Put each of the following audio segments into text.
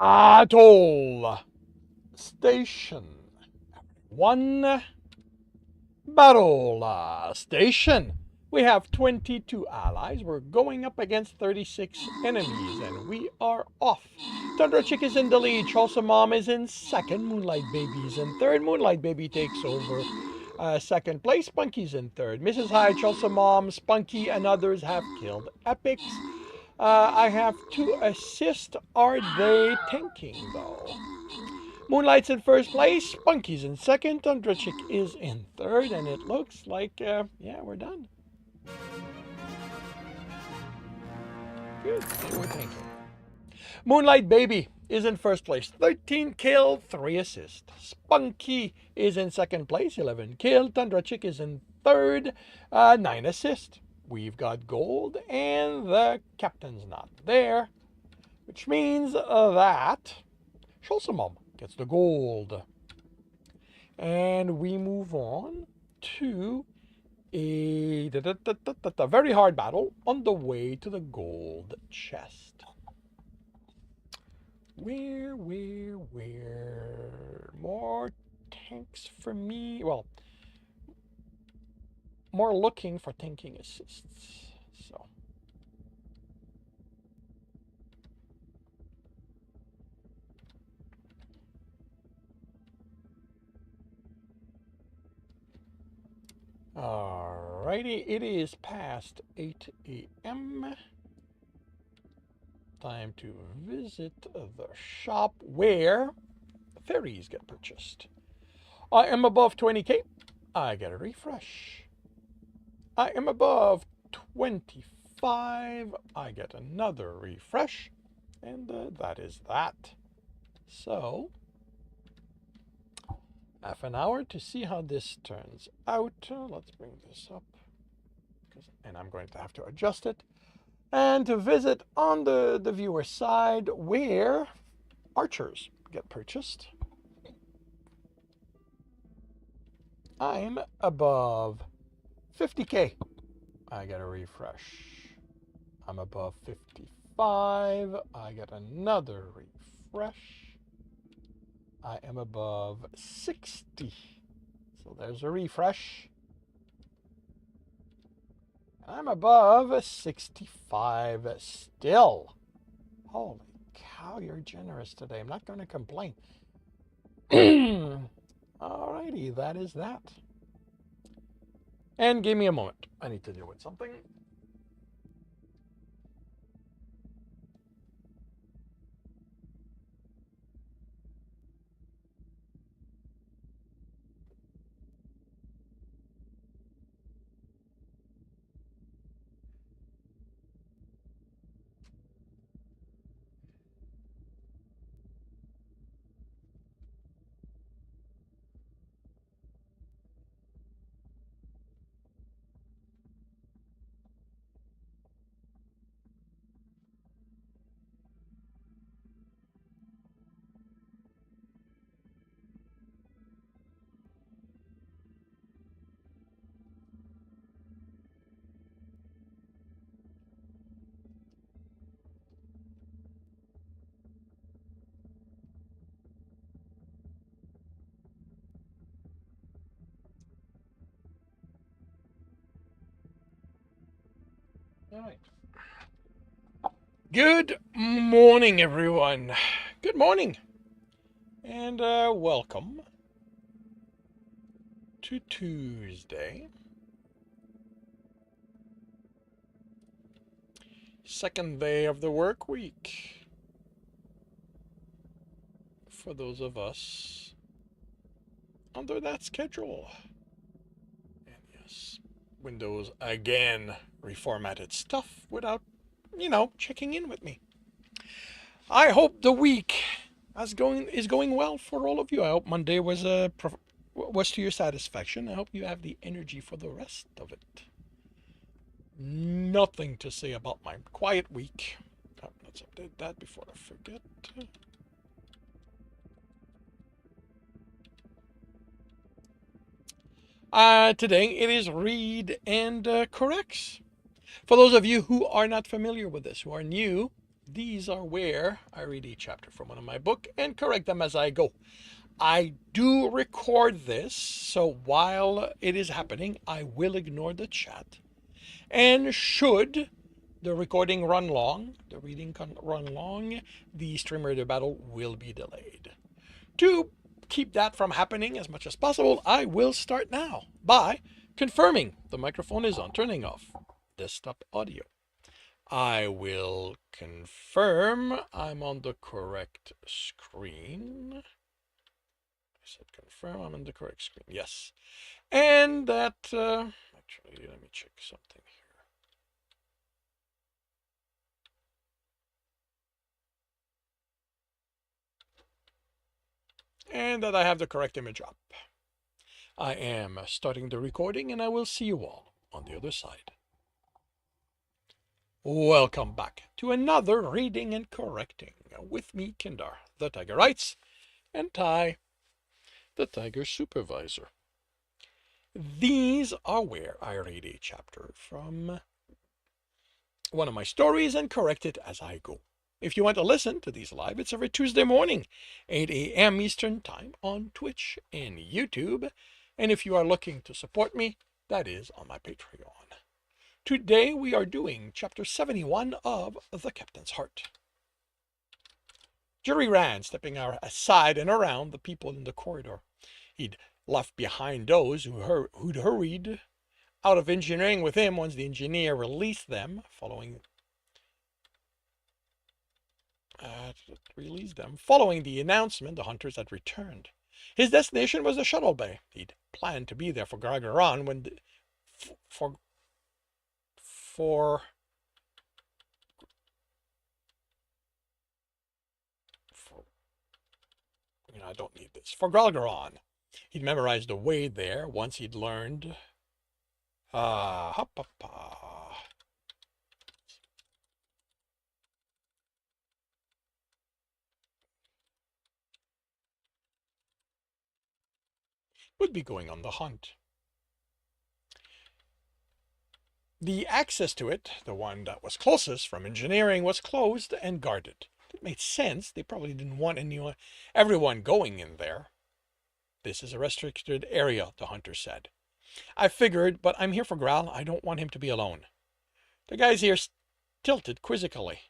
Atoll Station. One battle station. We have 22 allies. We're going up against 36 enemies, and we are off. Tundra Chick is in the lead. Chulsa Mom is in second. Moonlight Baby is in third. Moonlight Baby takes over second place. Spunky's in third. Mrs. Hyde, Chulsa Mom, Spunky, and others have killed epics. I have 2 assists. Are they tanking, though? Moonlight's in first place. Spunky's in second. Tundra Chick is in third. And it looks like, yeah, we're done. Good. We're tanking. Moonlight Baby is in first place. 13 kill, 3 assists. Spunky is in second place. 11 kill. Tundra Chick is in third. 9 assists. We've got gold, and the captain's not there, which means that Shulsamum gets the gold. And we move on to a very hard battle on the way to the gold chest. Where? More tanks for me. Well, more looking for tanking assists. So. Alrighty, it is past 8 a.m. Time to visit the shop where fairies get purchased. I am above 20k. I get a refresh. I am above 25. I get another refresh. And that is that. So, half an hour to see how this turns out. Let's bring this up. And I'm going to have to adjust it. And to visit on the viewer side where archers get purchased. I'm above 50k. I get a refresh. I'm above 55. I get another refresh. I am above 60. So there's a refresh. I'm above 65 still. Holy cow, you're generous today. I'm not going to complain. Alrighty, that is that. And give me a moment. I need to deal with something. All right. Good morning, everyone. Good morning. And welcome to Tuesday. Second day of the work week. For those of us under that schedule. And yes, Windows again reformatted stuff without, checking in with me. I hope the week is going well for all of you. I hope Monday was to your satisfaction. I hope you have the energy for the rest of it. Nothing to say about my quiet week. Oh, let's update that before I forget. Today it is read and corrects. For those of you who are not familiar with this, who are new, these are where I read a chapter from one of my book and correct them as I go. I do record this, so while it is happening, I will ignore the chat. And should the recording run long, the reading run long, the Stream Radio battle will be delayed. To keep that from happening as much as possible, I will start now by confirming the microphone is on, turning off desktop audio. I will confirm I'm on the correct screen. I said confirm I'm on the correct screen. Yes. And that, actually, let me check something here. And that I have the correct image up. I am starting the recording and I will see you all on the other side. Welcome back to another reading and correcting with me, Kindar, the Tiger Writes, and Ty, the Tiger Supervisor. These are where I read a chapter from one of my stories and correct it as I go. If you want to listen to these live, it's every Tuesday morning, 8 a.m. Eastern Time on Twitch and YouTube. And if you are looking to support me, that is on my Patreon. Today we are doing chapter 71 of The Captain's Heart. Jerry ran, stepping aside and around the people in the corridor. He'd left behind those who'd hurried out of engineering with him once the engineer released them, following the announcement the hunters had returned. His destination was the shuttle bay. He'd planned to be there for Gargaron when I don't need this. For Gralgaron. He'd memorized the way there once he'd learned. Would be going on the hunt. The access to it, the one that was closest from engineering, was closed and guarded. It made sense. They probably didn't want everyone going in there. This is a restricted area, the hunter said. I figured, but I'm here for Graal. I don't want him to be alone. The guys here tilted quizzically.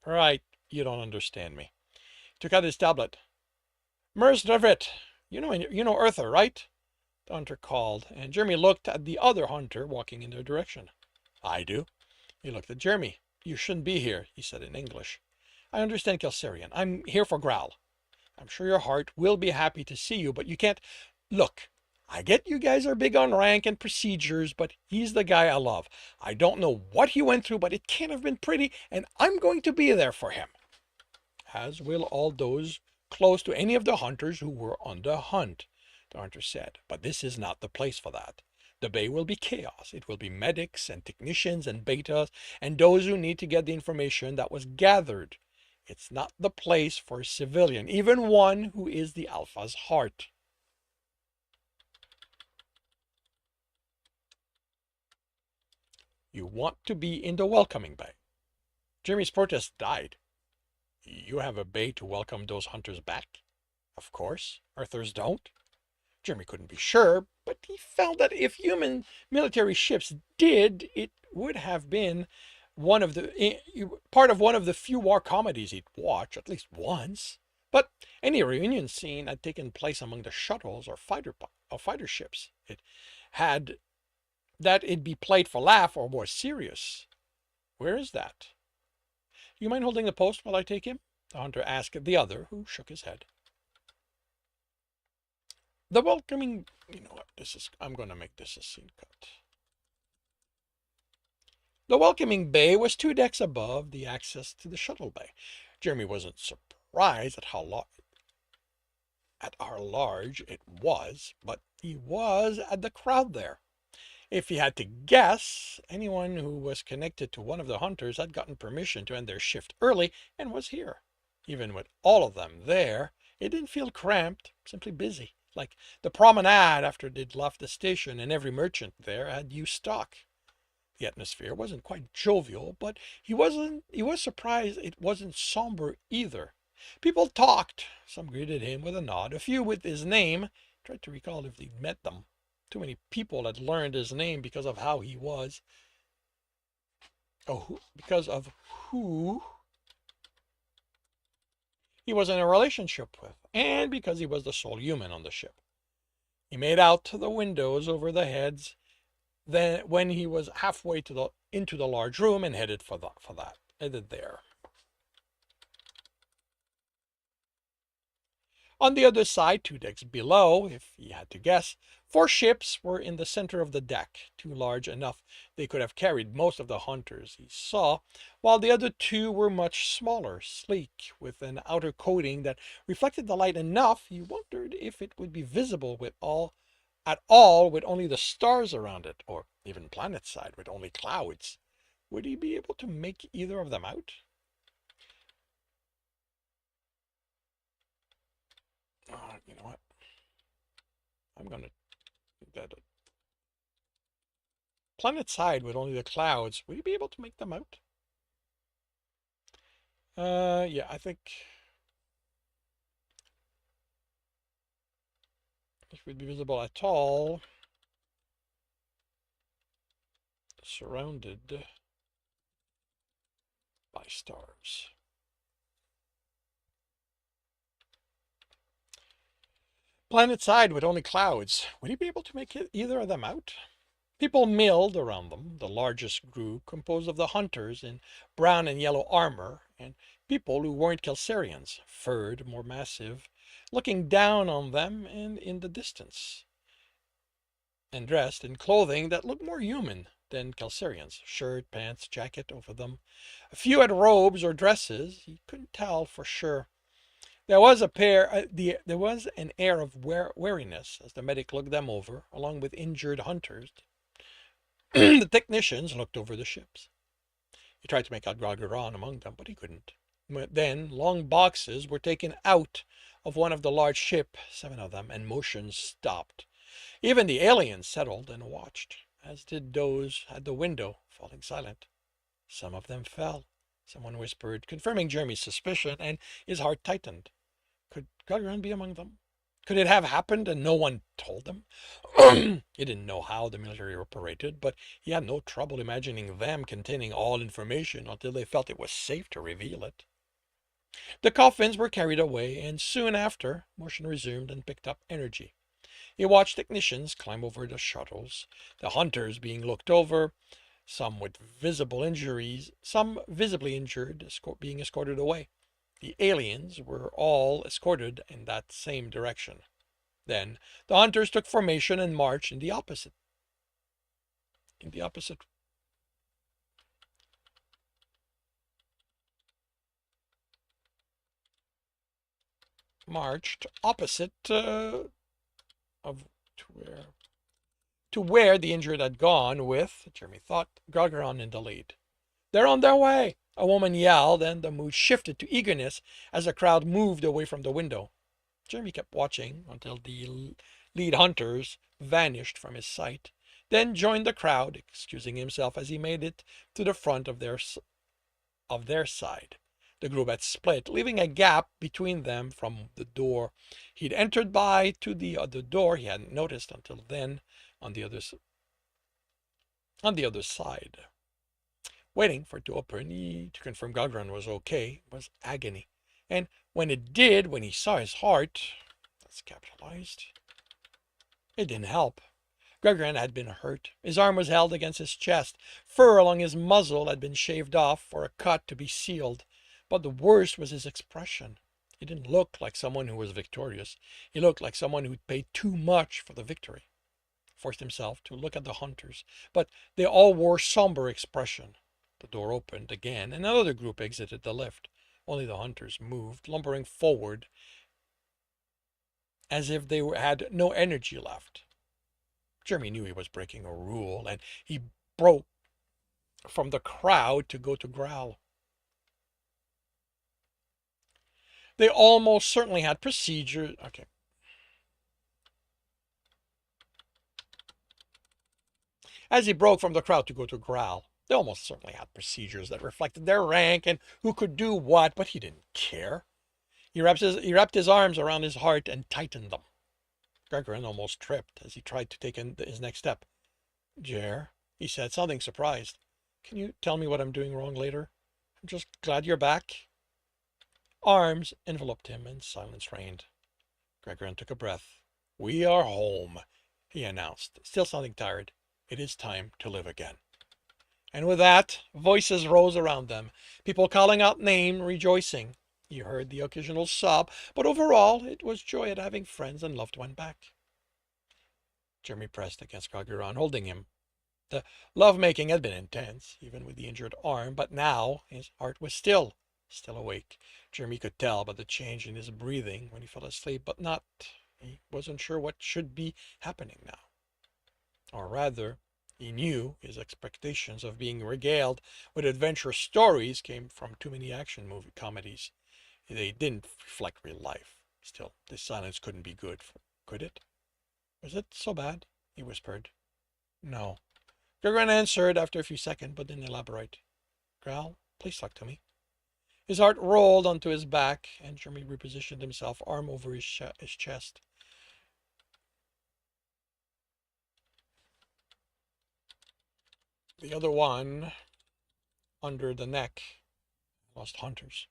Right, you don't understand me. He took out his tablet. Mers Davrit, you know Earther, right? The hunter called, and Jeremy looked at the other hunter walking in their direction. I do. He looked at Jeremy. You shouldn't be here, he said in English. I understand Kelsarian. I'm here for Graal. I'm sure your heart will be happy to see you, but you can't. Look, I get you guys are big on rank and procedures, but he's the guy I love. I don't know what he went through, but it can't have been pretty, and I'm going to be there for him. As will all those close to any of the hunters who were on the hunt, the hunter said. But this is not the place for that. The bay will be chaos. It will be medics and technicians and betas and those who need to get the information that was gathered. It's not the place for a civilian, even one who is the Alpha's heart. You want to be in the welcoming bay. Jeremy's protest died. You have a bay to welcome those hunters back? Of course. Arthur's don't. Jeremy couldn't be sure, but he felt that if human military ships did, it would have been part of one of the few war comedies he'd watch at least once. But any reunion scene had taken place among the shuttles or fighter ships. It'd be played for laugh or more serious. Where is that? You mind holding the post while I take him? The hunter asked the other, who shook his head. The welcoming, I'm going to make this a scene cut. The welcoming bay was 2 decks above the access to the shuttle bay. Jeremy wasn't surprised at how large it was, but he was at the crowd there. If he had to guess, anyone who was connected to one of the hunters had gotten permission to end their shift early and was here. Even with all of them there, it didn't feel cramped, simply busy. Like the promenade after they'd left the station, and every merchant there had used stock. The atmosphere wasn't quite jovial, but he was surprised it wasn't somber either. People talked. Some greeted him with a nod, a few with his name. Tried to recall if he'd met them. Too many people had learned his name because of how he was. Oh, because of who he was in a relationship with, and because he was the sole human on the ship. He made out to the windows over their heads. Then, when he was halfway into the large room and headed headed there. On the other side, 2 decks below, if he had to guess, 4 ships were in the center of the deck, 2 large enough they could have carried most of the hunters he saw, while the other 2 were much smaller, sleek, with an outer coating that reflected the light enough he wondered if it would be visible at all with only the stars around it, or even planet-side with only clouds. Would he be able to make either of them out? You know what? I'm going to that planet side with only the clouds. Would you be able to make them out? Yeah, I think if it would be visible at all, surrounded by stars. Planet side with only clouds. Would he be able to make either of them out? People milled around them, the largest group composed of the hunters in brown and yellow armor, and people who weren't Kelsarians, furred, more massive, looking down on them and in the distance, and dressed in clothing that looked more human than Kelsarians, shirt, pants, jacket over them. A few had robes or dresses, he couldn't tell for sure. There was an air of wariness as the medic looked them over, along with injured hunters. The technicians looked over the ships. He tried to make out Gargaron among them, but he couldn't. Then long boxes were taken out of one of the large ships, 7 of them, and motion stopped. Even the aliens settled and watched, as did those at the window, falling silent. Some of them fell, someone whispered, confirming Jeremy's suspicion, and his heart tightened. Could Gargaron be among them? Could it have happened and no one told them? He didn't know how the military operated, but he had no trouble imagining them containing all information until they felt it was safe to reveal it. The coffins were carried away, and soon after, motion resumed and picked up energy. He watched technicians climb over the shuttles, the hunters being looked over, some with visible injuries, some visibly injured, being escorted away. The aliens were all escorted in that same direction. Then the hunters took formation and marched in the opposite of to where the injured had gone, with, Jeremy thought, Gargaron in the lead. They're on their way, a woman yelled, and the mood shifted to eagerness as the crowd moved away from the window. Jeremy kept watching until the lead hunters vanished from his sight, then joined the crowd, excusing himself as he made it to the front of their side. The group had split, leaving a gap between them from the door he'd entered by to the other door he hadn't noticed until then on the other side. Waiting for it to open to confirm Gargaron was okay was agony. And when it did, when he saw his heart, that's capitalized, it didn't help. Gargaron had been hurt. His arm was held against his chest. Fur along his muzzle had been shaved off for a cut to be sealed. But the worst was his expression. He didn't look like someone who was victorious. He looked like someone who'd paid too much for the victory. He forced himself to look at the hunters, but they all wore somber expression. The door opened again, and another group exited the lift. Only the hunters moved, lumbering forward as if they had no energy left. Jeremy knew he was breaking a rule, and he broke from the crowd to go to Growl. They almost certainly had procedures. Okay. As he broke from the crowd to go to Growl, they almost certainly had procedures that reflected their rank and who could do what, but he didn't care. He wrapped his arms around his heart and tightened them. Gregorin almost tripped as he tried to take his next step. Jer, he said, sounding surprised, can you tell me what I'm doing wrong later? I'm just glad you're back. Arms enveloped him and silence reigned. Gregorin took a breath. We are home, he announced, still sounding tired. It is time to live again. And with that, voices rose around them, people calling out names, rejoicing. He heard the occasional sob, but overall it was joy at having friends and loved one back. Jeremy pressed against Gregorin, holding him. The love-making had been intense, even with the injured arm, but now his heart was still awake. Jeremy could tell by the change in his breathing when he fell asleep, but not. He wasn't sure what should be happening now. Or rather, he knew his expectations of being regaled with adventure stories came from too many action movie comedies. They didn't reflect real life. Still, this silence couldn't be good, could it? Was it so bad? He whispered. No. Gregorin answered after a few seconds, but didn't elaborate. Growl, please talk to me. His heart rolled onto his back, and Jeremy repositioned himself, arm over his chest. The other one under the neck. Lost hunters.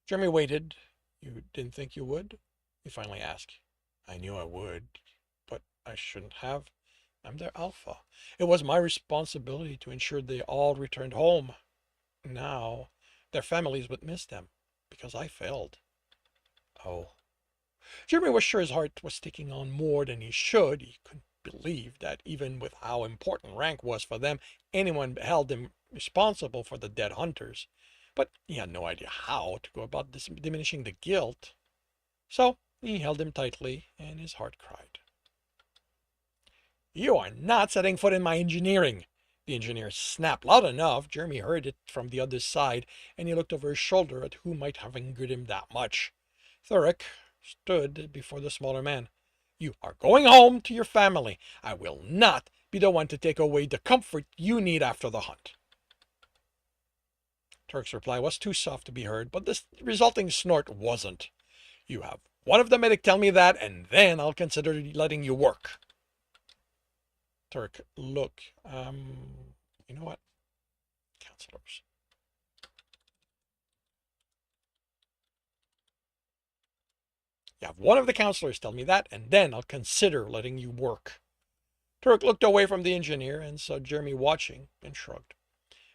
Jeremy waited. You didn't think you would? He finally asked. I knew I would, but I shouldn't have. I'm their alpha. It was my responsibility to ensure they all returned home. Now, their families would miss them, because I failed. Oh. Jeremy was sure his heart was taking on more than he should. He couldn't believe that even with how important rank was for them, anyone held him responsible for the dead hunters. But he had no idea how to go about diminishing the guilt. So he held him tightly, and his heart cried. You are not setting foot in my engineering. The engineer snapped loud enough. Jeremy heard it from the other side, and he looked over his shoulder at who might have angered him that much. Thurek stood before the smaller man. You are going home to your family. I will not be the one to take away the comfort you need after the hunt. Turek's reply was too soft to be heard, but the resulting snort wasn't. You have one of the medic tell me that, and then I'll consider letting you work. Turek, look, you know what? Counselors. You have one of the counselors tell me that, and then I'll consider letting you work. Turek looked away from the engineer and saw Jeremy watching and shrugged.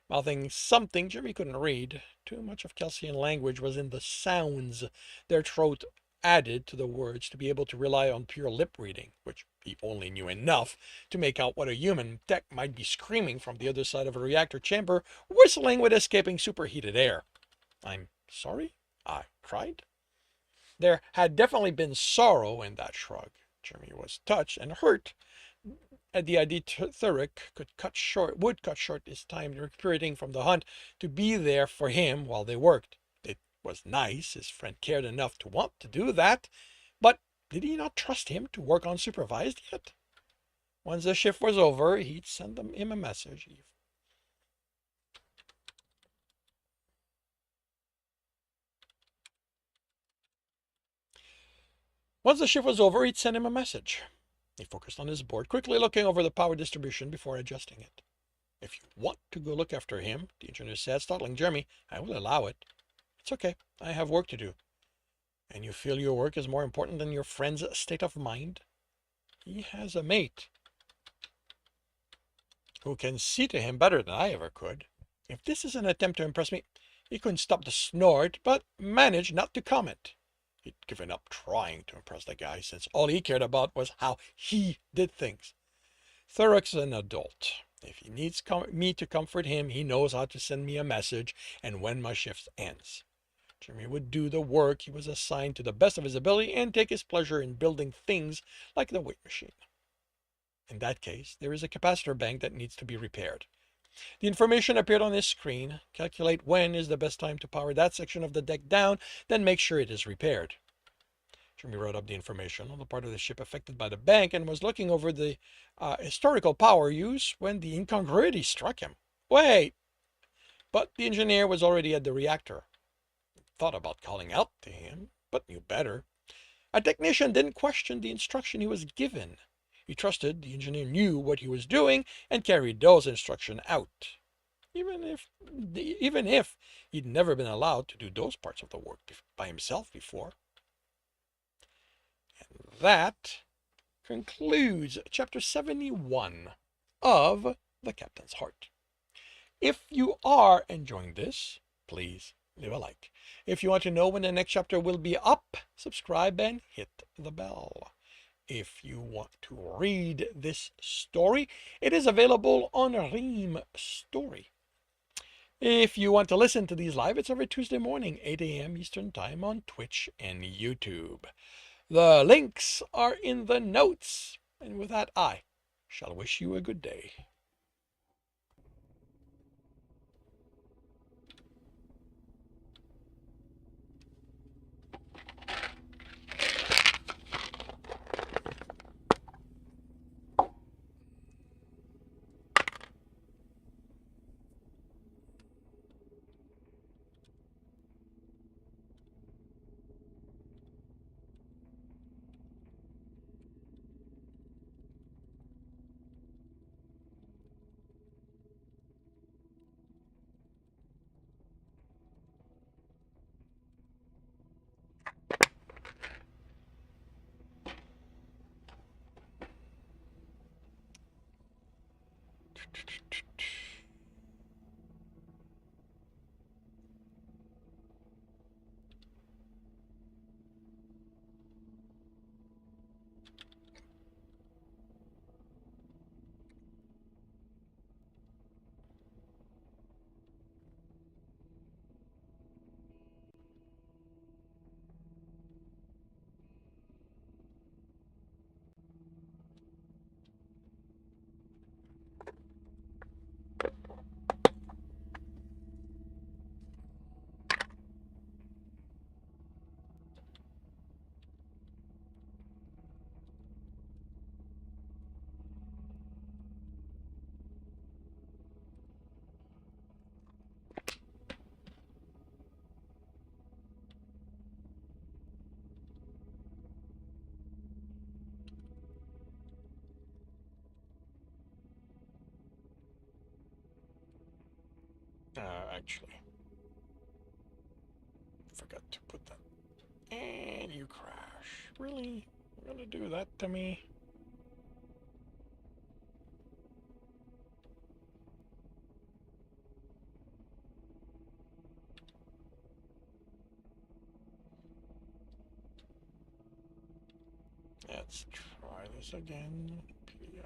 Mouthing something Jeremy couldn't read. Too much of Kelsian language was in the sounds their throat added to the words to be able to rely on pure lip reading, which he only knew enough to make out what a human tech might be screaming from the other side of a reactor chamber, whistling with escaping superheated air. I'm sorry? I cried. There had definitely been sorrow in that shrug. Jeremy was touched and hurt at the idea Thurek would cut short his time recuperating from the hunt to be there for him while they worked. It was nice his friend cared enough to want to do that, but did he not trust him to work unsupervised yet? Once the shift was over, he'd send him a message. Once the shift was over, he'd send him a message. He focused on his board, quickly looking over the power distribution before adjusting it. If you want to go look after him, the engineer said, startling Jeremy, I will allow it. It's okay. I have work to do. And you feel your work is more important than your friend's state of mind? He has a mate who can see to him better than I ever could. If this is an attempt to impress me, he couldn't stop the snort, but managed not to comment. He'd given up trying to impress the guy, since all he cared about was how he did things. Thurek's an adult. If he needs me to comfort him, he knows how to send me a message and when my shift ends. Jeremy would do the work he was assigned to the best of his ability and take his pleasure in building things like the weight machine. In that case, there is a capacitor bank that needs to be repaired. The information appeared on his screen. Calculate when is the best time to power that section of the deck down, then make sure it is repaired. Jimmy wrote up the information on the part of the ship affected by the bank and was looking over the historical power use when the incongruity struck him. Wait! But the engineer was already at the reactor. Thought about calling out to him, but knew better. A technician didn't question the instruction he was given. He trusted the engineer knew what he was doing and carried those instructions out, even if he'd never been allowed to do those parts of the work by himself before. And that concludes chapter 71 of The Captain's Heart. If you are enjoying this, please leave a like. If you want to know when the next chapter will be up, subscribe and hit the bell. If you want to read this story, it is available on Ream Story. If you want to listen to these live, it's every Tuesday morning, 8 a.m. Eastern Time on Twitch and YouTube. The links are in the notes. And with that, I shall wish you a good day. Actually, forgot to put that. And you crash. Really? You're gonna do that to me? Let's try this again. PDF.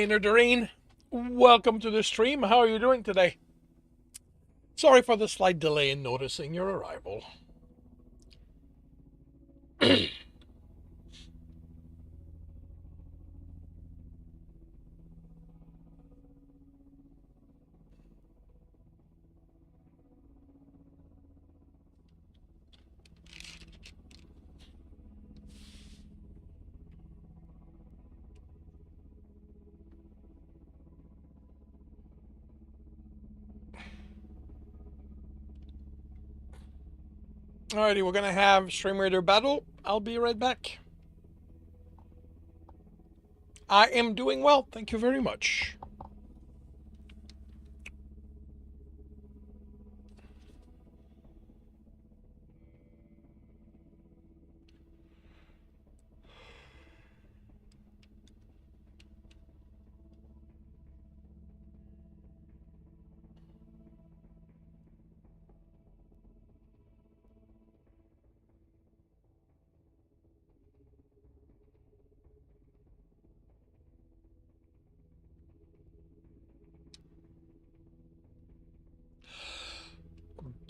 Doreen, welcome to the stream. How are you doing today? Sorry for the slight delay in noticing your arrival. Alrighty, we're gonna have Stream Raider battle. I'll be right back. I am doing well, thank you very much.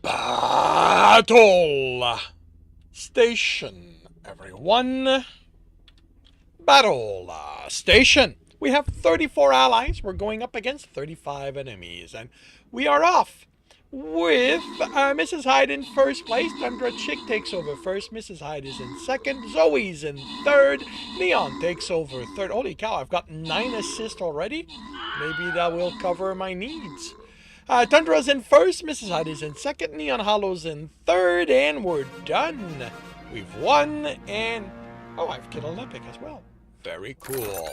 Battle station, everyone. Battle station. We have 34 allies. We're going up against 35 enemies, and we are off with Mrs. Hyde in first place. Tundra Chick takes over first. Mrs. Hyde is in second. Zoe's in third. Neon takes over third. Holy cow, I've got 9 assists already. Maybe that will cover my needs. Tundra's in first, Mrs. Hyde is in second, Neon Hollow's in third, and we're done. We've won, and oh, I've killed an epic as well. Very cool.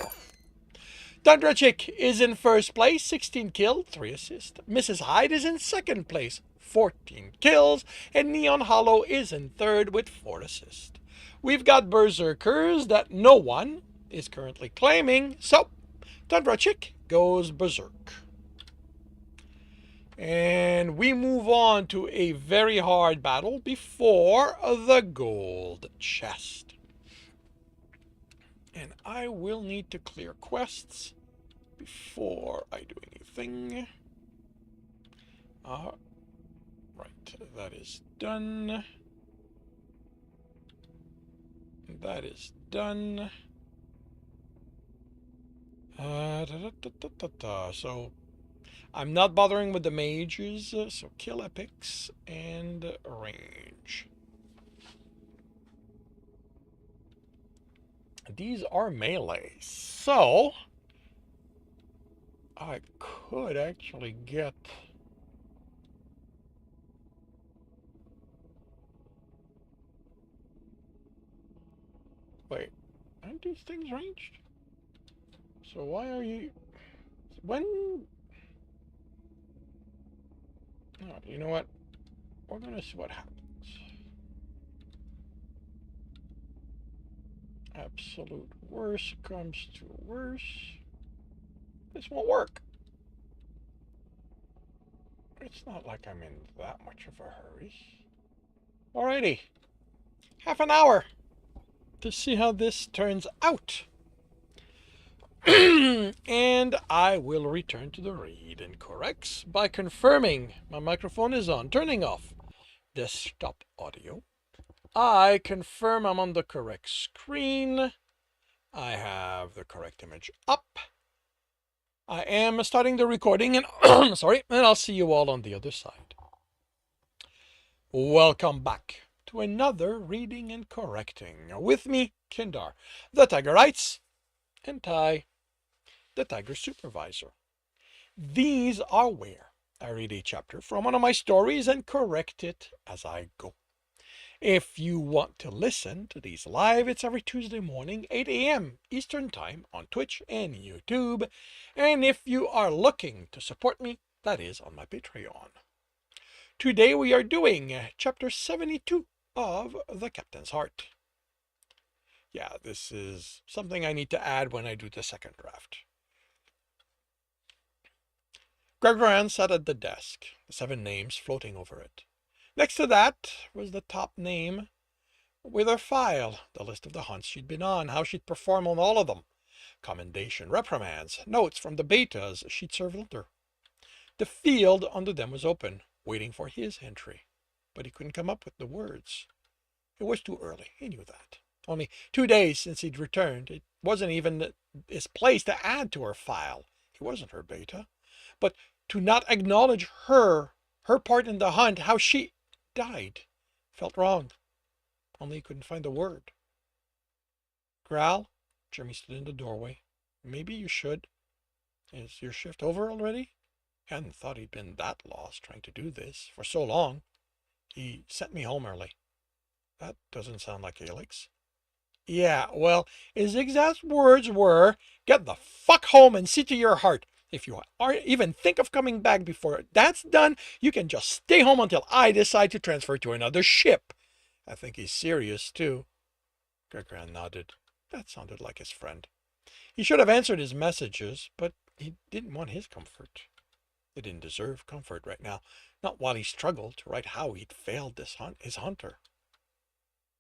Tundra Chick is in first place, 16 kills, 3 assists. Mrs. Hyde is in second place, 14 kills, and Neon Hollow is in third with 4 assists. We've got Berserkers that no one is currently claiming, so Tundra Chick goes Berserk. And we move on to a very hard battle before the gold chest. And I will need to clear quests before I do anything. Right, that is done. That is done. So I'm not bothering with the mages, so kill epics and range. These are melee, so I could actually get... Wait, aren't these things ranged? So why are you... When... Oh, you know what? We're gonna see what happens. Absolute worst comes to worst. This won't work. It's not like I'm in that much of a hurry. Alrighty. Half an hour to see how this turns out. And I will return to the read and corrects by confirming my microphone is on, turning off desktop audio. I confirm I'm on the correct screen. I have the correct image up. I am starting the recording and sorry, and I'll see you all on the other side. Welcome back to another reading and correcting with me, Kindar, the Tigerites, and Ty, the Tiger Supervisor. These are where I read a chapter from one of my stories and correct it as I go. If you want to listen to these live, it's every Tuesday morning, 8 a.m. Eastern Time on Twitch and YouTube. And if you are looking to support me, that is on my Patreon. Today we are doing chapter 72 of The Captain's Heart. Yeah, this is something I need to add when I do the second draft. Greg Ryan sat at the desk, the 7 names floating over it. Next to that was the top name with her file, the list of the hunts she'd been on, how she'd performed on all of them. Commendation, reprimands, notes from the betas she'd served under. The field under them was open, waiting for his entry, but he couldn't come up with the words. It was too early, he knew that. Only 2 days since he'd returned. It wasn't even his place to add to her file. He wasn't her beta. But to not acknowledge her part in the hunt, how she died, felt wrong. Only he couldn't find the word. Graal, Jeremy stood in the doorway. Maybe you should. Is your shift over already? He hadn't thought he'd been that lost trying to do this for so long. He sent me home early. That doesn't sound like Alex. Yeah, well, his exact words were, get the fuck home and see to your heart. If you even think of coming back before that's done, you can just stay home until I decide to transfer to another ship. I think he's serious, too. Gregoran nodded. That sounded like his friend. He should have answered his messages, but he didn't want his comfort. He didn't deserve comfort right now, not while he struggled to write how he'd failed his hunter.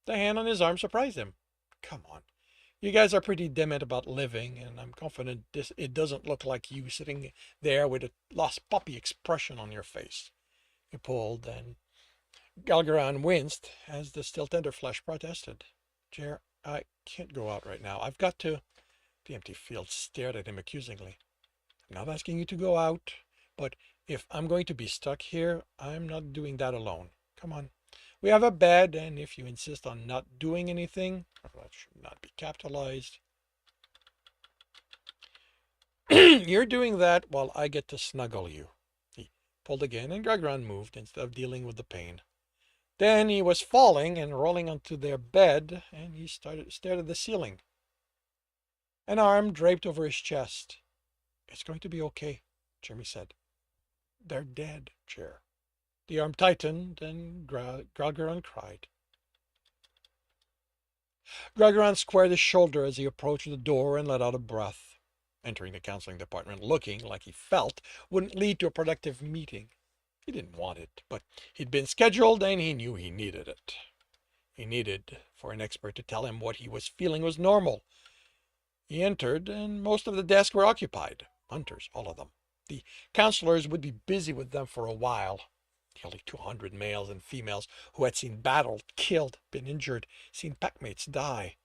The hand on his arm surprised him. Come on. You guys are pretty dim about living, and I'm confident it doesn't look like you sitting there with a lost puppy expression on your face. He pulled, and Galgaran winced as the still tender flesh protested. Jer, I can't go out right now. I've got to... The empty field stared at him accusingly. I'm not asking you to go out, but if I'm going to be stuck here, I'm not doing that alone. Come on. We have a bed, and if you insist on not doing anything, that should not be capitalized. You're doing that while I get to snuggle you. He pulled again, and Gregoran moved instead of dealing with the pain. Then he was falling and rolling onto their bed, and he stared at the ceiling. An arm draped over his chest. It's going to be okay, Jeremy said. They're dead, Jer. The arm tightened, and Gregoran cried. Gregoran squared his shoulder as he approached the door and let out a breath. Entering the counseling department looking like he felt wouldn't lead to a productive meeting. He didn't want it, but he'd been scheduled and he knew he needed it. He needed for an expert to tell him what he was feeling was normal. He entered, and most of the desks were occupied. Hunters, all of them. The counselors would be busy with them for a while. Nearly 200 males and females who had seen battle, killed, been injured, seen packmates die.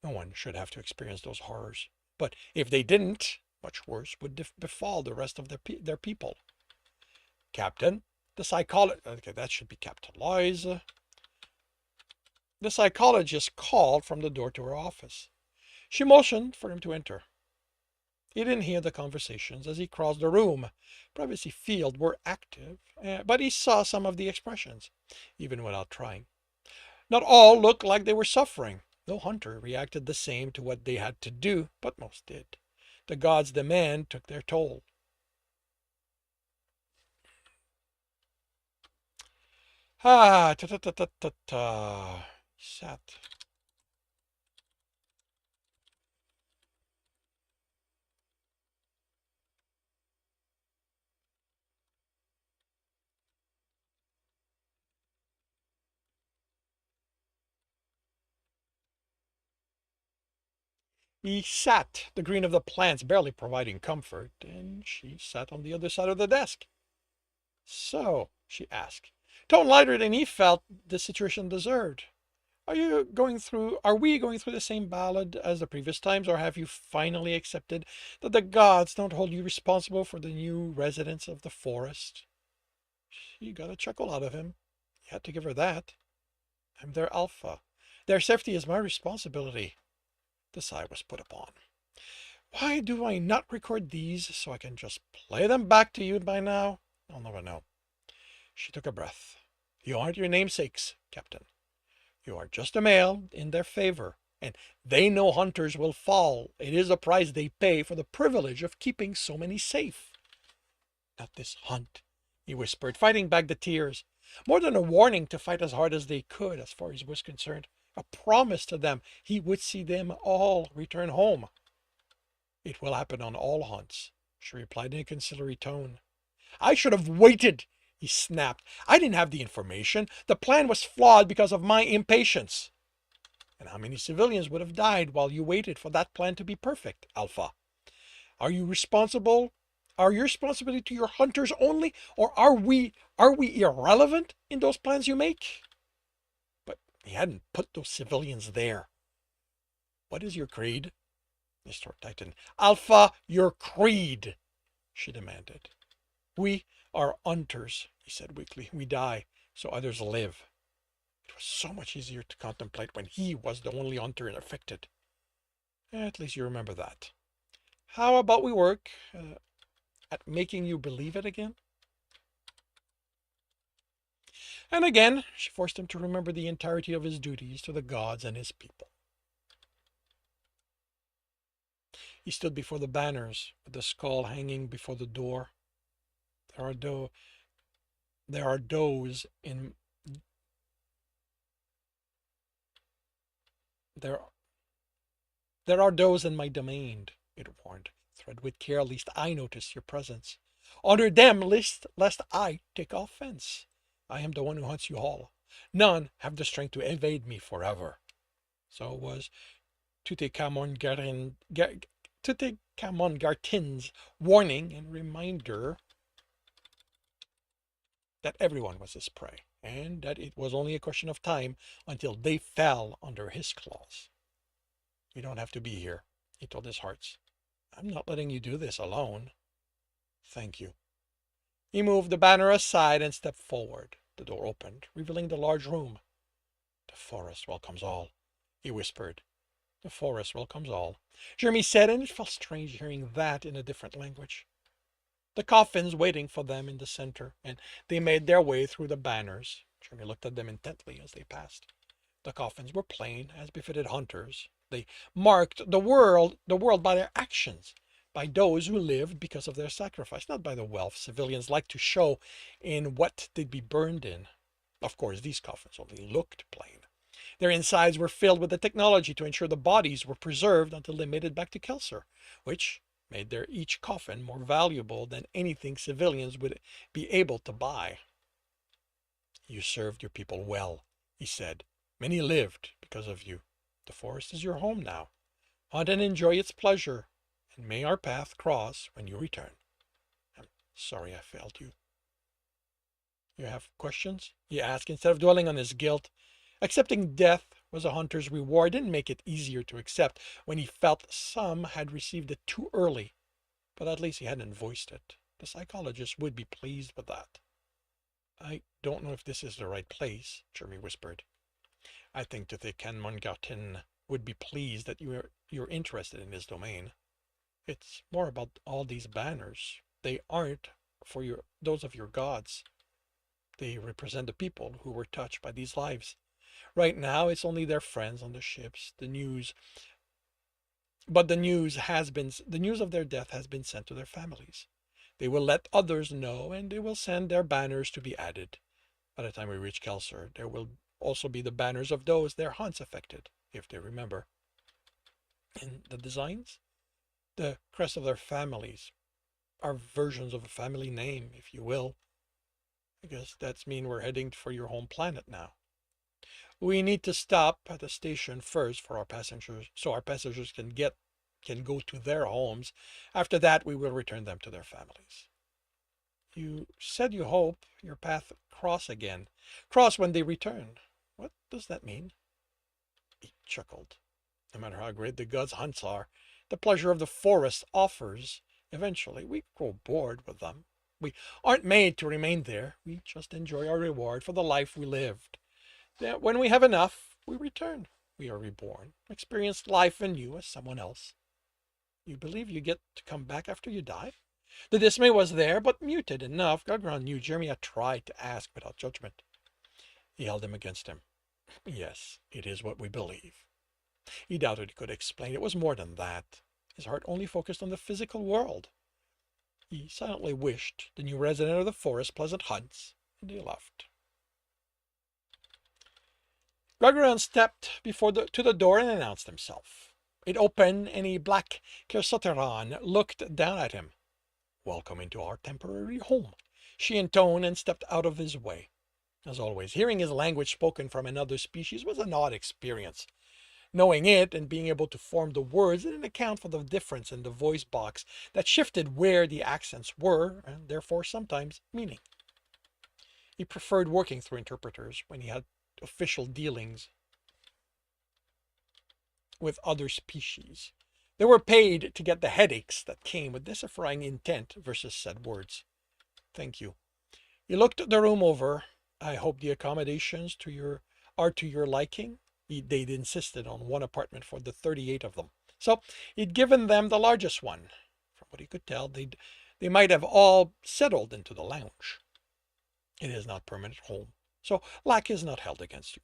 No one should have to experience those horrors. But if they didn't, much worse would befall the rest of their people. Captain, the psychologist... Okay, that should be capitalized. The psychologist called from the door to her office. She motioned for him to enter. He didn't hear the conversations as he crossed the room. Privacy field were active, but he saw some of the expressions, even without trying. Not all looked like they were suffering. No hunter reacted the same to what they had to do, but most did. The gods' demand took their toll. Ta-ta-ta-ta-ta-ta. He sat. He sat, the green of the plants barely providing comfort, and she sat on the other side of the desk. So, she asked, tone lighter than he felt the situation deserved. Are we going through the same ballad as the previous times, or have you finally accepted that the gods don't hold you responsible for the new residents of the forest? She got a chuckle out of him. He had to give her that. I'm their alpha. Their safety is my responsibility. The sigh was put upon. Why do I not record these so I can just play them back to you by now? I'll never know. She took a breath. You aren't your namesakes, Captain. You are just a male in their favor, and they know hunters will fall. It is a price they pay for the privilege of keeping so many safe. Not this hunt, he whispered, fighting back the tears. More than a warning to fight as hard as they could, as far as he was concerned. A promise to them he would see them all return home. It will happen on all hunts, she replied in a conciliatory tone. I should have waited, he snapped. I didn't have the information. The plan was flawed because of my impatience. And how many civilians would have died while you waited for that plan to be perfect, Alpha? Are you responsible? Are your responsibility to your hunters only, or are we irrelevant in those plans you make? But he hadn't put those civilians there. What is your creed? Mr. Titan. Alpha, your creed, she demanded. We are hunters, he said weakly. We die, so others live. It was so much easier to contemplate when he was the only hunter affected. At least you remember that. How about we work at making you believe it again? And again, she forced him to remember the entirety of his duties to the gods and his people. He stood before the banners, with the skull hanging before the door. There are does in my domain, it warned. Tread with care, lest I notice your presence. Honor them, lest I take offense. I am the one who hunts you all. None have the strength to evade me forever. So it was Tutankhamun-Garten's warning and reminder that everyone was his prey, and that it was only a question of time until they fell under his claws. You don't have to be here, he told his hearts. I'm not letting you do this alone. Thank you. He moved the banner aside and stepped forward. The door opened, revealing the large room. The forest welcomes all, he whispered. The forest welcomes all, Jeremy said, and it felt strange hearing that in a different language. The coffins waiting for them in the center, and they made their way through the banners. Jeremy looked at them intently as they passed. The coffins were plain, as befitted hunters. They marked the world by their actions, by those who lived because of their sacrifice, not by the wealth civilians like to show in what they'd be burned in. Of course, these coffins only looked plain. Their insides were filled with the technology to ensure the bodies were preserved until they made it back to Kelsier, which made their each coffin more valuable than anything civilians would be able to buy. You served your people well, he said. Many lived because of you. The forest is your home now. Hunt and enjoy its pleasure, and may our path cross when you return. I'm sorry I failed you. You have questions? He asked, instead of dwelling on his guilt. Accepting death was a hunter's reward. Didn't make it easier to accept when he felt some had received it too early, but at least he hadn't voiced it. The psychologist would be pleased with that. I don't know if this is the right place, Jeremy whispered. I think that the Tutankhamun-Garten would be pleased that you're interested in his domain. It's more about all these banners. They aren't for those of your gods. They represent the people who were touched by these lives. Right now, it's only their friends on the ships. The news of their death has been sent to their families. They will let others know, and they will send their banners to be added. By the time we reach Kelsier, there will also be the banners of those their hunts affected, if they remember. And the designs? The crest of their families are versions of a family name, if you will. I guess that's mean we're heading for your home planet now. We need to stop at the station first for our passengers, so our passengers can go to their homes. After that, we will return them to their families. You said you hope your path cross again. Cross when they return. What does that mean? He chuckled. No matter how great the gods' hunts are, the pleasure of the forest offers, eventually we grow bored with them. We aren't made to remain there. We just enjoy our reward for the life we lived. Then, when we have enough, we return. We are reborn, experience life anew as someone else. You believe you get to come back after you die? The dismay was there, but muted enough. Gagron knew Jeremy had tried to ask without judgment. He held him against him. Yes, it is what we believe. He doubted he could explain. It was more than that. His heart only focused on the physical world. He silently wished the new resident of the forest pleasant hunts, and he left. Gagron stepped to the door and announced himself. It opened, and a black Kersotteron looked down at him. Welcome into our temporary home, she intoned, and stepped out of his way. As always, hearing his language spoken from another species was an odd experience. Knowing it and being able to form the words didn't account for the difference in the voice box that shifted where the accents were and therefore sometimes meaning. He preferred working through interpreters when he had official dealings with other species. They were paid to get the headaches that came with deciphering intent versus said words. Thank you. He looked the room over. I hope the accommodations are to your liking. They'd insisted on one apartment for the 38 of them. So he'd given them the largest one. From what he could tell, they might have all settled into the lounge. It is not permanent home, so lack is not held against you.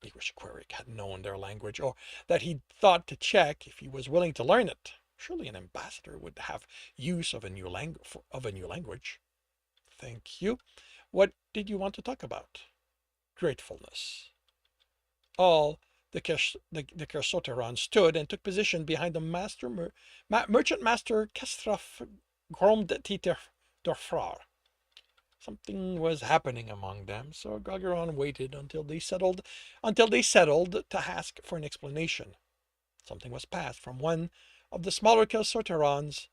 He wished Queric had known their language, or that he'd thought to check if he was willing to learn it. Surely an ambassador would have use of a new language. Thank you. What did you want to talk about? Gratefulness. All the Kersoteron stood and took position behind the merchant master Kestraf Gromdetiter Dorfrar. Something was happening among them, so Galgeron waited until they settled to ask for an explanation. Something was passed from one of the smaller Kersoterons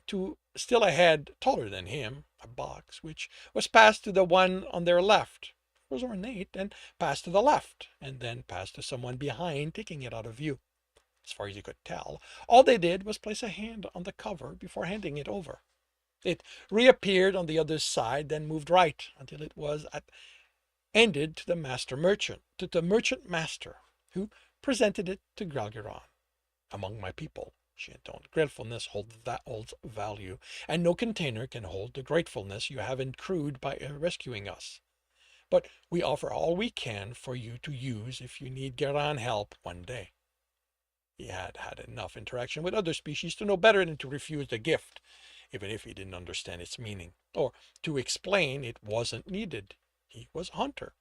to still ahead, taller than him, a box, which was passed to the one on their left. It was ornate, and passed to the left, and then passed to someone behind, taking it out of view. As far as he could tell, all they did was place a hand on the cover before handing it over. It reappeared on the other side, then moved right until it was ended to the merchant master, who presented it to Galgeron. Among my people, she intoned, gratefulness holds value, and no container can hold the gratefulness you have accrued by rescuing us. But we offer all we can for you to use if you need Geran help one day. He had had enough interaction with other species to know better than to refuse the gift, even if he didn't understand its meaning, or to explain it wasn't needed. He was a hunter.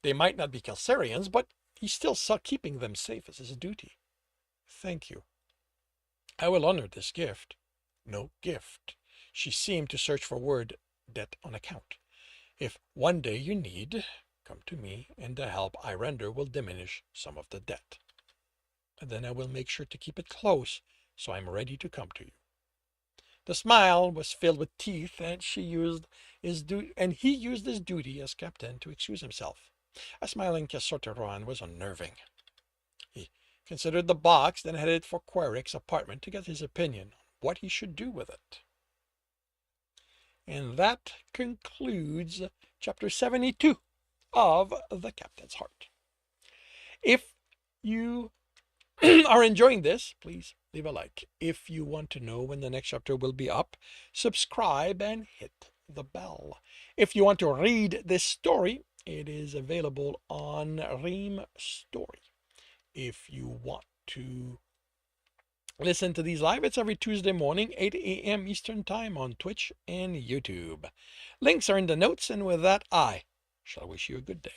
They might not be Kelsarians, but he still saw keeping them safe as his duty. Thank you. I will honor this gift. No gift. She seemed to search for word debt on account. If one day you need, come to me, and the help I render will diminish some of the debt. And then I will make sure to keep it close, so I'm ready to come to you. The smile was filled with teeth, and he used his duty as captain to excuse himself. A smiling Kersoteron was unnerving. He considered the box, then headed for Queric's apartment to get his opinion on what he should do with it. And that concludes chapter 72 of The Captain's Heart. If you are enjoying this, please leave a like. If you want to know when the next chapter will be up, subscribe and hit the bell. If you want to read this story, it is available on Ream Story. If you want to listen to these live, it's every Tuesday morning, 8 a.m. Eastern Time on Twitch and YouTube. Links are in the notes, and with that, I shall wish you a good day.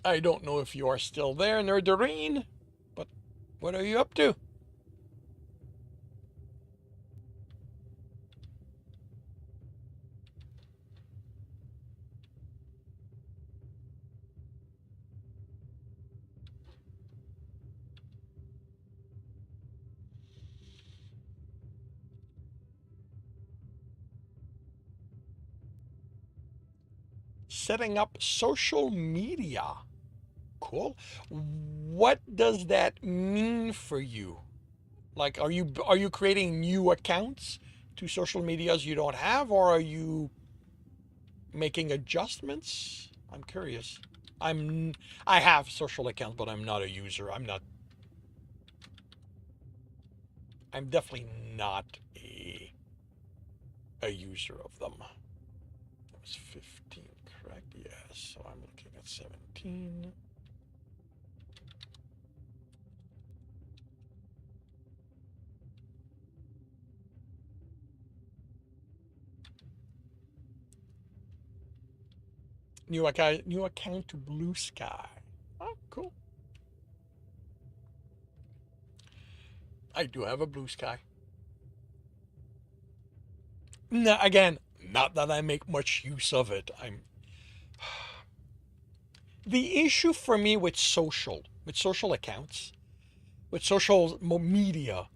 I don't know if you are still there, Nerdarine, but what are you up to? Setting up social media. Cool. What does that mean for you? Like, are you creating new accounts to social medias you don't have, or are you making adjustments? I'm curious. I have social accounts, but I'm not a user. I'm definitely not a user of them. That was 15, correct? Yes. So I'm looking at 17. New account to Blue Sky. Oh, cool. I do have a Blue Sky. No, again, not that I make much use of it. The issue for me with social accounts, with social media.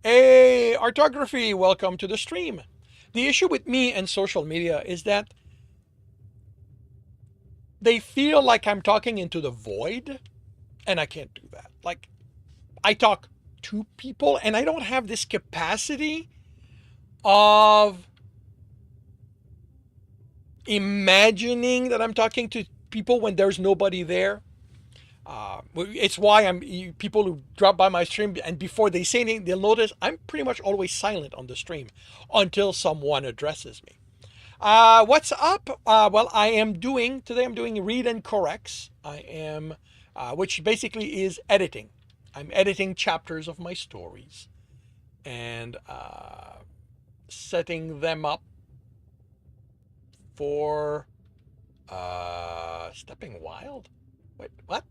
Hey, Artography, welcome to the stream. The issue with me and social media is that they feel like I'm talking into the void, and I can't do that. Like, I talk to people, and I don't have this capacity of imagining that I'm talking to people when there's nobody there. It's why people who drop by my stream and before they say anything, they'll notice I'm pretty much always silent on the stream until someone addresses me. What's up? Well, today I'm doing read and corrects. I am, which basically is editing. I'm editing chapters of my stories and setting them up for Stepping Wild. Wait, what?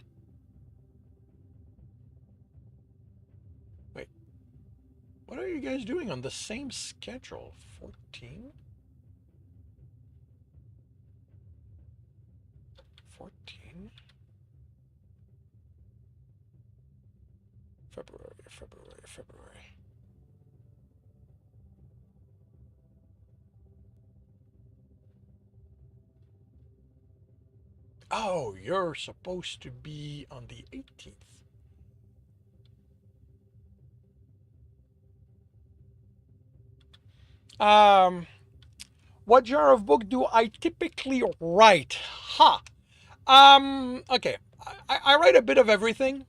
Wait, what are you guys doing on the same schedule? 14? 14? February. Oh, you're supposed to be on the 18th. What genre of book do I typically write? Okay. I write a bit of everything.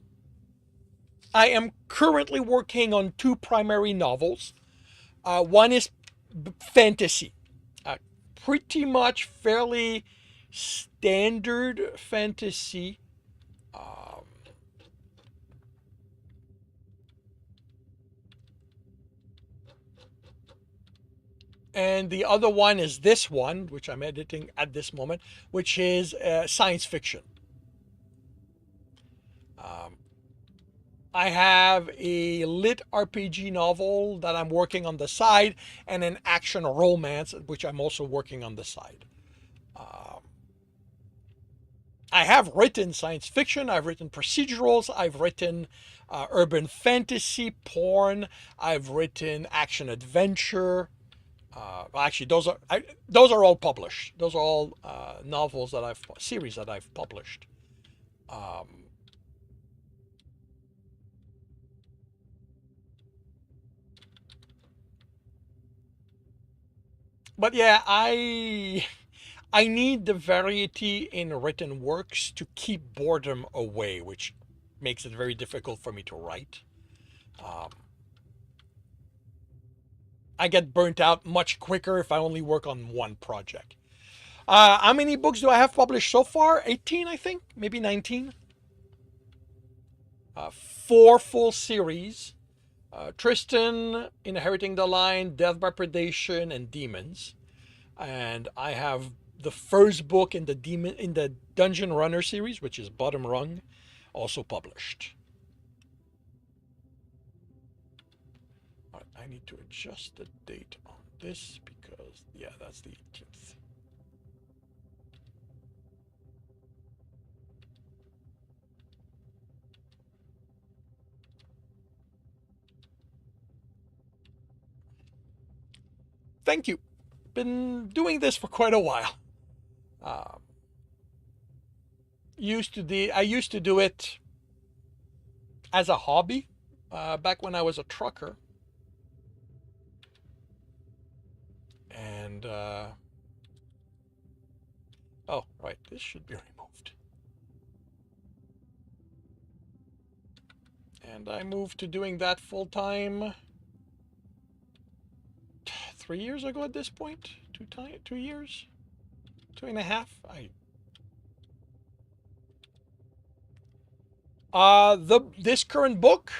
I am currently working on two primary novels. One is fantasy. Pretty much fairly standard fantasy. And the other one is this one, which I'm editing at this moment, which is science fiction. I have a lit RPG novel that I'm working on the side, and an action romance, which I'm also working on the side. I have written science fiction, I've written procedurals, I've written urban fantasy, porn, I've written action adventure. Actually, those are all published. Those are all series that I've published. But yeah, I need the variety in written works to keep boredom away, which makes it very difficult for me to write. I get burnt out much quicker if I only work on one project. How many books do I have published so far? 18, I think, maybe 19. 4 full series. Tristan, Inheriting the Line, Death by Predation, and Demons. And I have the first book in the Dungeon Runner series, which is Bottom Rung, also published. Right, I need to adjust the date on this because, yeah, that's the 18th. Thank you. Been doing this for quite a while. I used to do it as a hobby back when I was a trucker, and oh right, this should be removed. And I moved to doing that full time 3 years ago at this point. 2 years, 2.5. This current book,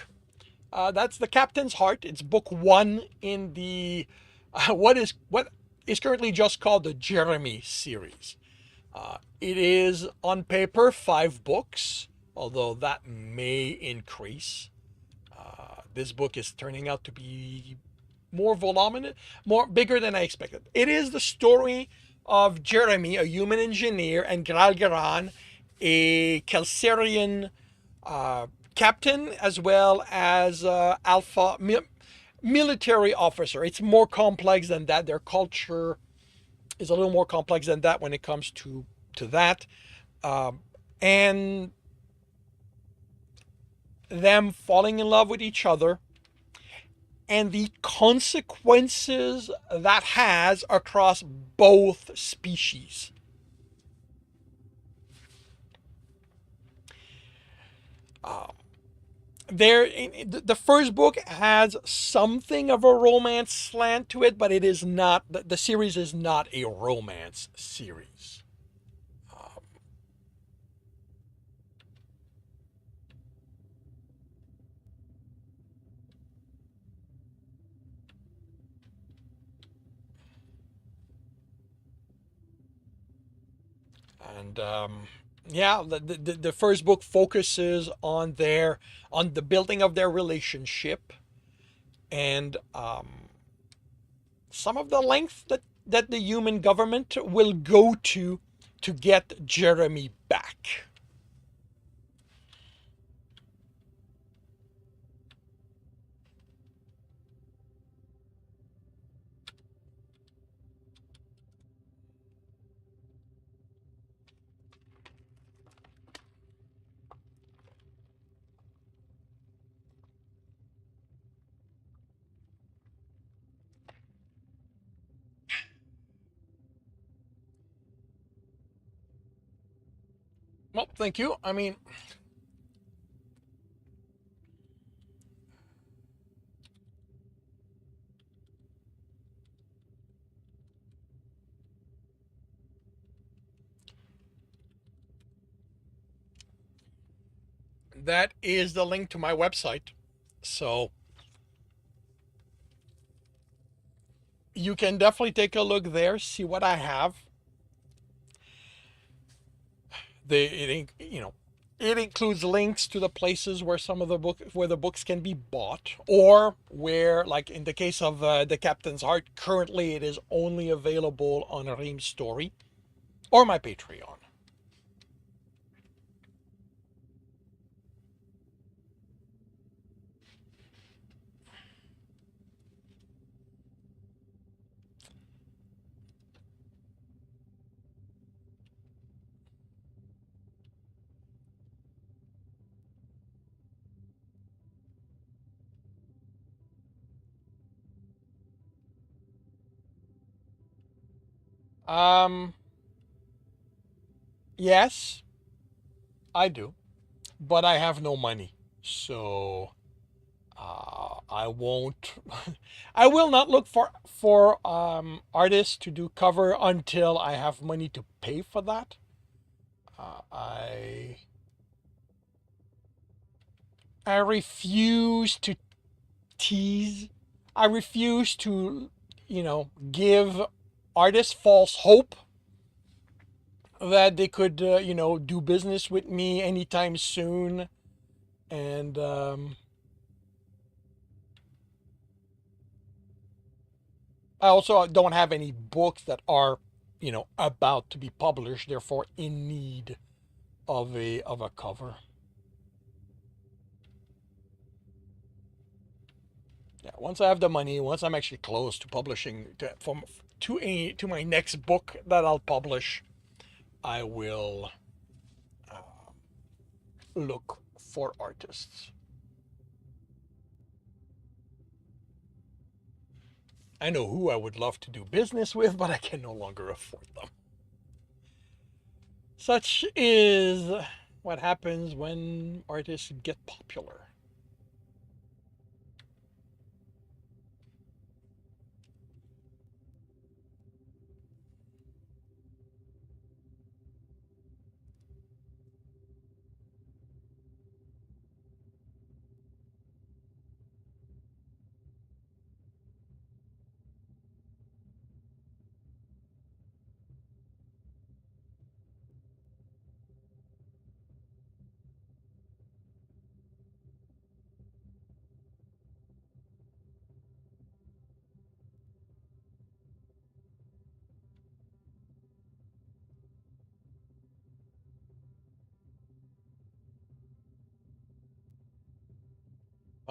that's The Captain's Heart. It's book 1 in the what is currently just called the Jeremy series. It is on paper 5 books, although that may increase. This book is turning out to be more voluminous, more bigger than I expected. It is the story of Jeremy, a human engineer, and Gralgaran, a Calcarian captain, as well as alpha military officer. It's more complex than that. Their culture is a little more complex than that when it comes to that, and them falling in love with each other and the consequences that has across both species. There, the first book has something of a romance slant to it, but it is not. The series is not a romance series. And yeah, the first book focuses on the building of their relationship, and some of the length that the human government will go to get Jeremy back. Well, thank you. I mean, that is the link to my website. So you can definitely take a look there, see what I have. It includes links to the places where some of the books can be bought, or where, like in the case of the Captain's Heart, currently it is only available on Ream's Story or my Patreon. Um, yes, I do, but I have no money, so I won't. I will not look for artists to do cover until I have money to pay for that. I refuse to tease. I refuse to, give artists false hope that they could, do business with me anytime soon. And I also don't have any books that are, about to be published, therefore in need of a cover. Yeah, once I have the money, once I'm actually close to publishing to my next book that I'll publish, I will look for artists. I know who I would love to do business with, but I can no longer afford them. Such is what happens when artists get popular.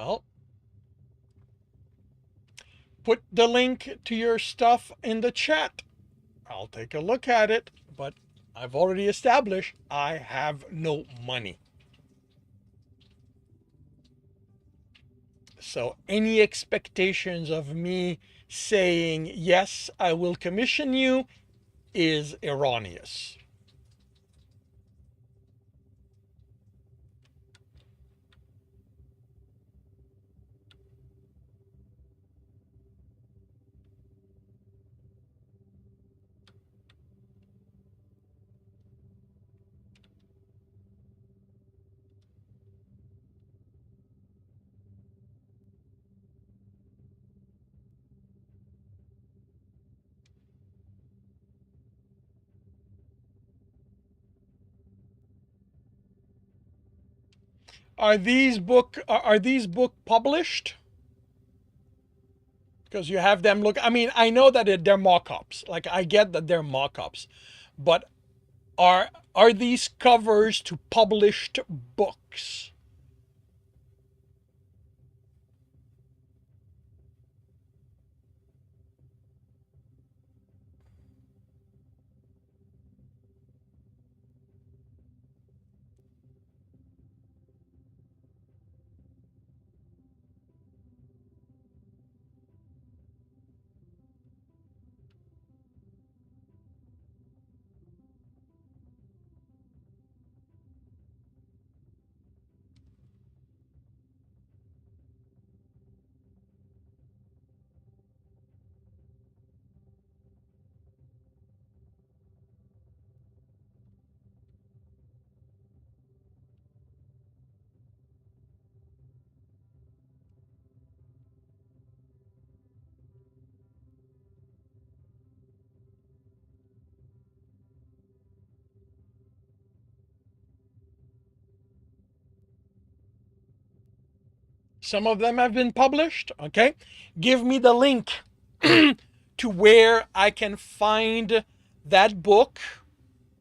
Well, put the link to your stuff in the chat. I'll take a look at it, but I've already established I have no money. So any expectations of me saying, yes, I will commission you is erroneous. Are these book published? Because you have them look. I mean, I know that they're mock-ups. Like I get that they're mock-ups, but are these covers to published books? Some of them have been published. Okay, give me the link to where I can find that book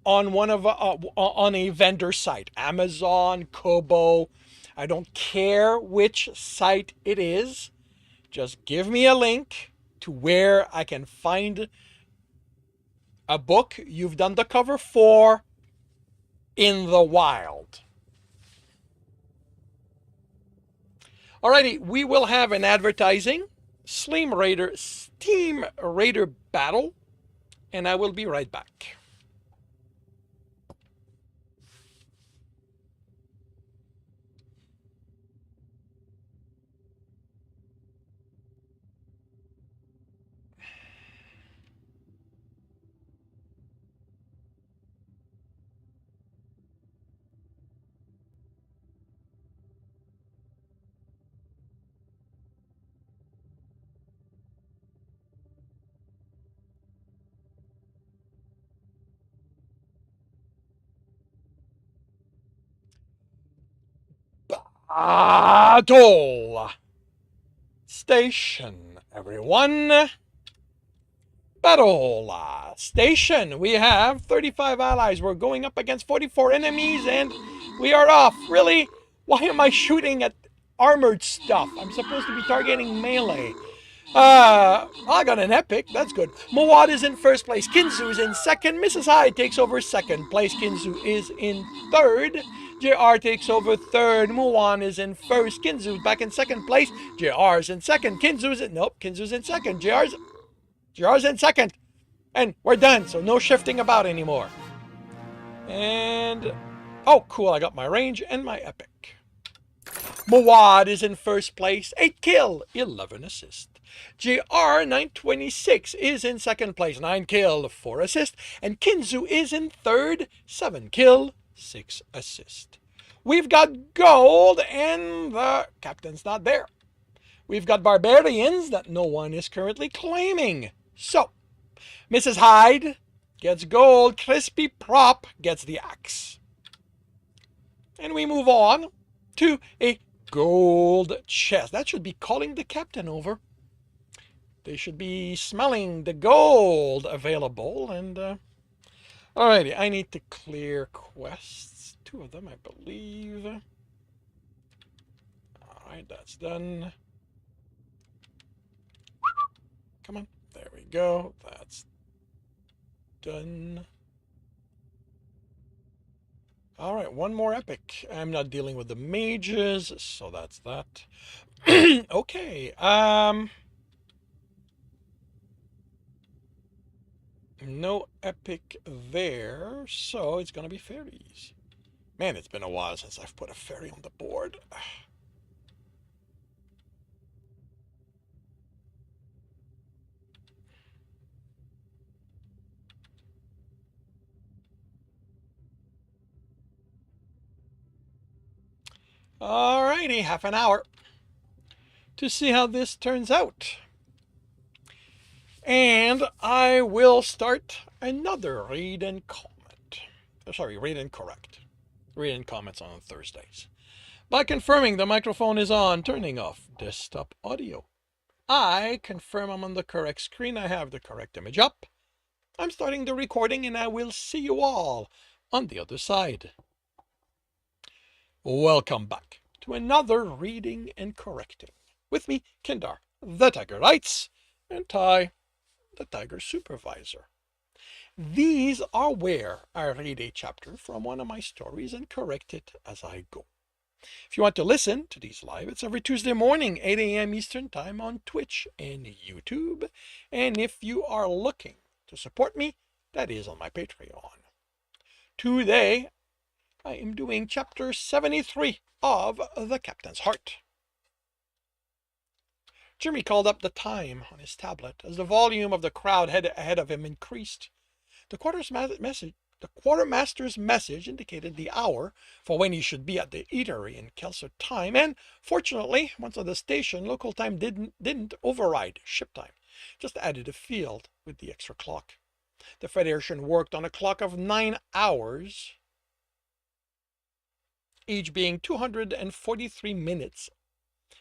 on on a vendor site, Amazon, Kobo. I don't care which site it is. Just give me a link to where I can find a book you've done the cover for in the wild. Alrighty, we will have an advertising Steam Raider battle, and I will be right back. Battle Station, everyone. Battle Station. We have 35 allies. We're going up against 44 enemies, and we are off. Really? Why am I shooting at armored stuff? I'm supposed to be targeting melee. I got an epic. That's good. Mawad is in first place. Kinzu is in second. Mrs. Hyde takes over second place. Kinzu is in third. JR takes over third. Muwan is in first. Kinzu back in second place. JR is in second. Kinzu's in second. JR's in second. And we're done, so no shifting about anymore. And oh, cool, I got my range and my epic. Mawad is in first place, 8 kill, 11 assist. JR 926 is in second place, 9 kill, 4 assist. And Kinzu is in third, 7 kill, 6 assist. We've got gold and the captain's not there. We've got barbarians that no one is currently claiming. So, Mrs. Hyde gets gold, Crispy Prop gets the axe. And we move on to a gold chest. That should be calling the captain over. They should be smelling the gold available. And alrighty, I need to clear quests. 2 of them, I believe. right, that's done. Come on. There we go. That's done. All right, one more epic. I'm not dealing with the mages, so that's that. Okay. No epic there, so it's gonna be fairies. Man, it's been a while since I've put a fairy on the board. Alrighty, half an hour to see how this turns out. And I will start another read and comment. Sorry, read and correct. Read and comments on Thursdays. By confirming the microphone is on, turning off desktop audio. I confirm I'm on the correct screen. I have the correct image up. I'm starting the recording and I will see you all on the other side. Welcome back to another reading and correcting. With me, Kindar, the Tiger Writes, and Ty, the Tiger Supervisor. These are where I read a chapter from one of my stories and correct it as I go. If you want to listen to these live, it's every Tuesday morning, 8 a.m. Eastern Time on Twitch and YouTube. And if you are looking to support me, that is on my Patreon. Today, I am doing chapter 73 of The Captain's Heart. Jimmy called up the time on his tablet as the volume of the crowd ahead of him increased. The quartermaster's message indicated the hour for when he should be at the eatery in Kelso time, and fortunately, once at the station, local time didn't override ship time, just added a field with the extra clock. The Federation worked on a clock of 9 hours, each being 243 minutes.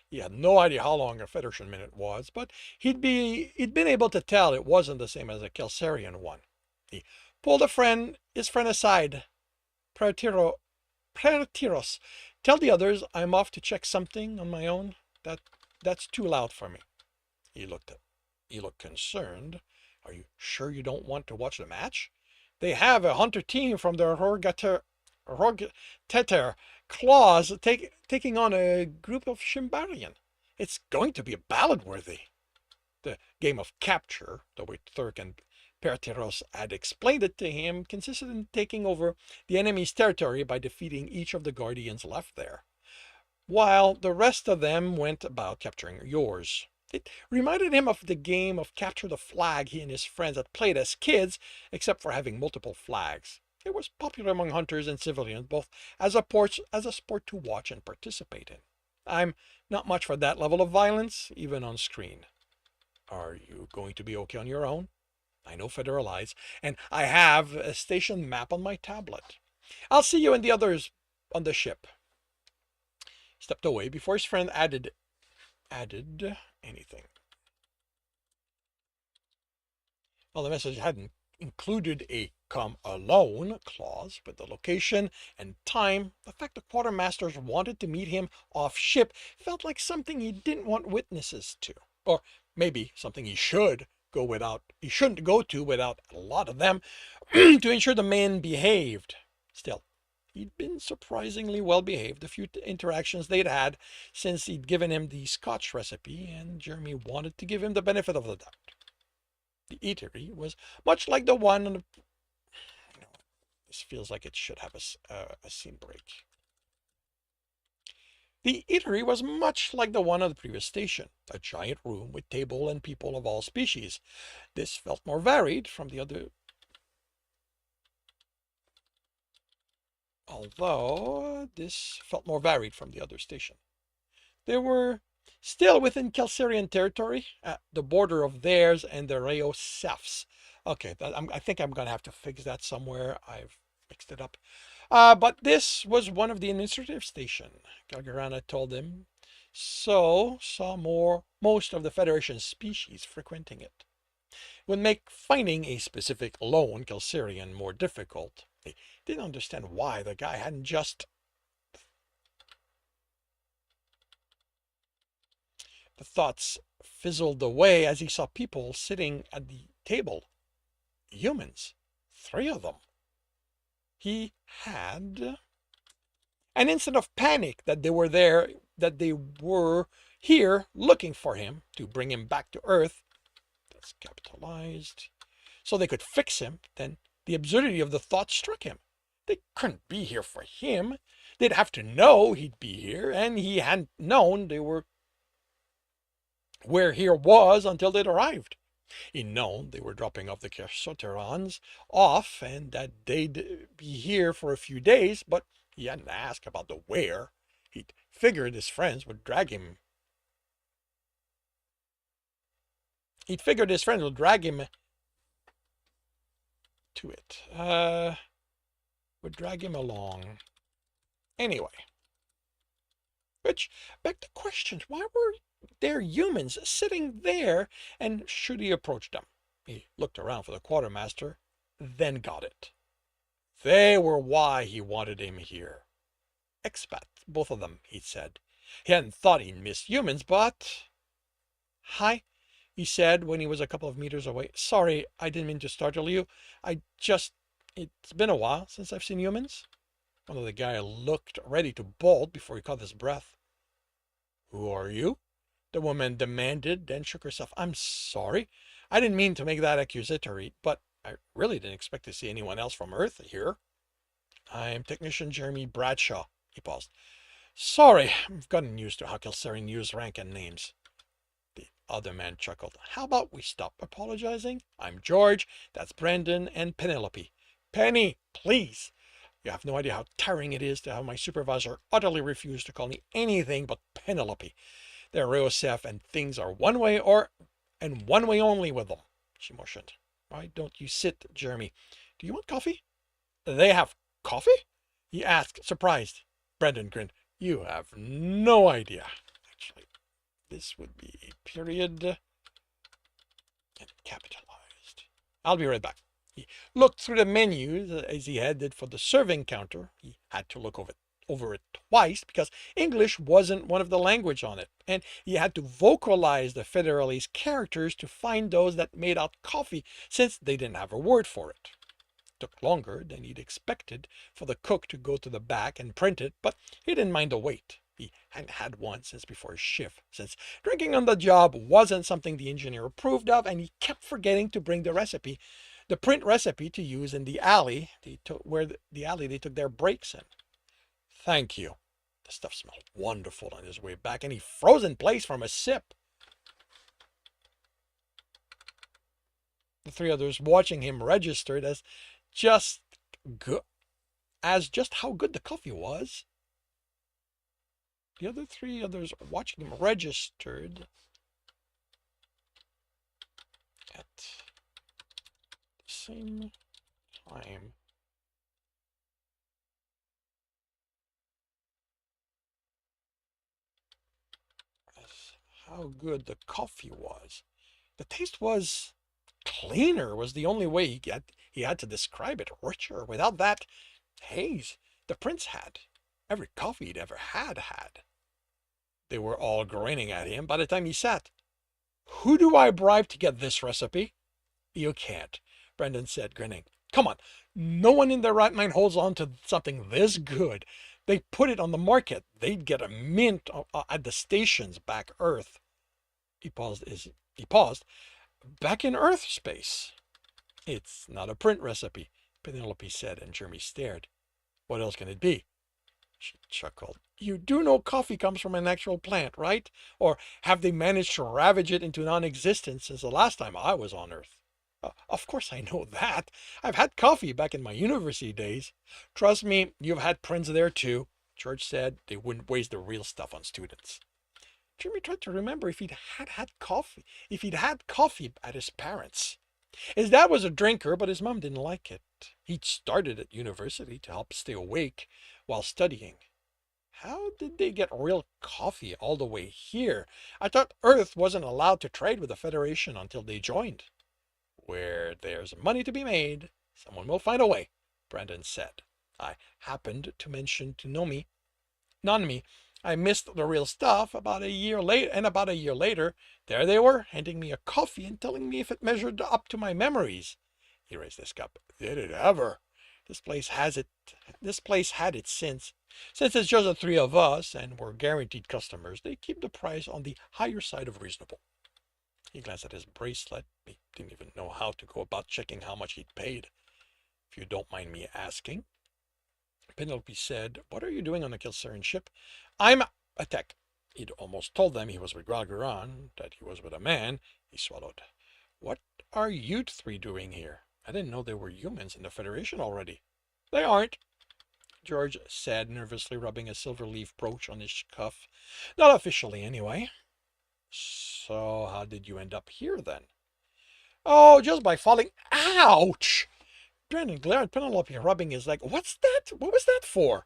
He had no idea how long a Federation minute was, but he'd been able to tell it wasn't the same as a Kelsarian one. He pulled his friend aside. Praetiros, tell the others I'm off to check something on my own. That's too loud for me. He looked concerned. Are you sure you don't want to watch the match? They have a hunter team from the Rogteter Claws taking on a group of Shimbarian. It's going to be ballad-worthy. The game of capture, the way Thurk and Praetiros had explained it to him, consisted in taking over the enemy's territory by defeating each of the guardians left there, while the rest of them went about capturing yours. It reminded him of the game of capture the flag he and his friends had played as kids, except for having multiple flags. It was popular among hunters and civilians, both as a sport to watch and participate in. I'm not much for that level of violence, even on screen. Are you going to be okay on your own? I know Federal Eyes, and I have a station map on my tablet. I'll see you and the others on the ship. He stepped away before his friend added anything. Well, the message hadn't included a come alone clause, but the location and time, the fact the quartermasters wanted to meet him off ship, felt like something he didn't want witnesses to. Or maybe something he shouldn't go to without a lot of them to ensure the men behaved. Still, he'd been surprisingly well behaved the few interactions they'd had since he'd given him the Scotch recipe, and Jeremy wanted to give him the benefit of the doubt. The eatery was much like the one on the... This feels like it should have a scene break. The eatery was much like the one on the previous station, a giant room with table and people of all species. This felt more varied from the other... Although this felt more varied from the other station. They were still within Kelsarian territory, at the border of theirs and the Reo Sefs. Okay, I think I'm going to have to fix that somewhere. I've mixed it up. But this was one of the administrative station, Galgarana told him. So saw most of the Federation species frequenting it. Would make finding a specific lone Kelsarian more difficult. They didn't understand why the guy hadn't just... The thoughts fizzled away as he saw people sitting at the table. Humans. 3 of them. He had an instant of panic that they were there, that they were here looking for him to bring him back to Earth. That's capitalized. So they could fix him. Then the absurdity of the thought struck him. They couldn't be here for him. They'd have to know he'd be here, and he hadn't known they were where he was until they'd arrived. He'd known they were dropping off the Kersotterons off and that they'd be here for a few days, but he hadn't asked about the where. He'd figured his friends would drag him. To it. Would drag him along. Anyway. Which begged the questions. Why were there humans sitting there, and should he approach them? He looked around for the quartermaster, then got it. They were why he wanted him here. Expats, both of them, he said. He hadn't thought he'd miss humans, but... Hi, he said when he was a couple of meters away. Sorry, I didn't mean to startle you. It's been a while since I've seen humans. One of the guys looked ready to bolt before he caught his breath. Who are you? The woman demanded, then shook herself. I'm sorry. I didn't mean to make that accusatory, but I really didn't expect to see anyone else from Earth here. I'm Technician Jeremy Bradshaw. He paused. Sorry, I've gotten used to how Kelsarian use rank and names. The other man chuckled. How about we stop apologizing? I'm George, that's Brandon, and Penelope. Penny, please. You have no idea how tiring it is to have my supervisor utterly refuse to call me anything but Penelope. They're Reosef, and things are one way and one way only with them. She motioned. Why don't you sit, Jeremy? Do you want coffee? They have coffee? He asked, surprised. Brandon grinned. You have no idea. Actually, this would be period and capitalized. I'll be right back. He looked through the menu as he headed for the serving counter. He had to look over it twice because English wasn't one of the language on it, and he had to vocalize the Federalese characters to find those that made out coffee since they didn't have a word for it. It took longer than he'd expected for the cook to go to the back and print it, but he didn't mind the wait. He hadn't had one since before his shift, since drinking on the job wasn't something the engineer approved of, and he kept forgetting to bring the print recipe to use in the alley they took their breaks in. Thank you. The stuff smelled wonderful on his way back, and he froze in place from a sip. The 3 others watching him registered as just how good the coffee was. The other 3 others watching him registered at the same time. How good the coffee was. The taste was cleaner, was the only way he had to describe it. Richer. Without that haze the prince had. Every coffee he'd ever had. They were all grinning at him by the time he sat. Who do I bribe to get this recipe? You can't, Brendan said, grinning. Come on. No one in their right mind holds on to something this good. They put it on the market. They'd get a mint at the stations back Earth. He paused. Back in Earth space. It's not a print recipe, Penelope said, and Jeremy stared. What else can it be? She chuckled. You do know coffee comes from an actual plant, right? Or have they managed to ravage it into non-existence since the last time I was on Earth? Of course I know that. I've had coffee back in my university days. Trust me, you've had prints there too. George said they wouldn't waste the real stuff on students. Jeremy tried to remember if he'd had coffee at his parents'. His dad was a drinker, but his mom didn't like it. He'd started at university to help stay awake while studying. How did they get real coffee all the way here? I thought Earth wasn't allowed to trade with the Federation until they joined. Where there's money to be made, someone will find a way, Brandon said. I happened to mention to Nanmi I missed the real stuff about a year late, and about a year later, there they were, handing me a coffee and telling me if it measured up to my memories. He raised his cup. Did it ever? This place has it. This place had it since. Since it's just the three of us and we're guaranteed customers, they keep the price on the higher side of reasonable. He glanced at his bracelet. He didn't even know how to go about checking how much he'd paid. If you don't mind me asking. Penelope said, what are you doing on the Kilsarian ship? I'm a tech. He'd almost told them he was with Gralgaron, that he was with a man. He swallowed. What are you three doing here? I didn't know there were humans in the Federation already. They aren't, George said, nervously rubbing a silver leaf brooch on his cuff. Not officially, anyway. So how did you end up here, then? Oh, just by falling. Ouch! Brandon glared at Penelope, rubbing his leg. What's that? What was that for?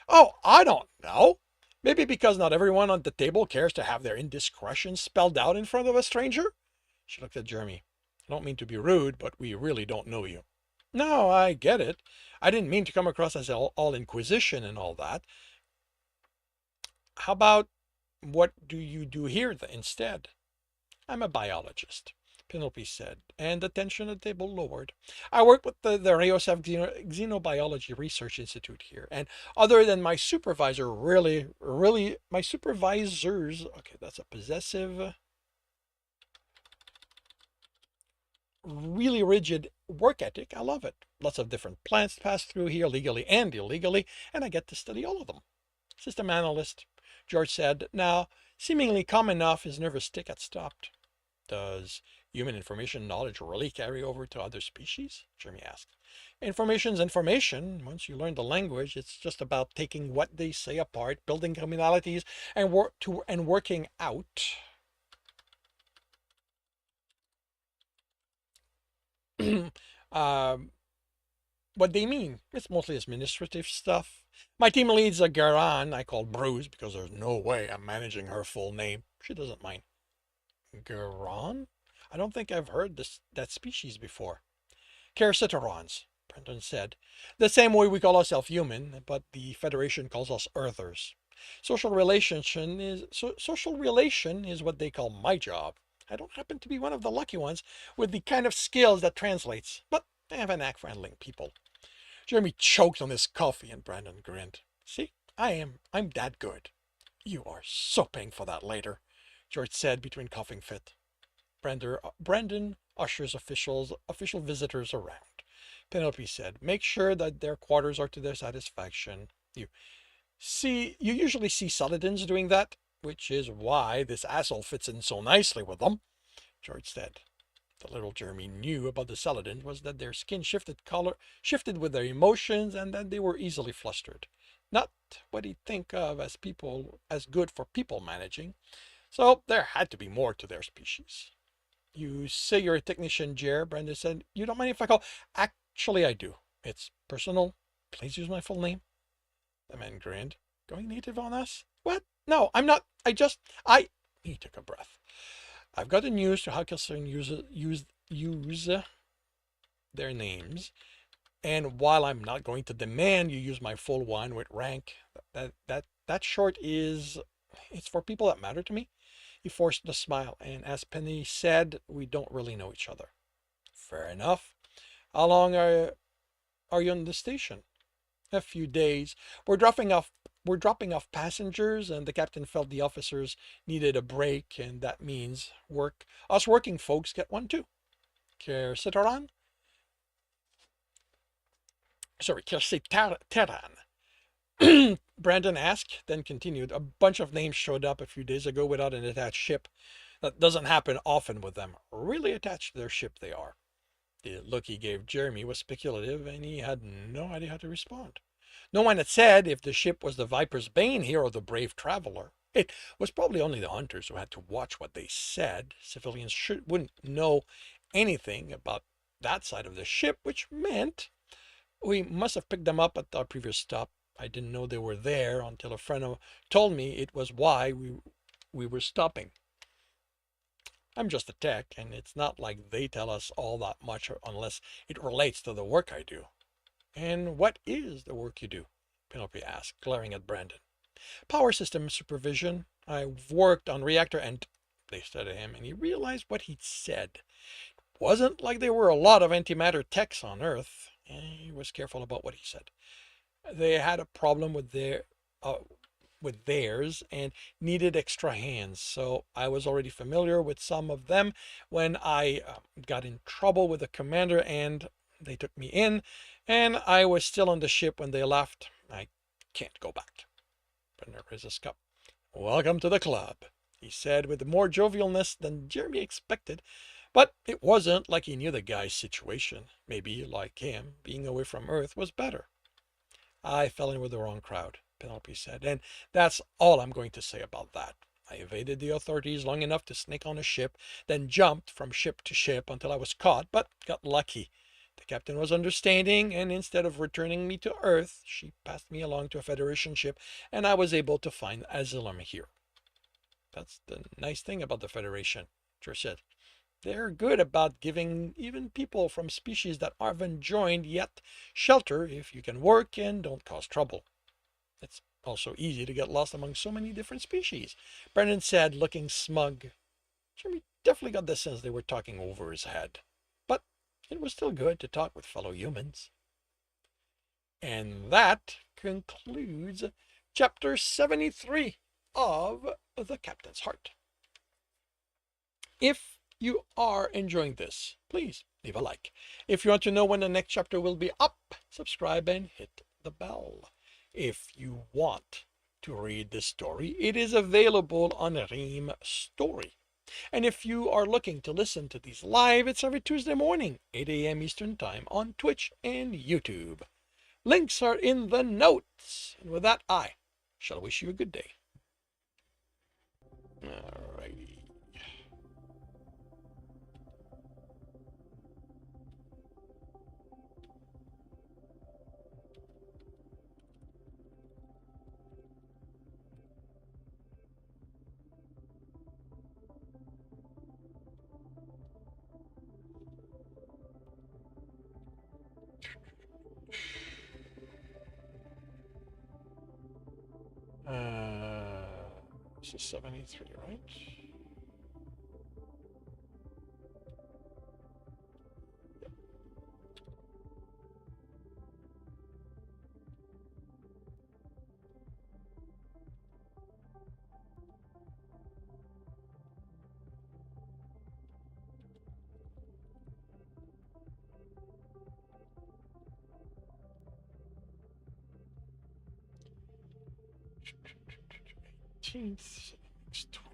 Oh, I don't know. Maybe because not everyone on the table cares to have their indiscretions spelled out in front of a stranger? She looked at Jeremy. I don't mean to be rude, but we really don't know you. No, I get it. I didn't mean to come across as all inquisition and all that. How about what do you do here instead? I'm a biologist, Penelope said, and the tension at the table lowered. I work with the Reosef Xenobiology Research Institute here, and other than my supervisor, really, my supervisors, okay, that's a possessive, really rigid work ethic. I love it. Lots of different plants pass through here legally and illegally, and I get to study all of them. System analyst, George said. Now, seemingly calm enough, his nervous tick had stopped. Does human information knowledge really carry over to other species? Jeremy asked. Information's information. Once you learn the language, it's just about taking what they say apart, building communalities, and working out. What they mean. It's mostly administrative stuff. My team leads a Garan I call Bruce because there's no way I'm managing her full name. She doesn't mind. Garan? I don't think I've heard that species before. Carciterons, Brenton said. The same way we call ourselves human, but the Federation calls us Earthers. Social relation is what they call my job. I don't happen to be one of the lucky ones with the kind of skills that translates, but I have a knack for handling people. Jeremy choked on his coffee and Brandon grinned. See, I'm that good. You are so paying for that later, George said between coughing fit. Brandon ushers official visitors around. Penelope said, make sure that their quarters are to their satisfaction. You usually see Saladins doing that, which is why this asshole fits in so nicely with them, George said. The little Jeremy knew about the Saladins was that their skin shifted with their emotions and that they were easily flustered. Not what he'd think of as good for people managing. So there had to be more to their species. You say you're a technician, Jer, Brandon said. You don't mind if I call? Actually, I do. It's personal. Please use my full name. The man grinned. Going native on us? What? No, I'm not. He took a breath. I've got the news to how Kilsarian use their names. And while I'm not going to demand you use my full one with rank, that short is, it's for people that matter to me. He forced a smile, and as Penny said, we don't really know each other. Fair enough. How long are you on the station? A few days. We're dropping off passengers, and the captain felt the officers needed a break, and that means us working folks get one too. Carciteran? Sorry, Carciteran. Brandon asked, then continued. A bunch of names showed up a few days ago without an attached ship. That doesn't happen often with them. Really attached to their ship they are. The look he gave Jeremy was speculative, and he had no idea how to respond. No one had said if the ship was the Viper's Bane here or the Brave Traveler. It was probably only the hunters who had to watch what they said. Civilians wouldn't know anything about that side of the ship, which meant we must have picked them up at our previous stop. I didn't know they were there until a friend told me it was why we were stopping. I'm just a tech, and it's not like they tell us all that much unless it relates to the work I do. And what is the work you do? Penelope asked, glaring at Brandon. Power system supervision. I worked on reactor and they said to him, and he realized what he'd said. Wasn't like there were a lot of antimatter techs on Earth. He was careful about what he said. They had a problem uh, with theirs and needed extra hands. So I was already familiar with some of them when I got in trouble with the commander and they took me in, and I was still on the ship when they left. I can't go back. Brenner raised his cup. Welcome to the club, he said with more jovialness than Jeremy expected. But it wasn't like he knew the guy's situation. Maybe, like him, being away from Earth was better. I fell in with the wrong crowd, Penelope said, and that's all I'm going to say about that. I evaded the authorities long enough to sneak on a ship, then jumped from ship to ship until I was caught, but got lucky. The captain was understanding, and instead of returning me to Earth, she passed me along to a Federation ship, and I was able to find asylum here. That's the nice thing about the Federation, Trish said. They're good about giving even people from species that haven't joined yet shelter if you can work and don't cause trouble. It's also easy to get lost among so many different species, Brennan said, looking smug. Jimmy definitely got the sense they were talking over his head, but it was still good to talk with fellow humans. And that concludes chapter 73 of The Captain's Heart. If you are enjoying this, please leave a like. If you want to know when the next chapter will be up, subscribe and hit the bell. If you want to read the story, it is available on Ream Story. And if you are looking to listen to these live, it's every Tuesday morning, 8 a.m. Eastern Time on Twitch and YouTube. Links are in the notes. And with that, I shall wish you a good day. Alrighty. This is 73, right? Yep. 18th, 20th.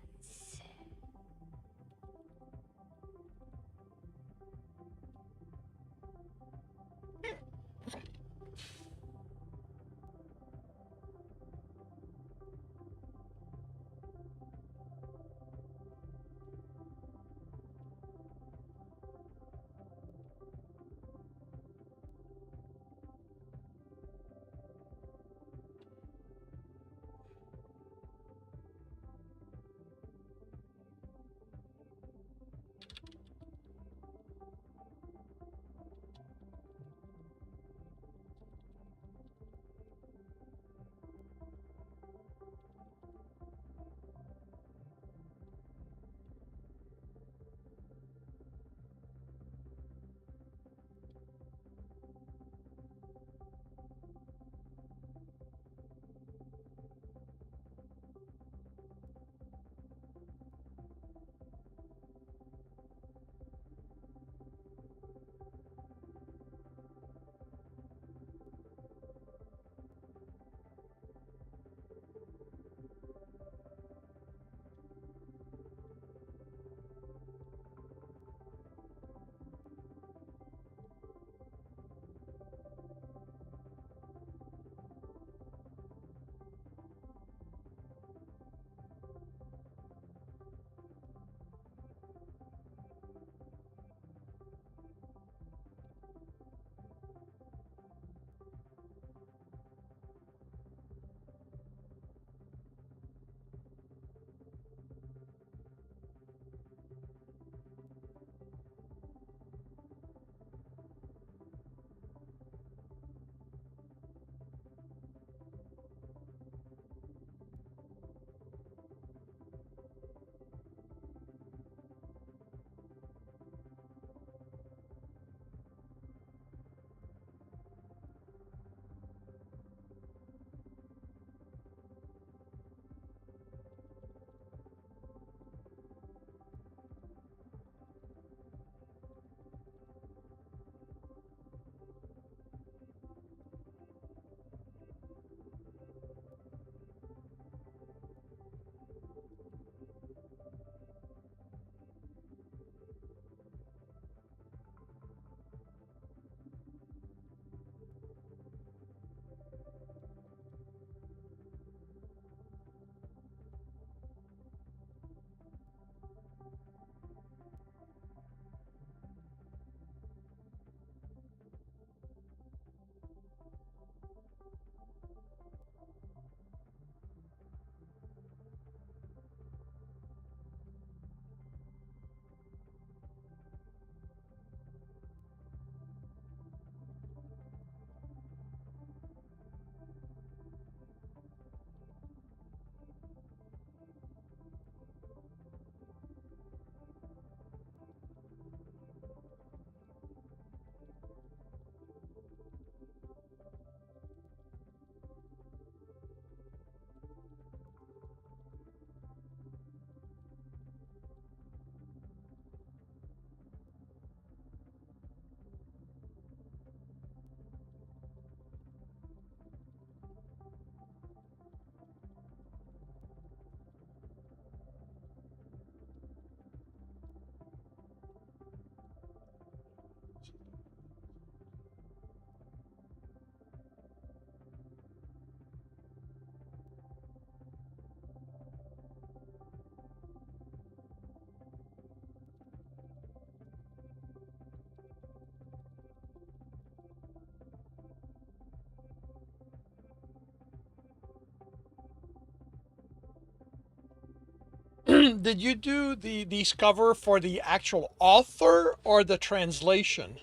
Did you do these cover for the actual author or the translation?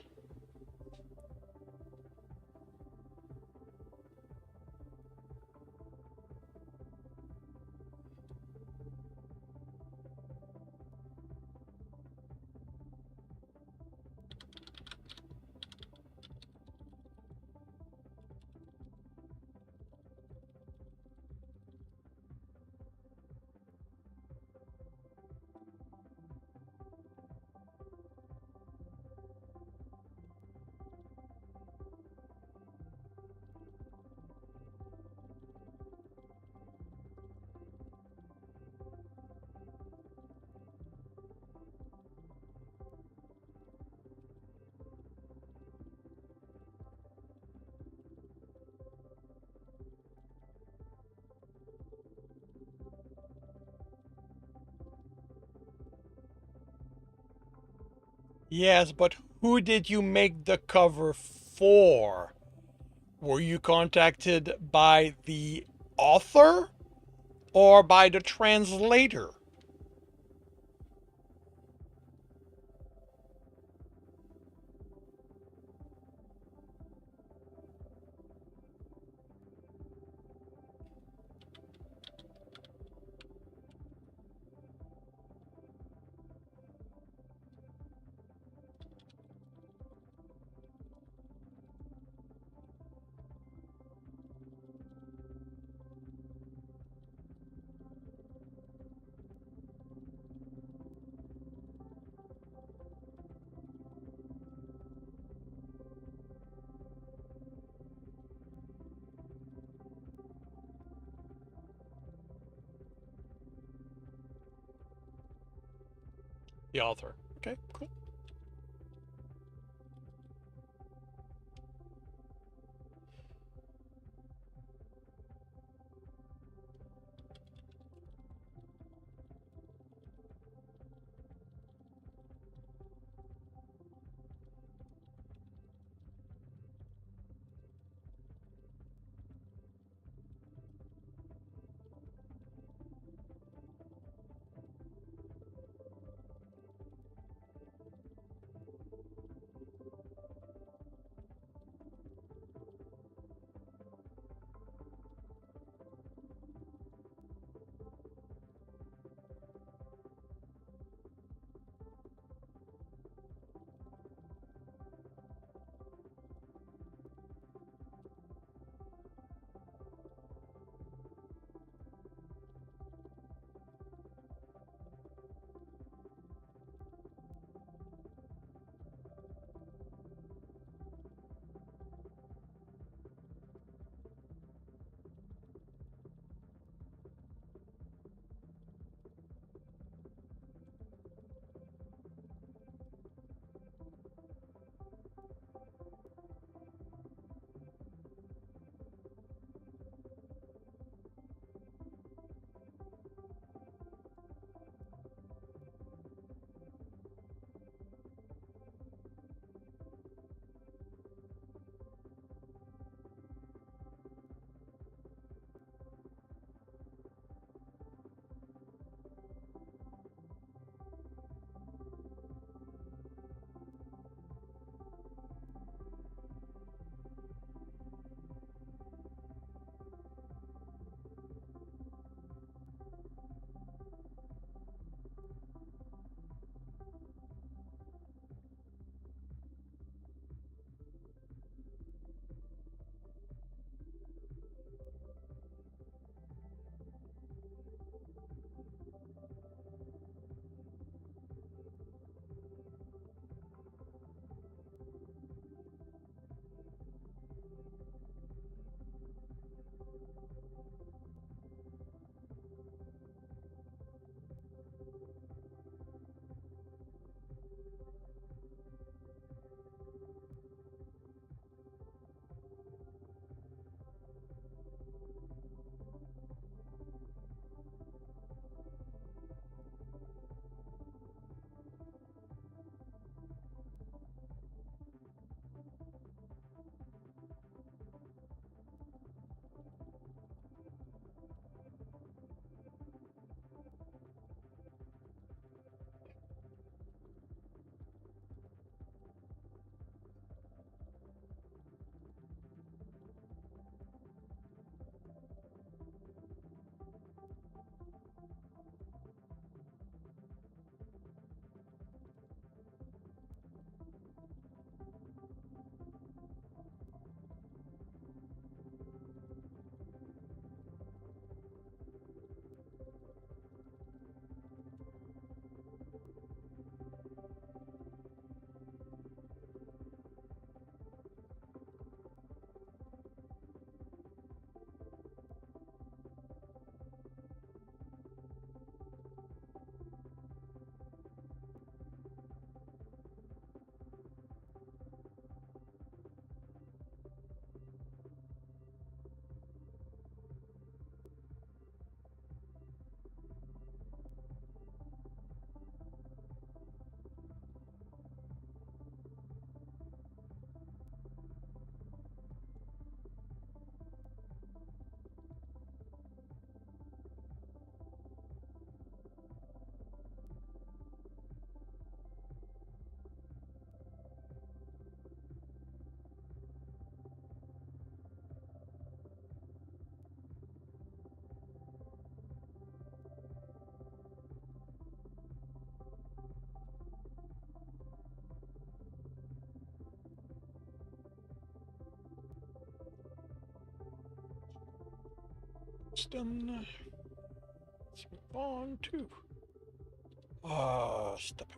Yes, but who did you make the cover for? Were you contacted by the author or by the translator? The author. Okay, cool. Then let's move on to stepping.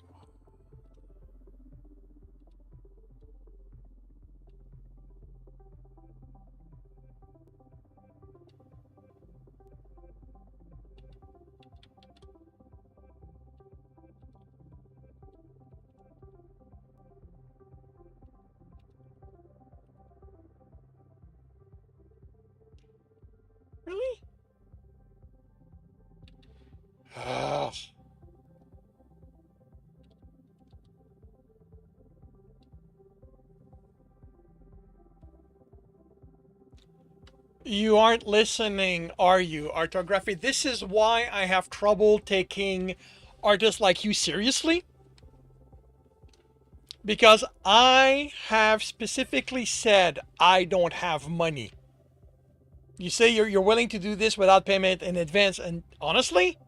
Really? You aren't listening, are you, Artography? This is why I have trouble taking artists like you seriously. Because I have specifically said I don't have money. You say you're willing to do this without payment in advance, and honestly,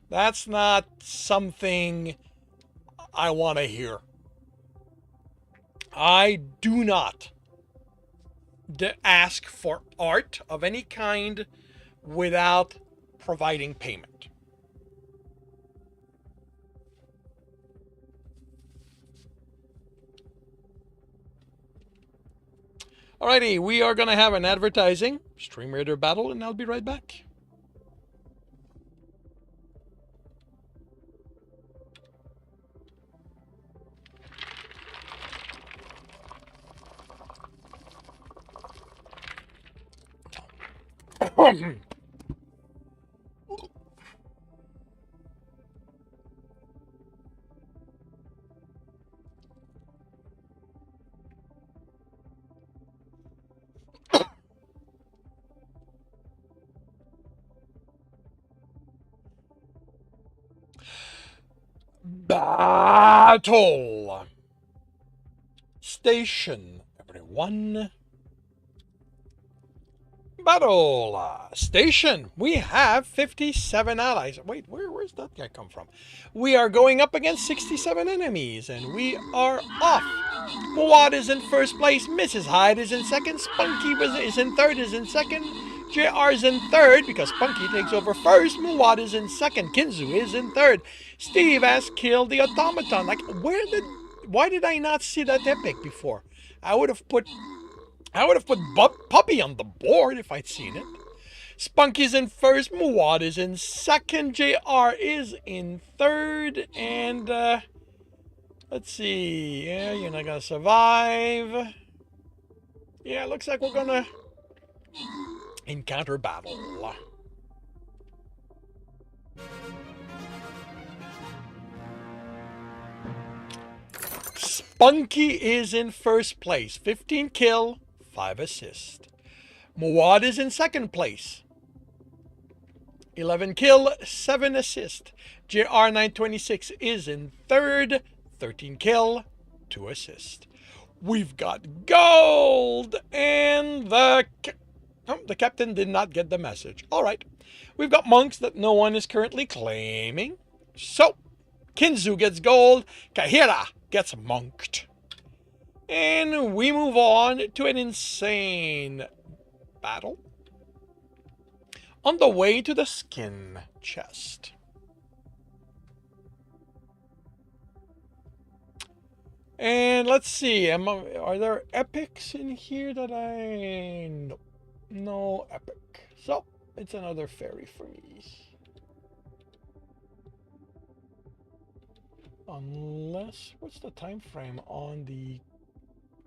that's not something I want to hear. I do not ask for art of any kind without providing payment. Alrighty, we are going to have an advertising Stream Raider battle, and I'll be right back. Battle Station, everyone. Battle Station. We have 57 allies. Wait, where's that guy come from? We are going up against 67 enemies, and we are off. Muad is in first place. Mrs. Hyde is in second. Spunky is in third, is in second. JR is in third because Spunky takes over first. Muad is in second. Kinzu is in third. Steve has killed the automaton. Like, why did I not see that epic before? I would have put Puppy on the board if I'd seen it. Spunky's in first. Muad is in second. JR is in third. And, let's see. Yeah, you're not going to survive. Yeah, looks like we're going to encounter battle. Spunky is in first place. 15 kill, 5 assist. Muad is in second place. 11 kill, 7 assist. JR926 is in third. 13 kill, 2 assist. We've got gold, and the captain did not get the message. All right. We've got monks that no one is currently claiming. So, Kinzu gets gold. Kahira gets monked. And we move on to an insane battle on the way to the skin chest. And let's see, are there epics in here that no epic. So, it's another fairy for me. Unless, what's the time frame on the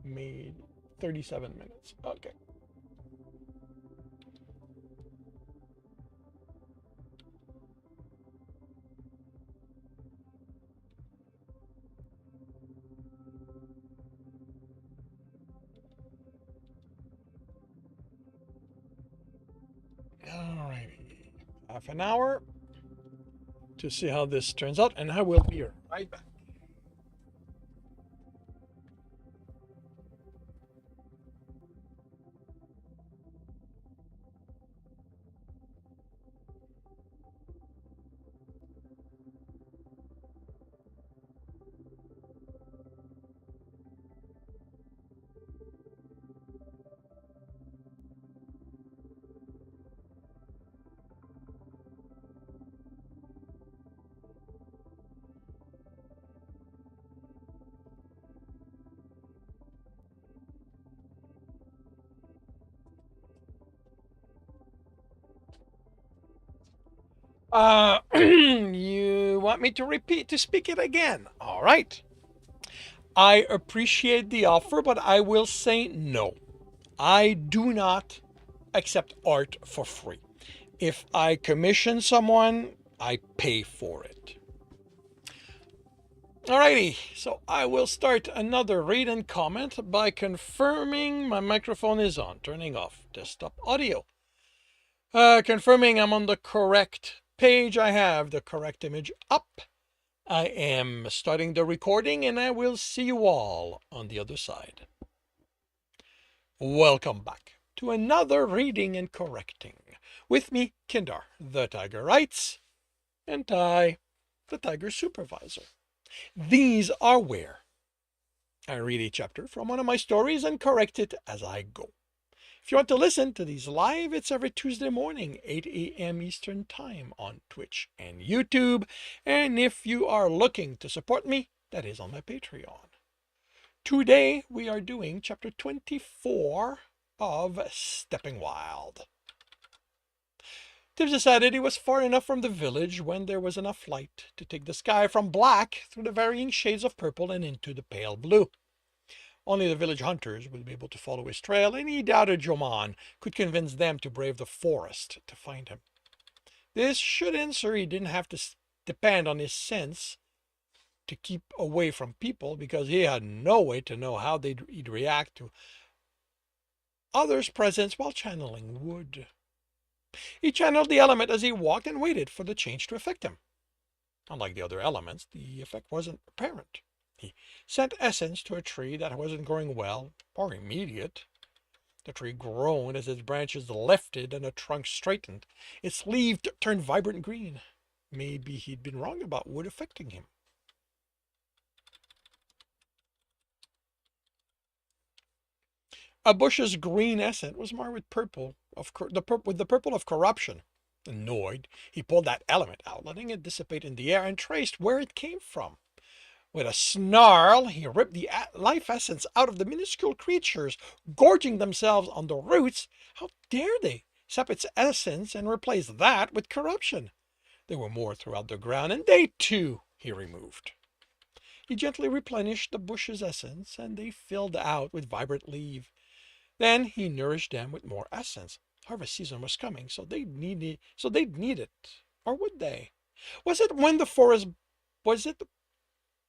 made? 37 minutes. Okay. Alrighty. Half an hour to see how this turns out, and I will be right back. You want me to speak it again? All right. I appreciate the offer, but I will say no. I do not accept art for free. If I commission someone, I pay for it. Alrighty, so I will start another read and comment by confirming my microphone is on, turning off desktop audio. Confirming I'm on the correct page. I have the correct image up. I am starting the recording and I will see you all on the other side. Welcome back to another reading and correcting. With me, Kindar, the Tiger Writes, and Ty, the Tiger Supervisor. These are where I read a chapter from one of my stories and correct it as I go. If you want to listen to these live, it's every Tuesday morning, 8 a.m. Eastern Time on Twitch and YouTube. And if you are looking to support me, that is on my Patreon. Today, we are doing chapter 24 of Stepping Wild. Tibbs decided he was far enough from the village when there was enough light to take the sky from black through the varying shades of purple and into the pale blue. Only the village hunters would be able to follow his trail, and he doubted Joman could convince them to brave the forest to find him. This should answer he didn't have to depend on his sense to keep away from people, because he had no way to know how he'd react to others' presence while channeling wood. He channeled the element as he walked and waited for the change to affect him. Unlike the other elements, the effect wasn't apparent. He sent essence to a tree that wasn't growing well or immediate. The tree groaned as its branches lifted and the trunk straightened. Its leaves turned vibrant green. Maybe he'd been wrong about wood affecting him. A bush's green essence was marred with the purple of corruption. Annoyed, he pulled that element out, letting it dissipate in the air, and traced where it came from. With a snarl, he ripped the life essence out of the minuscule creatures, gorging themselves on the roots. How dare they sap its essence and replace that with corruption? There were more throughout the ground, and they too he removed. He gently replenished the bush's essence, and they filled out with vibrant leaf. Then he nourished them with more essence. Harvest season was coming, so they'd need it. Or would they? Was it when the forest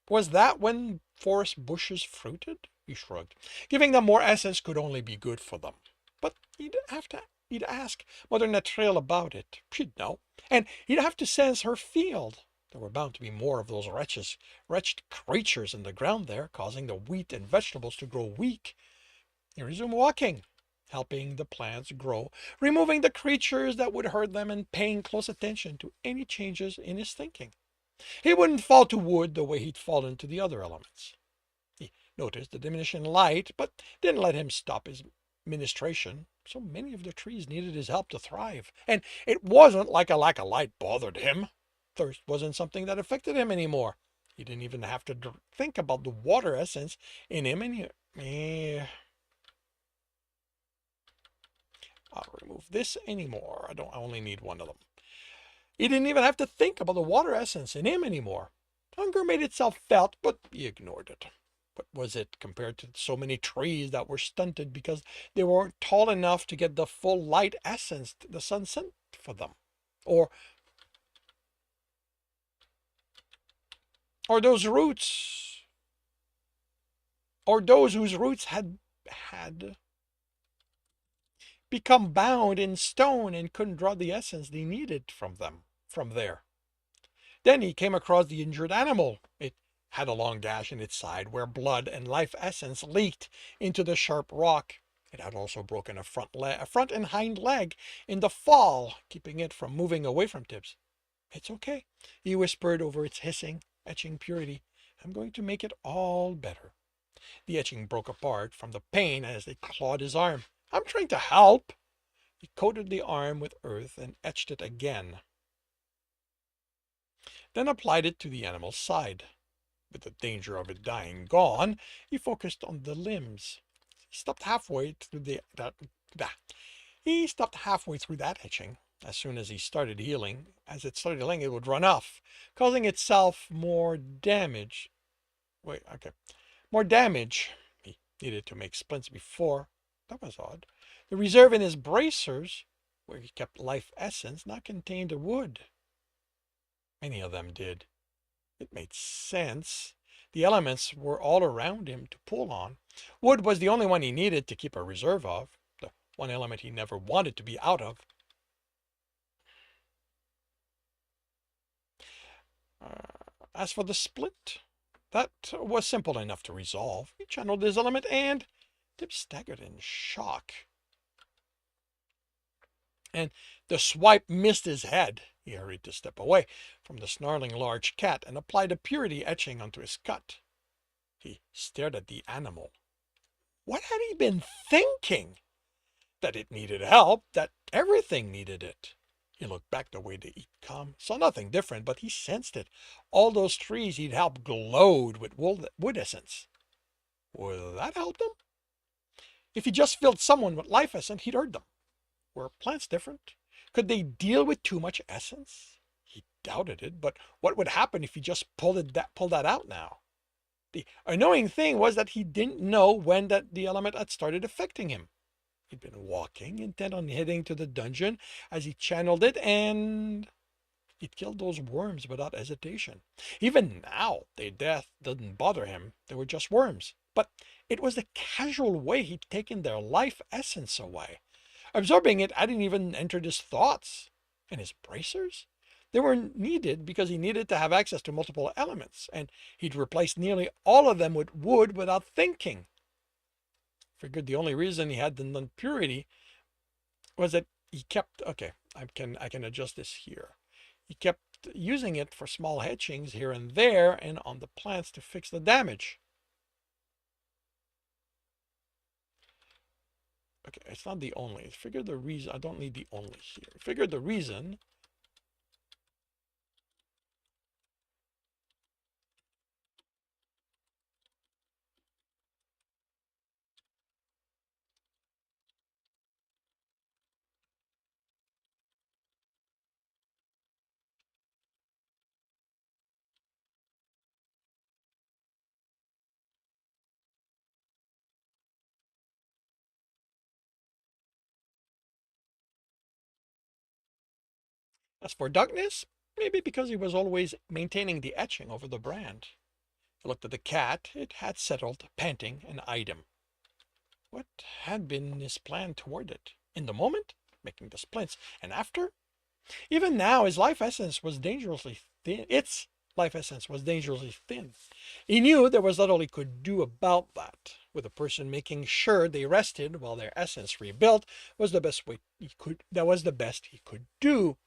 was that when forest bushes fruited? He shrugged. Giving them more essence could only be good for them. But he'd ask Mother Natrel about it. She'd know. And he'd have to sense her field. There were bound to be more of those wretched creatures in the ground there, causing the wheat and vegetables to grow weak. He resumed walking, helping the plants grow, removing the creatures that would hurt them, and paying close attention to any changes in his thinking. He wouldn't fall to wood the way he'd fallen to the other elements. He noticed the diminishing light, but didn't let him stop his ministration. So many of the trees needed his help to thrive, and it wasn't like a lack of light bothered him. Thirst wasn't something that affected him anymore. He didn't even have to think about the water essence in him, and I'll remove this anymore. I only need one of them. He didn't even have to think about the water essence in him anymore. Hunger made itself felt, but he ignored it. What was it compared to so many trees that were stunted because they weren't tall enough to get the full light essence the sun sent for them? Or those roots, or those whose roots had become bound in stone and couldn't draw the essence they needed from there. Then he came across the injured animal. It had a long gash in its side where blood and life essence leaked into the sharp rock. It had also broken a front and hind leg in the fall, keeping it from moving away from Tibbs. It's okay, he whispered over its hissing, etching purity. I'm going to make it all better. The etching broke apart from the pain as they clawed his arm. I'm trying to help. He coated the arm with earth and etched it again. Then applied it to the animal's side. With the danger of it dying gone, he focused on the limbs. He stopped halfway through that etching As soon as he started healing, as it started healing, it would run off, causing itself more damage. Wait, okay. More damage. He needed to make splints before. That was odd. The reserve in his bracers, where he kept life essence, not contained the wood. Many of them did. It made sense. The elements were all around him to pull on. Wood was the only one he needed to keep a reserve of, the one element he never wanted to be out of. As for the split, that was simple enough to resolve. He channeled his element and Tip staggered in shock. And the swipe missed his head. He hurried to step away from the snarling large cat and applied a purity etching onto his cut. He stared at the animal. What had he been thinking? That it needed help, that everything needed it. He looked back the way the eat come, saw nothing different, but he sensed it. All those trees he'd helped glowed with wood essence. Would that help them? If he just filled someone with life essence, he'd hurt them. Were plants different? Could they deal with too much essence? He doubted it, but what would happen if he just pulled that out now? The annoying thing was that he didn't know when the element had started affecting him. He'd been walking, intent on heading to the dungeon as he channeled it, and it killed those worms without hesitation. Even now, their death didn't bother him. They were just worms. But it was the casual way he'd taken their life essence away. Absorbing it hadn't even entered his thoughts. And his bracers? They were needed because he needed to have access to multiple elements, and he'd replaced nearly all of them with wood without thinking. Figured the only reason he had the non-purity was that he kept, okay, I can adjust this here. He kept using it for small etchings here and there and on the plants to fix the damage. Okay, it's not the only. Figure the reason. I don't need the only here. Figure the reason. As for darkness, maybe because he was always maintaining the etching over the brand. He looked at the cat. It had settled, panting, and eyed him. What had been his plan toward it? In the moment, making the splints, and after? Even now, his life essence was dangerously thin. Its life essence was dangerously thin. He knew there was little he could do about that. With a person making sure they rested while their essence rebuilt was the best way he could. That was the best he could do.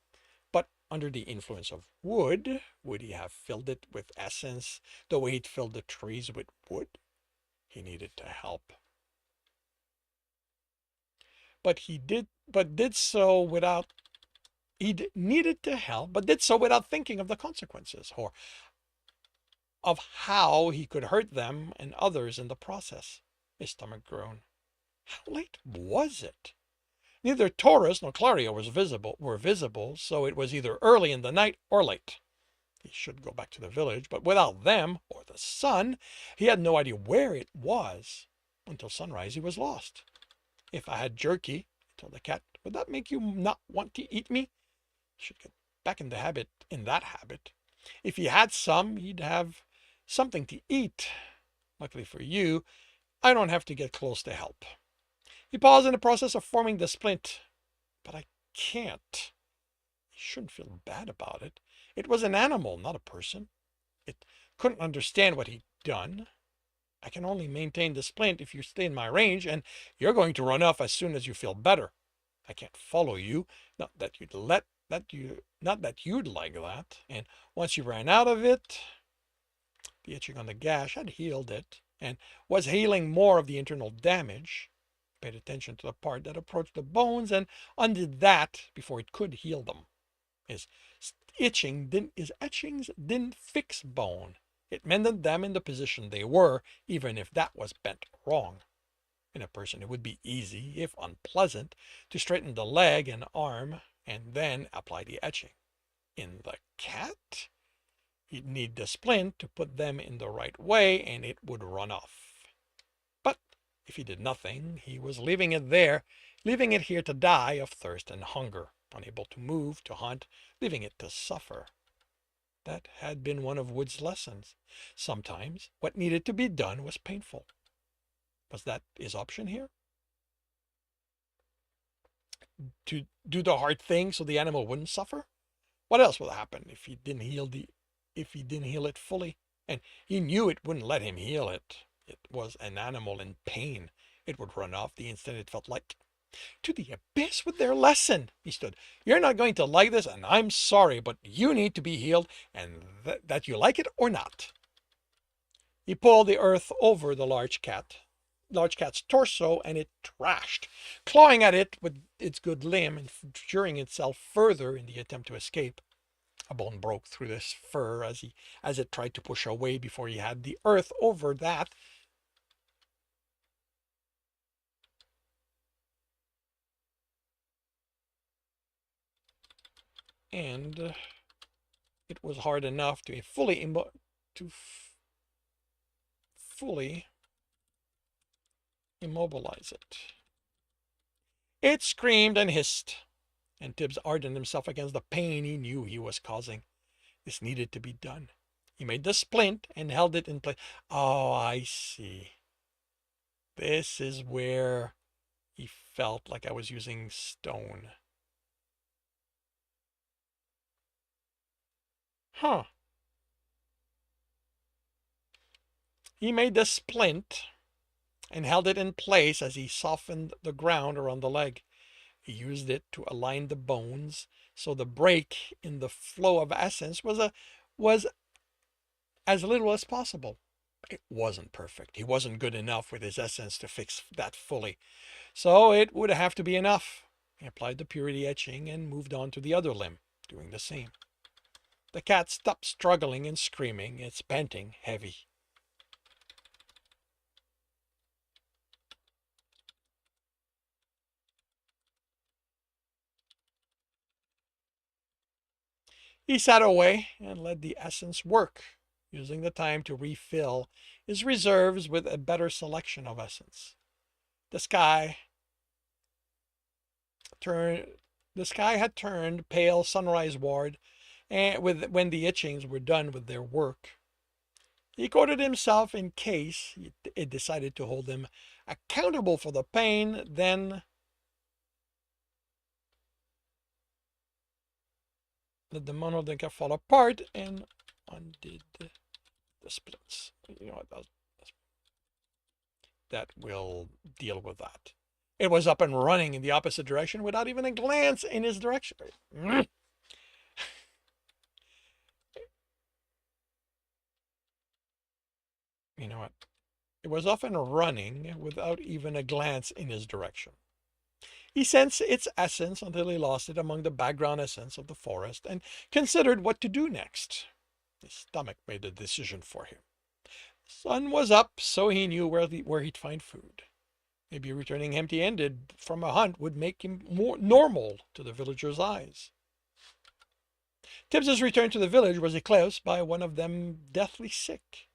But under the influence of wood, would he have filled it with essence the way he'd filled the trees with wood? He needed to help. But did so without needed to help, but did so without thinking of the consequences or of how he could hurt them and others in the process. His stomach groaned. How late was it? Neither Taurus nor Claria were visible, so it was either early in the night or late. He should go back to the village, but without them, or the sun, he had no idea where it was. Until sunrise, he was lost. If I had jerky, told the cat, would that make you not want to eat me? He should get back in that habit. If he had some, he'd have something to eat. Luckily for you, I don't have to get close to help. He paused in the process of forming the splint. But I can't. He shouldn't feel bad about it. It was an animal, not a person. It couldn't understand what he'd done. I can only maintain the splint if you stay in my range, and you're going to run off as soon as you feel better. I can't follow you. Not that you'd like that. And once you ran out of it, the itching on the gash had healed it, and was healing more of the internal damage. Paid attention to the part that approached the bones and undid that before it could heal them. His etchings didn't fix bone. It mended them in the position they were, even if that was bent wrong. In a person, it would be easy, if unpleasant, to straighten the leg and arm and then apply the etching. In the cat, he'd need the splint to put them in the right way and it would run off. But if he did nothing, he was leaving it there, leaving it here to die of thirst and hunger, unable to move, to hunt, leaving it to suffer. That had been one of Wood's lessons. Sometimes what needed to be done was painful. Was that his option here? To do the hard thing so the animal wouldn't suffer? What else would happen if he didn't heal it fully? And he knew it wouldn't let him heal it. It was an animal in pain. It would run off the instant it felt like. To the abyss with their lesson, he stood. You're not going to like this, and I'm sorry, but you need to be healed, and that you like it or not. He pulled the earth over the large cat's torso, and it thrashed, clawing at it with its good limb and injuring itself further in the attempt to escape. A bone broke through this fur as it tried to push away before he had the earth over that. And it was hard enough to fully immobilize it. It screamed and hissed, and Tibbs hardened himself against the pain he knew he was causing. This needed to be done. He made the splint and held it in place. Oh, I see. This is where he felt like I was using stone. Huh. He made the splint and held it in place as he softened the ground around the leg. He used it to align the bones so the break in the flow of essence was as little as possible. It wasn't perfect. He wasn't good enough with his essence to fix that fully. So it would have to be enough. He applied the purity etching and moved on to the other limb, doing the same. The cat stopped struggling and screaming, its panting heavy. He sat away and let the essence work, using the time to refill his reserves with a better selection of essence. The sky had turned pale sunrise-ward when the etchings were done with their work. He quoted himself in case it decided to hold him accountable for the pain, then let the monodinka fall apart and undid the splits. You know what? That will deal with that. It was up and running in the opposite direction without even a glance in his direction. You know what? It was off and running without even a glance in his direction. He sensed its essence until he lost it among the background essence of the forest and considered what to do next. His stomach made a decision for him. The sun was up, so he knew where he'd find food. Maybe returning empty-handed from a hunt would make him more normal to the villagers' eyes. Tibbs's return to the village was eclipsed by one of them deathly sick.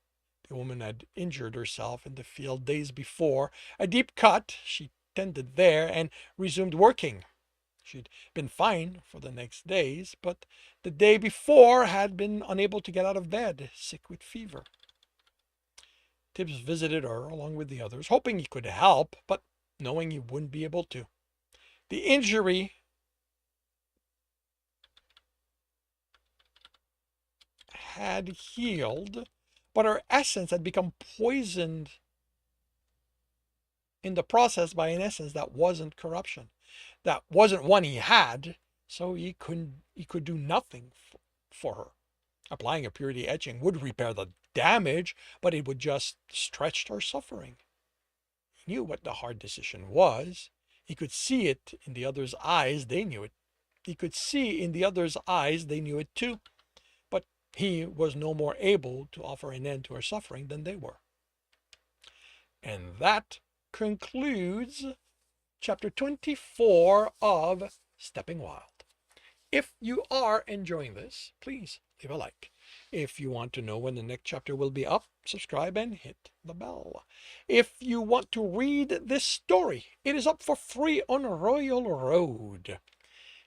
The woman had injured herself in the field days before. A deep cut, she tended there and resumed working. She'd been fine for the next days, but the day before had been unable to get out of bed, sick with fever. Tibbs visited her along with the others, hoping he could help, but knowing he wouldn't be able to. The injury had healed, but her essence had become poisoned in the process by an essence that wasn't corruption. That wasn't one he had, so he could do nothing for her. Applying a purity etching would repair the damage, but it would just stretch her suffering. He knew what the hard decision was. He could see it in the others' eyes. They knew it. He could see in the others' eyes. They knew it too. But he was no more able to offer an end to her suffering than they were. And that concludes chapter 24 of Stepping Wild. If you are enjoying this, please leave a like. If you want to know when the next chapter will be up, subscribe and hit the bell. If you want to read this story, it is up for free on Royal Road.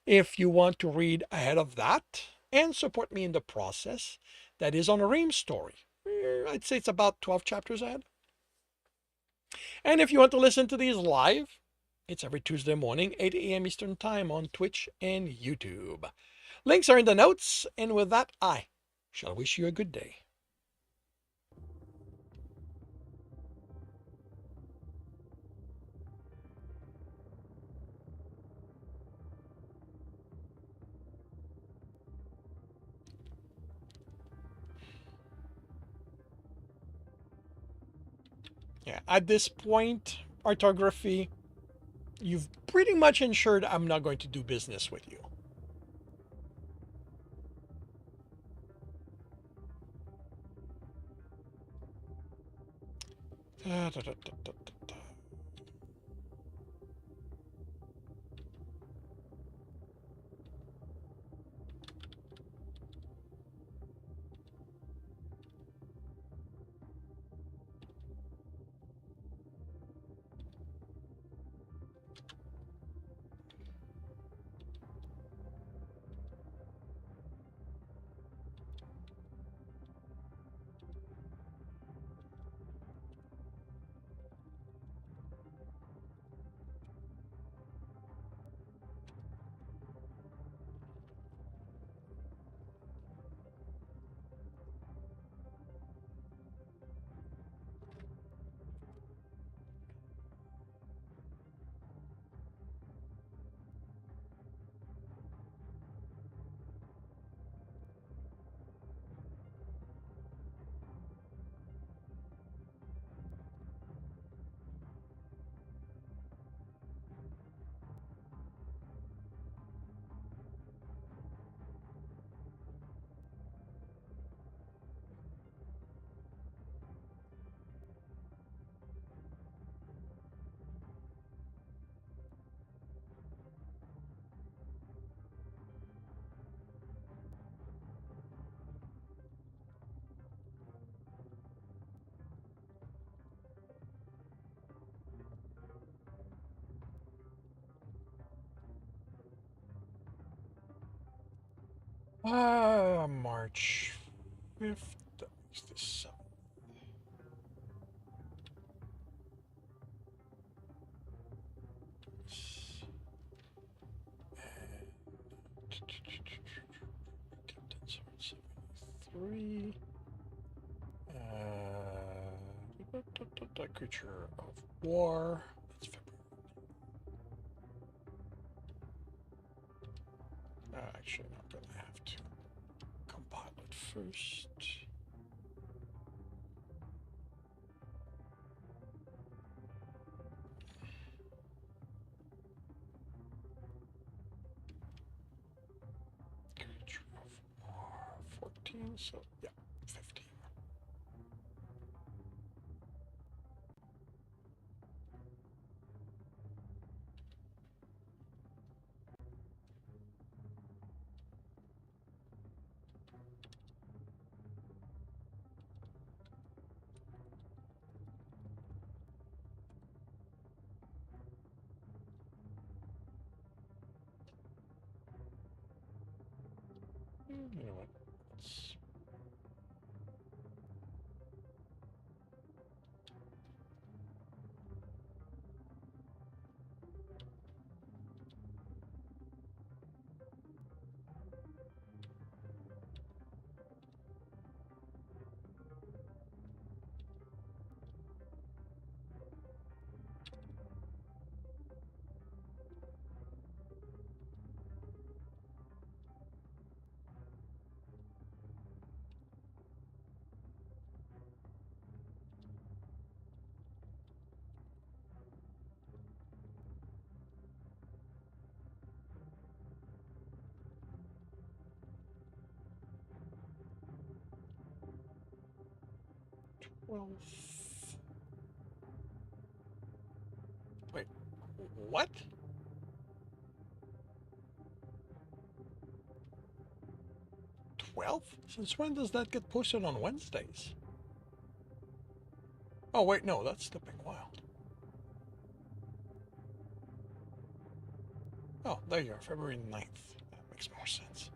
If you want to read ahead of that and support me in the process, that is on a Ream story. I'd say it's about 12 chapters ahead. And if you want to listen to these live, it's every Tuesday morning, 8 a.m. Eastern Time on Twitch and YouTube. Links are in the notes, and with that, I shall wish you a good day. Yeah, at this point, orthography, you've pretty much ensured I'm not going to do business with you. Da, da, da, da, da. March 5th. Is this Captain 773. Creature of War. That's February. Actually, I'm going to have to compile it first. Creature of War 14, so yeah, 15. You know what? Let's... Well, wait, what? 12th? Since when does that get posted on Wednesdays? Oh, wait, no, that's Stepping Wild. Oh, there you are, February 9th. That makes more sense.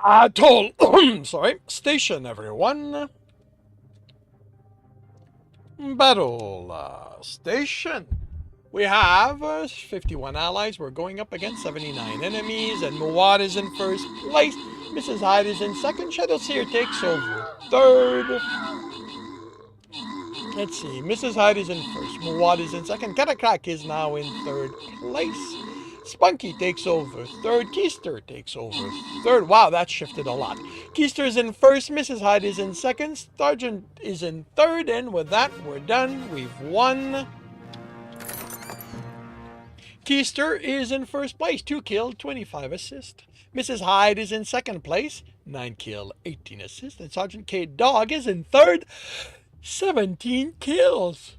Atoll. Sorry. Station, everyone. Battle station. We have 51 allies. We're going up against 79 enemies, and Muad is in first place. Mrs. Hyde is in second. Shadowseer takes over third. Let's see. Mrs. Hyde is in first. Muad is in second. Catacrack is now in third place. Spunky takes over third. Keister takes over third. Wow, that shifted a lot. Keister is in first. Mrs. Hyde is in second. Sergeant is in third. And with that, we're done. We've won. Keister is in first place. 2 kill, 25 assist. Mrs. Hyde is in second place. 9 kill, 18 assist. And Sergeant K Dog is in third. 17 kills.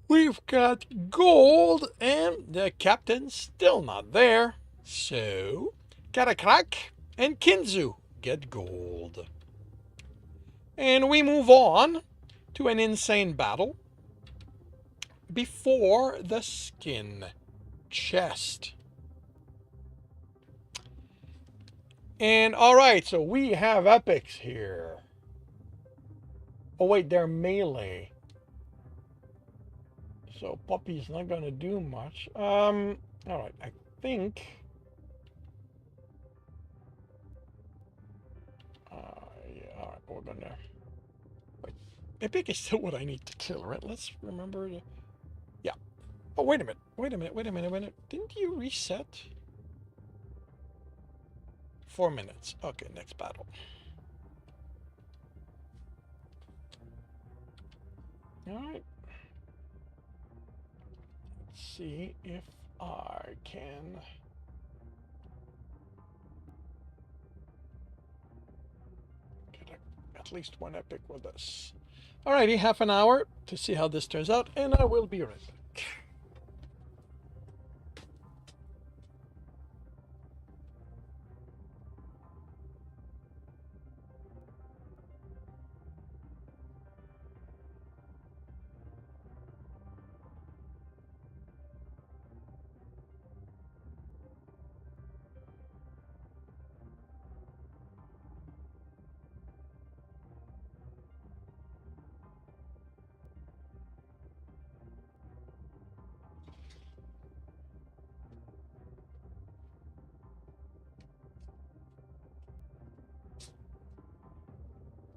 We've got gold, and the captain's still not there. So, Catacrack and Kinzu get gold. And we move on to an insane battle before the skin chest. And alright, so we have epics here. Oh wait, they're melee. So Puppy's not gonna do much. Alright, I think yeah, alright, we're gonna wait. Epic is still what I need to kill, right? Let's remember to... Yeah. Oh wait a minute. Didn't you reset? 4 minutes. Okay, next battle. Alright. Let's see if I can get at least one epic with this. Alrighty, half an hour to see how this turns out, and I will be right back.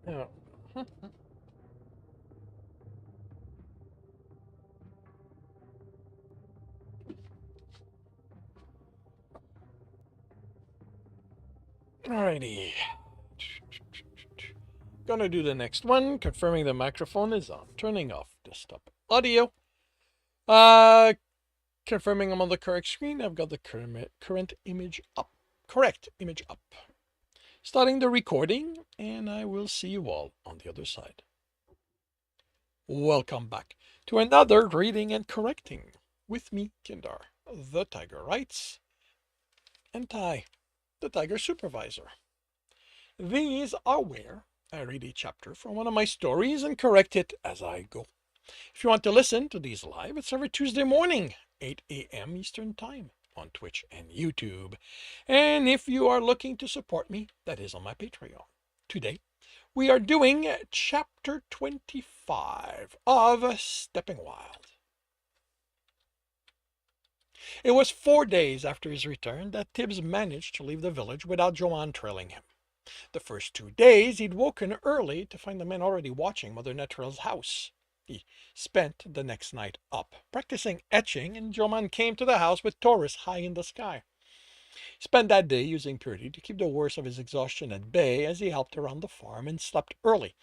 Yeah. Alrighty. Gonna do the next one, confirming the microphone is on. Turning off desktop audio. Confirming I'm on the correct screen. I've got the current image up. Correct image up. Starting the recording, and I will see you all on the other side. Welcome back to another reading and correcting with me, Kindar, the Tiger Writes, and Ty, the Tiger Supervisor. These are where I read a chapter from one of my stories and correct it as I go. If you want to listen to these live, it's every Tuesday morning, 8 a.m. Eastern Time on Twitch and YouTube. And if you are looking to support me, that is on my Patreon. Today, we are doing chapter 25 of Stepping Wild. It was 4 days after his return that Tibbs managed to leave the village without Joanne trailing him. The first 2 days, he'd woken early to find the men already watching Mother Natural's house. He spent the next night up, practicing etching, and Joman came to the house with Taurus high in the sky. He spent that day using purity to keep the worst of his exhaustion at bay as he helped around the farm and slept early.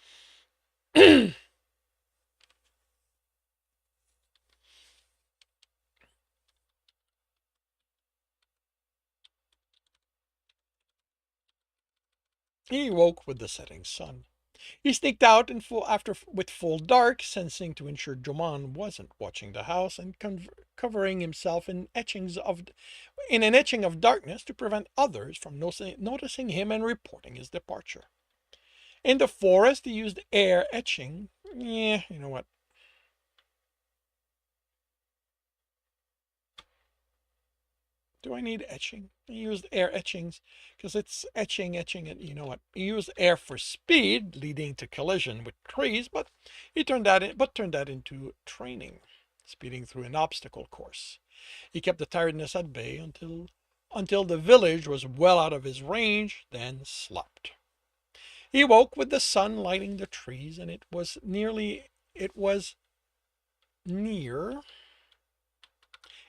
He woke with the setting sun. He sneaked out with full dark, sensing to ensure Joman wasn't watching the house, and covering himself in an etching of darkness to prevent others from noticing him and reporting his departure. In the forest, he used air etching. Yeah, you know what? Do I need etching? He used air etchings because it's etching, and you know what? He used air for speed, leading to collision with trees, but turned that into training, speeding through an obstacle course. He kept the tiredness at bay until the village was well out of his range, then slept. He woke with the sun lighting the trees, and it was near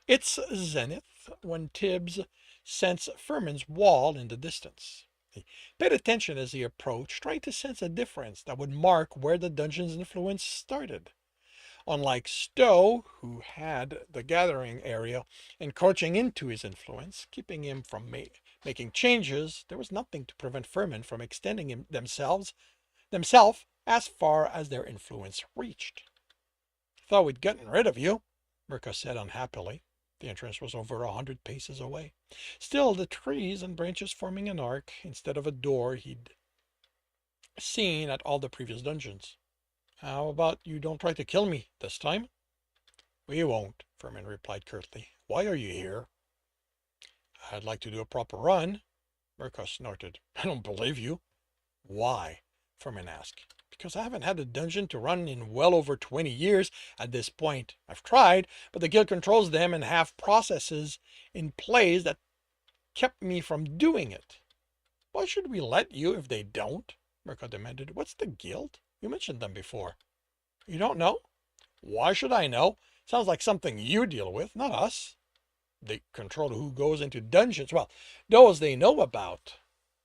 its zenith when Tibbs sensed Furman's wall in the distance. He paid attention as he approached, trying to sense a difference that would mark where the dungeon's influence started. Unlike Stowe, who had the gathering area encroaching into his influence, keeping him from making changes, there was nothing to prevent Furman from extending themselves as far as their influence reached. "Thought we'd gotten rid of you," Mirka said unhappily. The entrance was over 100 paces away. Still, the trees and branches forming an arc instead of a door he'd seen at all the previous dungeons. "How about you don't try to kill me this time?" "We won't," Furman replied curtly. "Why are you here?" "I'd like to do a proper run." Mirka snorted. "I don't believe you." "Why?" Furman asked. "Because I haven't had a dungeon to run in well over 20 years at this point. I've tried, but the guild controls them and have processes in place that kept me from doing it." "Why should we let you if they don't?" Mirka demanded. "What's the guild? You mentioned them before." "You don't know?" "Why should I know? Sounds like something you deal with, not us." "They control who goes into dungeons." "Well, those they know about.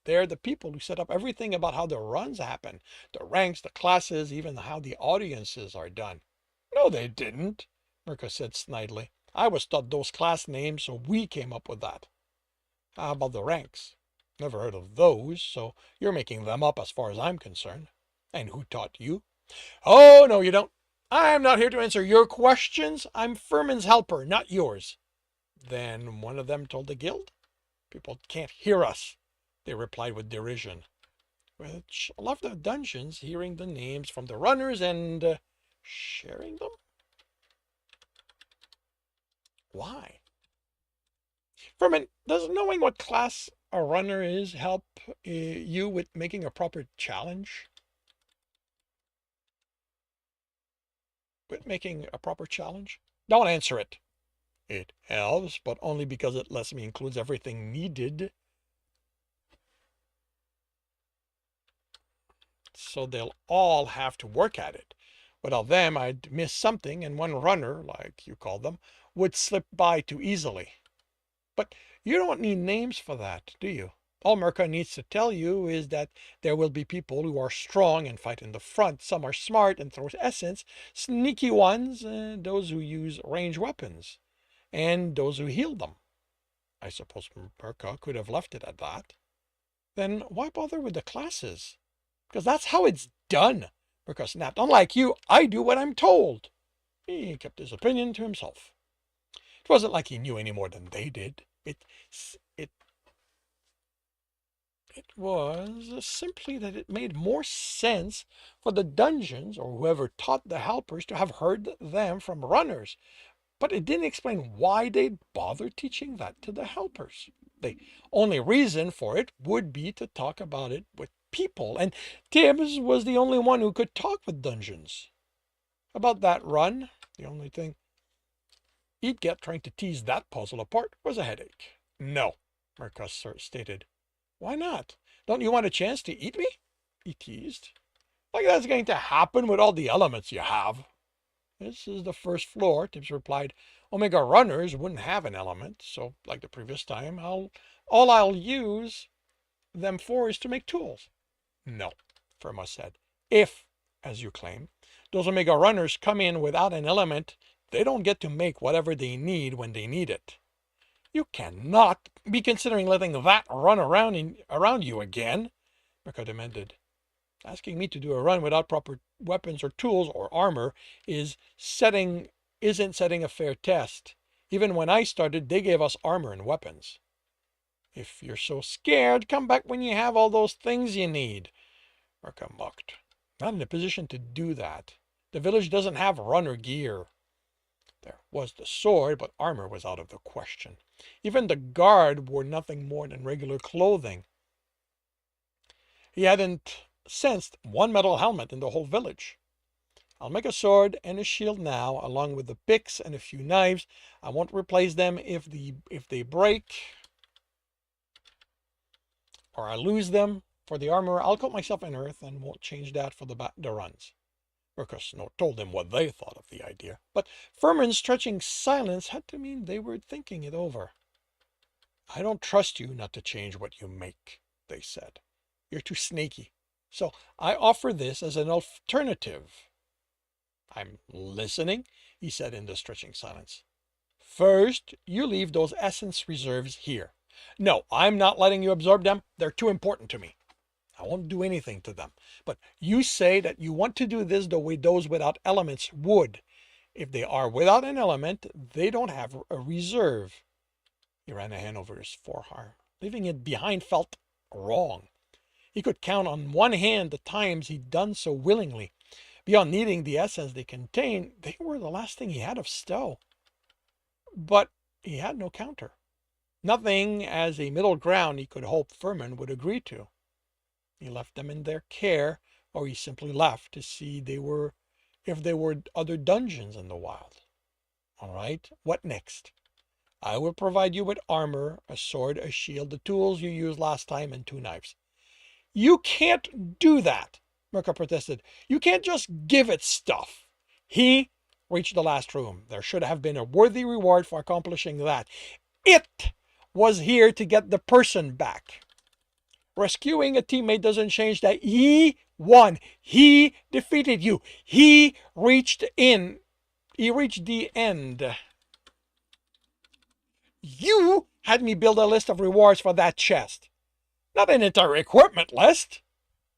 They're the people who set up everything about how the runs happen. The ranks, the classes, even how the audiences are done." "No, they didn't," Mirka said snidely. "I was taught those class names, so we came up with that." "How about the ranks?" "Never heard of those, so you're making them up as far as I'm concerned." "And who taught you?" "Oh, no, you don't. I'm not here to answer your questions. I'm Furman's helper, not yours." "Then one of them told the guild?" "People can't hear us," they replied with derision. "Which left the dungeons hearing the names from the runners and sharing them." "Why?" "Furman, does knowing what class a runner is help you with making a proper challenge?" "Don't answer it." "It helps, but only because it lets me include everything needed. So they'll all have to work at it. Without them, I'd miss something, and one runner, like you call them, would slip by too easily." "But you don't need names for that, do you? All Mirka needs to tell you is that there will be people who are strong and fight in the front. Some are smart and throw essence, sneaky ones, those who use range weapons, and those who heal them." I suppose Mirka could have left it at that. "Then why bother with the classes?" "Because that's how it's done," Mirka snapped. "Unlike you, I do what I'm told." He kept his opinion to himself. It wasn't like he knew any more than they did. It was simply that it made more sense for the dungeons or whoever taught the helpers to have heard them from runners. But it didn't explain why they'd bother teaching that to the helpers. The only reason for it would be to talk about it with people, and Tibbs was the only one who could talk with dungeons. About that run, the only thing he'd get trying to tease that puzzle apart was a headache. "No," Mirka stated. "Why not? Don't you want a chance to eat me?" he teased. "Like that's going to happen with all the elements you have." "This is the first floor," Tibbs replied. "Omega runners wouldn't have an element, so like the previous time, all I'll use them for is to make tools." "No," Firma said. "If, as you claim, those Omega runners come in without an element, they don't get to make whatever they need when they need it." "You cannot be considering letting that run around you again," Mirka demanded. "Asking me to do a run without proper weapons or tools or armor isn't setting a fair test. Even when I started, they gave us armor and weapons." "If you're so scared, come back when you have all those things you need," Mirka mocked. "Not in a position to do that. The village doesn't have runner gear." There was the sword, but armor was out of the question. Even the guard wore nothing more than regular clothing. He hadn't sensed one metal helmet in the whole village. I'll make a sword and a shield now, along with the picks and a few knives. I won't replace them if they break or I lose them. For the armor, I'll coat myself in earth and won't change that for the runs. Mercus told them what they thought of the idea, but Furman's stretching silence had to mean they were thinking it over. I don't trust you not to change what you make, they said. You're too snaky. So I offer this as an alternative. I'm listening, he said in the stretching silence. First, you leave those essence reserves here. No, I'm not letting you absorb them. They're too important to me. I won't do anything to them. But you say that you want to do this the way those without elements would. If they are without an element, they don't have a reserve. He ran a hand over his forearm. Leaving it behind felt wrong. He could count on one hand the times he'd done so willingly. Beyond needing the essence they contained, they were the last thing he had of Stowe. But he had no counter. Nothing as a middle ground he could hope Furman would agree to. He left them in their care, or he simply left to see if there were other dungeons in the wild. All right, what next? I will provide you with armor, a sword, a shield, the tools you used last time, and 2 knives. You can't do that, Mirka protested. You can't just give it stuff. He reached the last room. There should have been a worthy reward for accomplishing that. It was here to get the person back. Rescuing a teammate doesn't change that. He won. He defeated you. He reached the end. You had me build a list of rewards for that chest. Not an entire equipment list.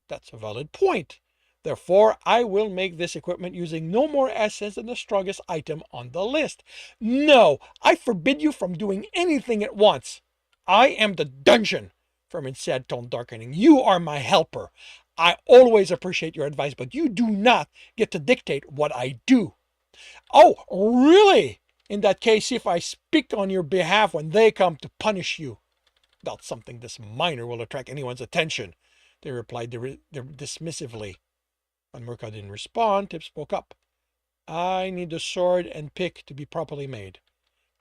That's a valid point. Therefore, I will make this equipment using no more essence than the strongest item on the list. No, I forbid you from doing anything at once. I am the dungeon, Furman said, tone darkening. You are my helper. I always appreciate your advice, but you do not get to dictate what I do. Oh, really? In that case, if I speak on your behalf when they come to punish you. Doubt something this minor will attract anyone's attention, they replied dismissively. When Mirka didn't respond, Tip spoke up. I need the sword and pick to be properly made.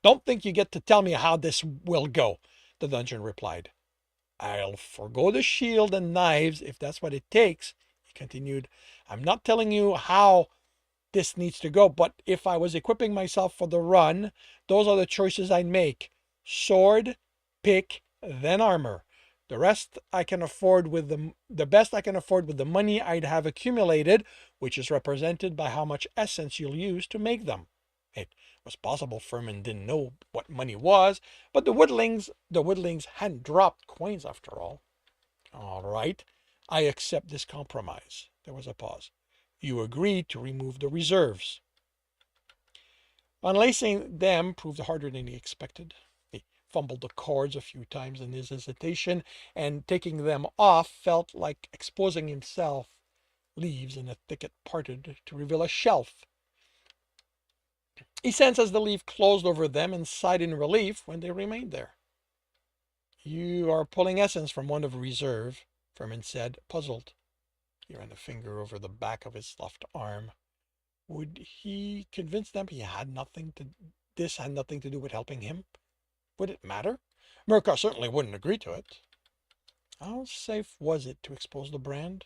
Don't think you get to tell me how this will go, the dungeon replied. I'll forgo the shield and knives if that's what it takes, he continued. I'm not telling you how this needs to go, but if I was equipping myself for the run, those are the choices I'd make. Sword, pick, then armor. The rest I can afford with the best I can afford with the money I'd have accumulated, which is represented by how much essence you'll use to make them. It was possible Furman didn't know what money was, but the woodlings hadn't dropped coins after all. All right, I accept this compromise. There was a pause. You agreed to remove the reserves. Unlacing them proved harder than he expected. He fumbled the cords a few times in his hesitation, and taking them off felt like exposing himself. Leaves in a thicket parted to reveal a shelf. He sensed as the leaf closed over them and sighed in relief when they remained there. You are pulling essence from one of reserve, Furman said, puzzled. He ran a finger over the back of his left arm. Would he convince them this had nothing to do with helping him? Would it matter? Mirka certainly wouldn't agree to it. How safe was it to expose the brand?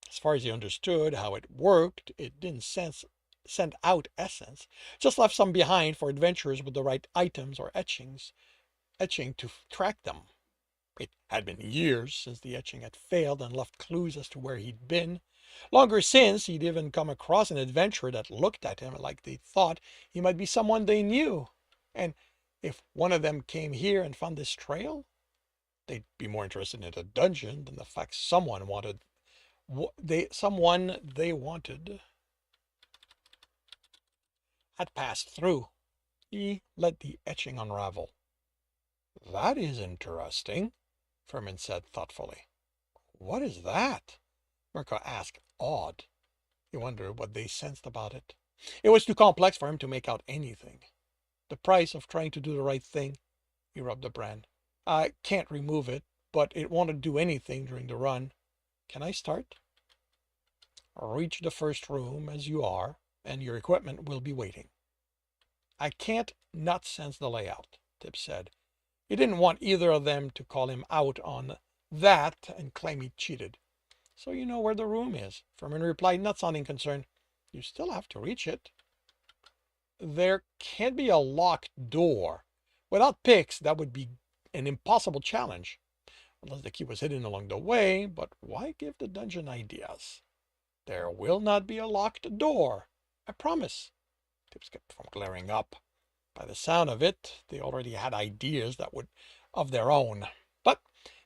As far as he understood how it worked, it didn't send out essence, just left some behind for adventurers with the right items or etching to track them. It had been years since the etching had failed and left clues as to where he'd been. Longer since he'd even come across an adventurer that looked at him like they thought he might be someone they knew. And if one of them came here and found this trail, they'd be more interested in the dungeon than the fact someone they wanted had passed through. He let the etching unravel. That is interesting, Furman said thoughtfully. What is that? Mirka asked, awed. He wondered what they sensed about it. It was too complex for him to make out anything. The price of trying to do the right thing. He rubbed the brand. I can't remove it, but it won't do anything during the run. Can I start? Reach the first room as you are, and your equipment will be waiting. I can't not sense the layout, Tibbs said. He didn't want either of them to call him out on that and claim he cheated. So you know where the room is, Furman replied, not sounding concerned. You still have to reach it. There can't be a locked door. Without picks, that would be an impossible challenge. Unless the key was hidden along the way, but why give the dungeon ideas? There will not be a locked door. I promise. Tibbs kept from glaring up. By the sound of it, they already had ideas that would of their own. But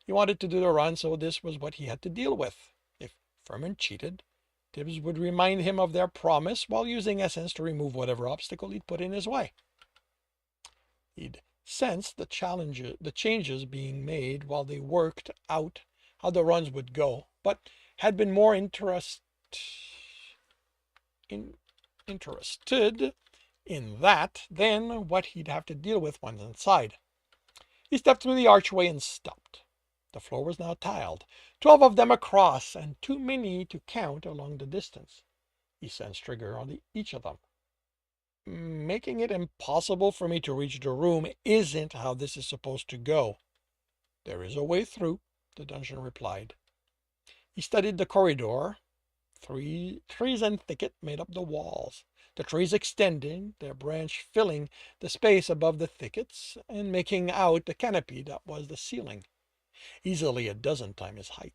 he wanted to do the run, so this was what he had to deal with. If Furman cheated, Tibbs would remind him of their promise while using essence to remove whatever obstacle he'd put in his way. He'd sensed the changes being made while they worked out how the runs would go, but had been more interested in that than what he'd have to deal with once inside. He stepped through the archway and stopped. The floor was now tiled, 12 of them across, and too many to count along the distance. He sensed trigger on each of them. Making it impossible for me to reach the room isn't how this is supposed to go. There is a way through, the dungeon replied. He studied the corridor. Trees and thicket made up the walls, the trees extending, their branch filling the space above the thickets and making out the canopy that was the ceiling, easily a dozen times his height.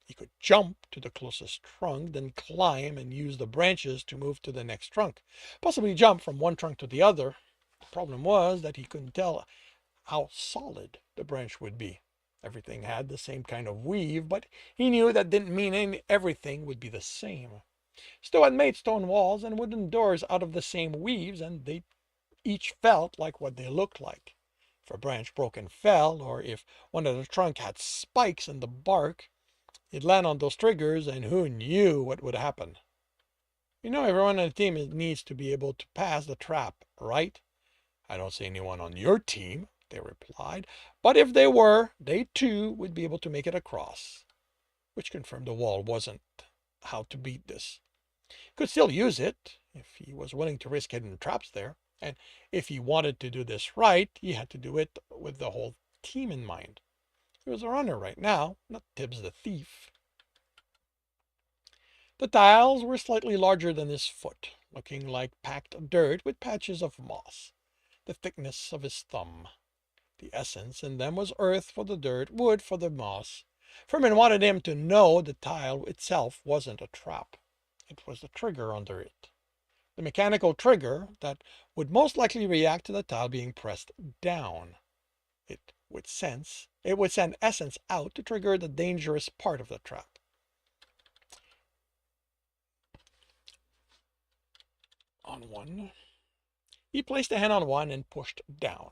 He could jump to the closest trunk, then climb and use the branches to move to the next trunk, possibly jump from one trunk to the other. The problem was that he couldn't tell how solid the branch would be. Everything had the same kind of weave, but he knew that didn't mean everything would be the same. Stowe had made stone walls and wooden doors out of the same weaves, and they each felt like what they looked like. If a branch broke and fell, or if one of the trunk had spikes in the bark, it'd land on those triggers, and who knew what would happen? You know, everyone on the team needs to be able to pass the trap, right? I don't see anyone on your team, they replied, but if they were, they too would be able to make it across, which confirmed the wall wasn't how to beat this. Could still use it if he was willing to risk hidden traps there, and if he wanted to do this right, he had to do it with the whole team in mind. He was a runner right now, not Tibbs the thief. The tiles were slightly larger than his foot, looking like packed dirt with patches of moss, the thickness of his thumb. The essence in them was earth for the dirt, wood for the moss. Furman wanted him to know the tile itself wasn't a trap. It was the trigger under it. The mechanical trigger that would most likely react to the tile being pressed down. It would send essence out to trigger the dangerous part of the trap. On one, he placed a hand on one and pushed down.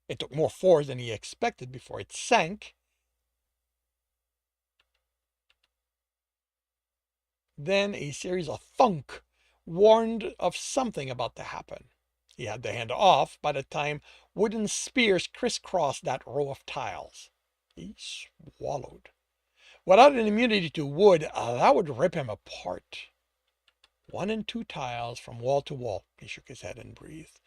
It took more force than he expected before it sank. Then a series of thunk warned of something about to happen. He had the hand off by the time wooden spears crisscrossed that row of tiles. He swallowed. Without an immunity to wood, that would rip him apart. 1 and 2 tiles from wall to wall. He shook his head and breathed.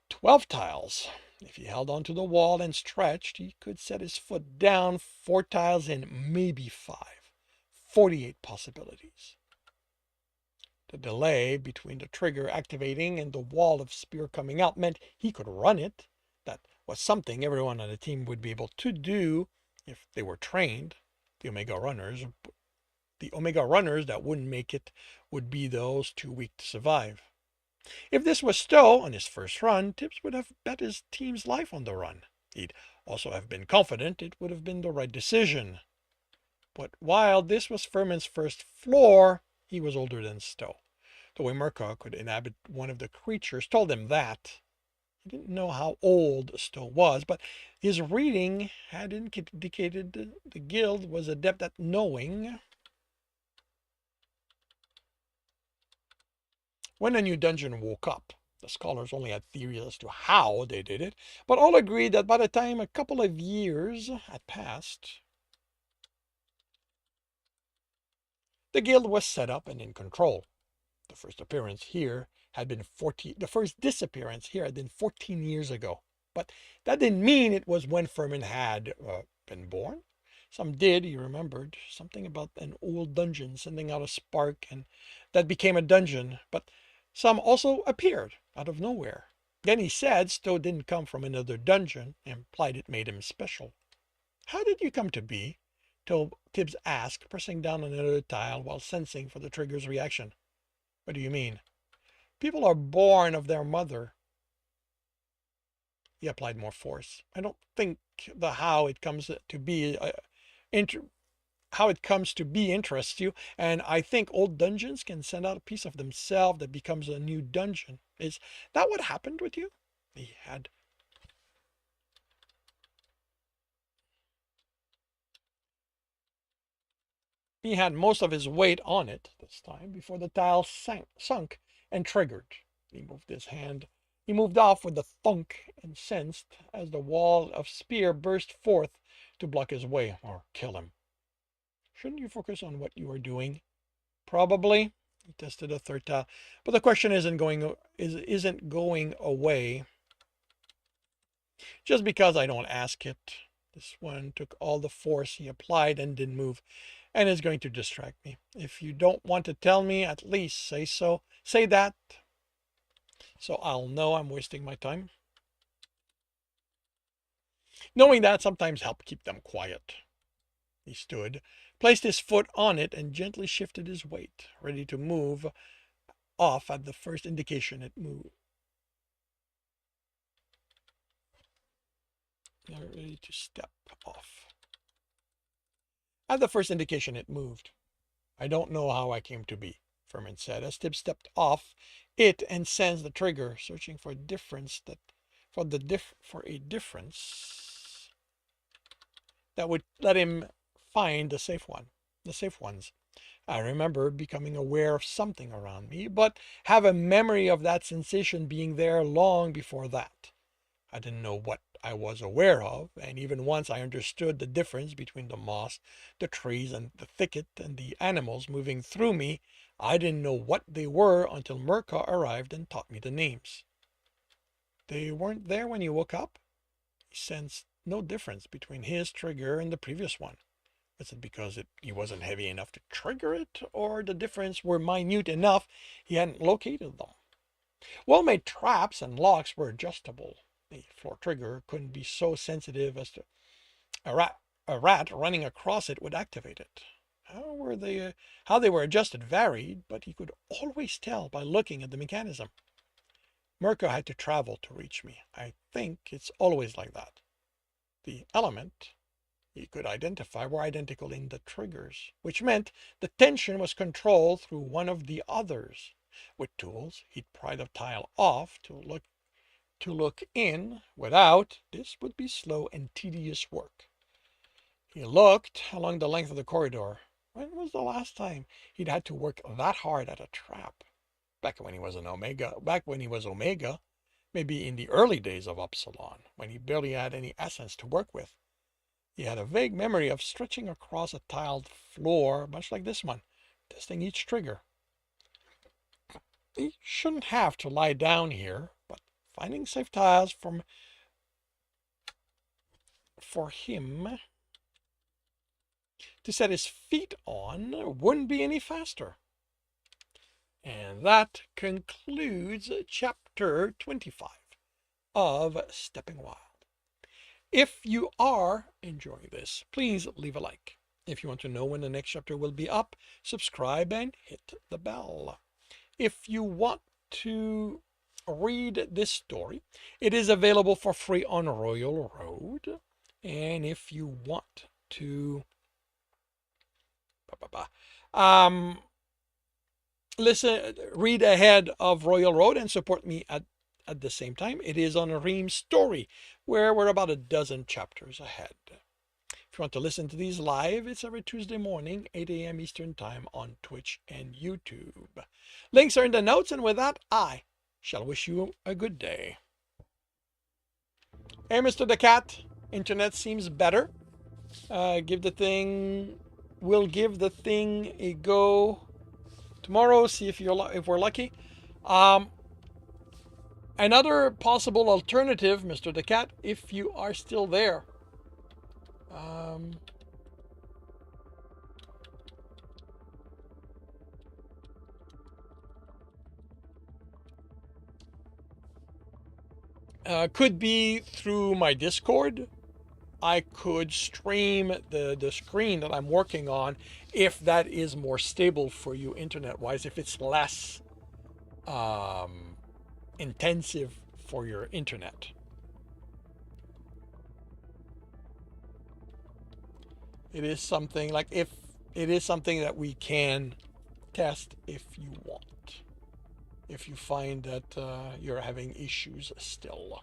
12 tiles. If he held onto the wall and stretched, he could set his foot down 4 tiles in, maybe 5. 48 possibilities. The delay between the trigger activating and the wall of spear coming out meant he could run it. That was something everyone on the team would be able to do if they were trained. The Omega runners that wouldn't make it would be those too weak to survive. If this was Stowe on his first run, Tibbs would have bet his team's life on the run. He'd also have been confident it would have been the right decision. But while this was Furman's first floor, he was older than Stowe. The way Mirka could inhabit one of the creatures told him that. He didn't know how old Stowe was, but his reading had indicated the guild was adept at knowing when a new dungeon woke up. The scholars only had theories as to how they did it, but all agreed that by the time a couple of years had passed, the guild was set up and in control. The first disappearance here had been 14 years ago. But that didn't mean it was when Furman had been born. Some did, he remembered, something about an old dungeon sending out a spark, and that became a dungeon. But some also appeared out of nowhere. Then he said Stowe didn't come from another dungeon, implied it made him special. How did you come to be? Tibbs asked, pressing down on another tile while sensing for the trigger's reaction. What do you mean? People are born of their mother. He applied more force. I don't think the how it comes to be interests you, and I think old dungeons can send out a piece of themselves that becomes a new dungeon. Is that what happened with you? He had most of his weight on it this time before the tile sunk and triggered. He moved his hand. He moved off with a thunk and sensed as the wall of spear burst forth to block his way or kill him. Shouldn't you focus on what you are doing? Probably. He tested a third tile, but the question isn't going away just because I don't ask it. This one took all the force he applied and didn't move, and is going to distract me. If you don't want to tell me, at least say so. Say that, so I'll know I'm wasting my time. Knowing that sometimes helps keep them quiet. He stood, placed his foot on it, and gently shifted his weight, ready to move off at the first indication it moved. Ready to step off. At the first indication it moved. I don't know how I came to be, Furman said, as Tibbs stepped off it and sensed the trigger, searching for a difference that would let him find the safe ones. I remember becoming aware of something around me, but have a memory of that sensation being there long before that. I didn't know what I was aware of, and even once I understood the difference between the moss, the trees, and the thicket, and the animals moving through me, I didn't know what they were until Mirka arrived and taught me the names. They weren't there when you woke up? He sensed no difference between his trigger and the previous one. Was it because he wasn't heavy enough to trigger it, or the difference were minute enough he hadn't located them? Well-made traps and locks were adjustable. The floor trigger couldn't be so sensitive as to a rat running across it would activate it. How they were adjusted varied, but he could always tell by looking at the mechanism. Mirka had to travel to reach me. I think it's always like that. The element he could identify were identical in the triggers, which meant the tension was controlled through one of the others. With tools, he'd pry the tile off to look in. Without, this would be slow and tedious work. He looked along the length of the corridor. When was the last time he'd had to work that hard at a trap? Back when he was Omega, maybe in the early days of Upsilon, when he barely had any essence to work with. He had a vague memory of stretching across a tiled floor, much like this one, testing each trigger. He shouldn't have to lie down here, but finding safe tiles for him to set his feet on wouldn't be any faster. And that concludes chapter 25 of Stepping Wild. If you are enjoying this, please leave a like. If you want to know when the next chapter will be up, subscribe and hit the bell. If you want to read this story, it is available for free on Royal Road. And if you want to read ahead of Royal Road and support me at the same time, it is on Ream Story, where we're about a dozen chapters ahead. If you want to listen to these live, it's every Tuesday morning, 8 a.m. Eastern Time on Twitch and YouTube. Links are in the notes, and with that, I Shall wish you a good day. Hey, Mr. the Cat. Internet seems better. Give the thing. We'll give the thing a go tomorrow. See if we're lucky. Another possible alternative, Mr. the Cat, if you are still there. Could be through my Discord. I could stream the screen that I'm working on if that is more stable for you internet wise, if it's less intensive for your internet. It is something like if it is something that we can test if you want, if you find that you're having issues still.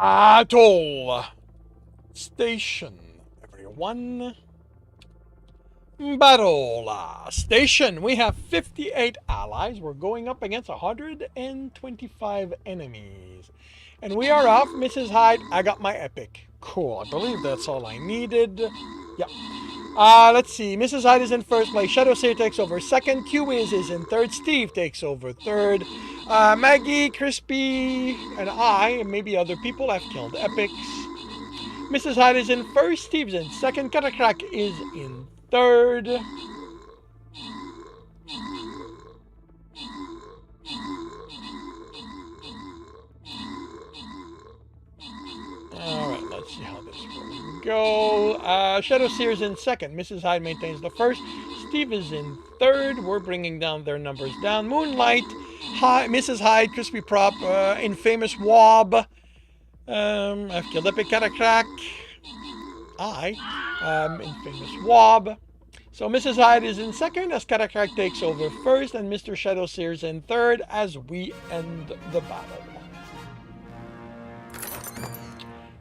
Battle Station, everyone. Battle Station. We have 58 allies. We're going up against 125 enemies. And we are off. Mrs. Hyde, I got my epic. Cool. I believe that's all I needed. Yep. Let's see. Mrs. Hyde is in first place. Shadow Seer takes over second. Q-Wiz is in third. Steve takes over third. Maggie, Crispy, and I, and maybe other people have killed epics. Mrs. Hyde is in first. Steve's in second. Catacrack is in third. Alright, let's see how this will go. Shadow Seer's in second. Mrs. Hyde maintains the first. Steve is in third. We're bringing down their numbers down. Moonlight, Mrs. Hyde, Crispy Prop, Infamous Wob. I've killed Epic Catacrack. Infamous Wob. So Mrs. Hyde is in second as Catacrack takes over first, and Mr. Shadow Seer's in third as we end the battle.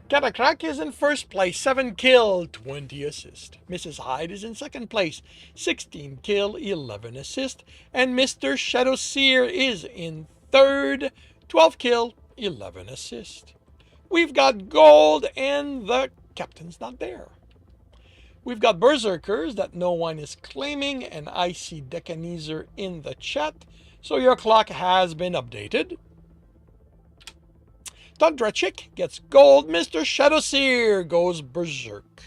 Catacrack is in first place, 7 kill, 20 assist. Mrs. Hyde is in second place, 16 kill, 11 assist. And Mr. Shadow Seer is in third, 12 kill, 11 assist. We've got gold and the captain's not there. We've got Berserkers that no one is claiming, and I see Decanizer in the chat. So your clock has been updated. Tundra Chick gets gold. Mr. Shadow Seer goes berserk.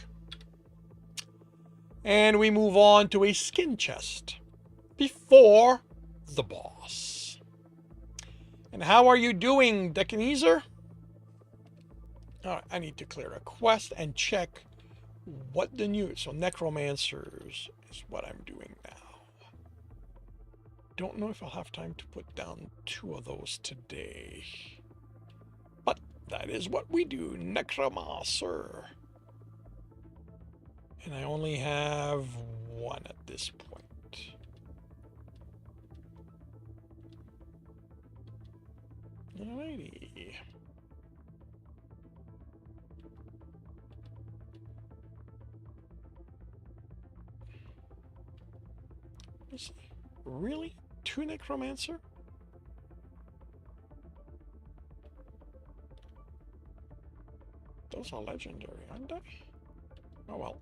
And we move on to a skin chest before the boss. And how are you doing, Decanizer? Alright, I need to clear a quest and check what the news. So Necromancers is what I'm doing now. Don't know if I'll have time to put down 2 of those today. But that is what we do, Necromancer. And I only have 1 at this point. Alrighty. Really? 2 Necromancer? Those are legendary, aren't they? Oh well.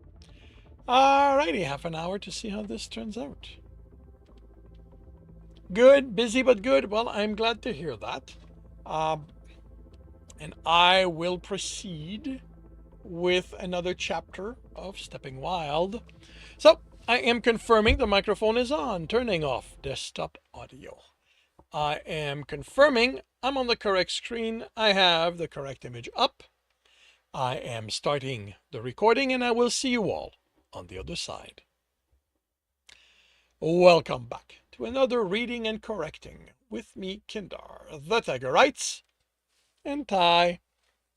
Alrighty, half an hour to see how this turns out. Good, busy but good. Well, I'm glad to hear that. And I will proceed with another chapter of Stepping Wild. So, I am confirming the microphone is on, turning off desktop audio. I am confirming I'm on the correct screen. I have the correct image up. I am starting the recording, and I will see you all on the other side. Welcome back to another reading and correcting with me, Kindar, the Tiger Writes, and Ty,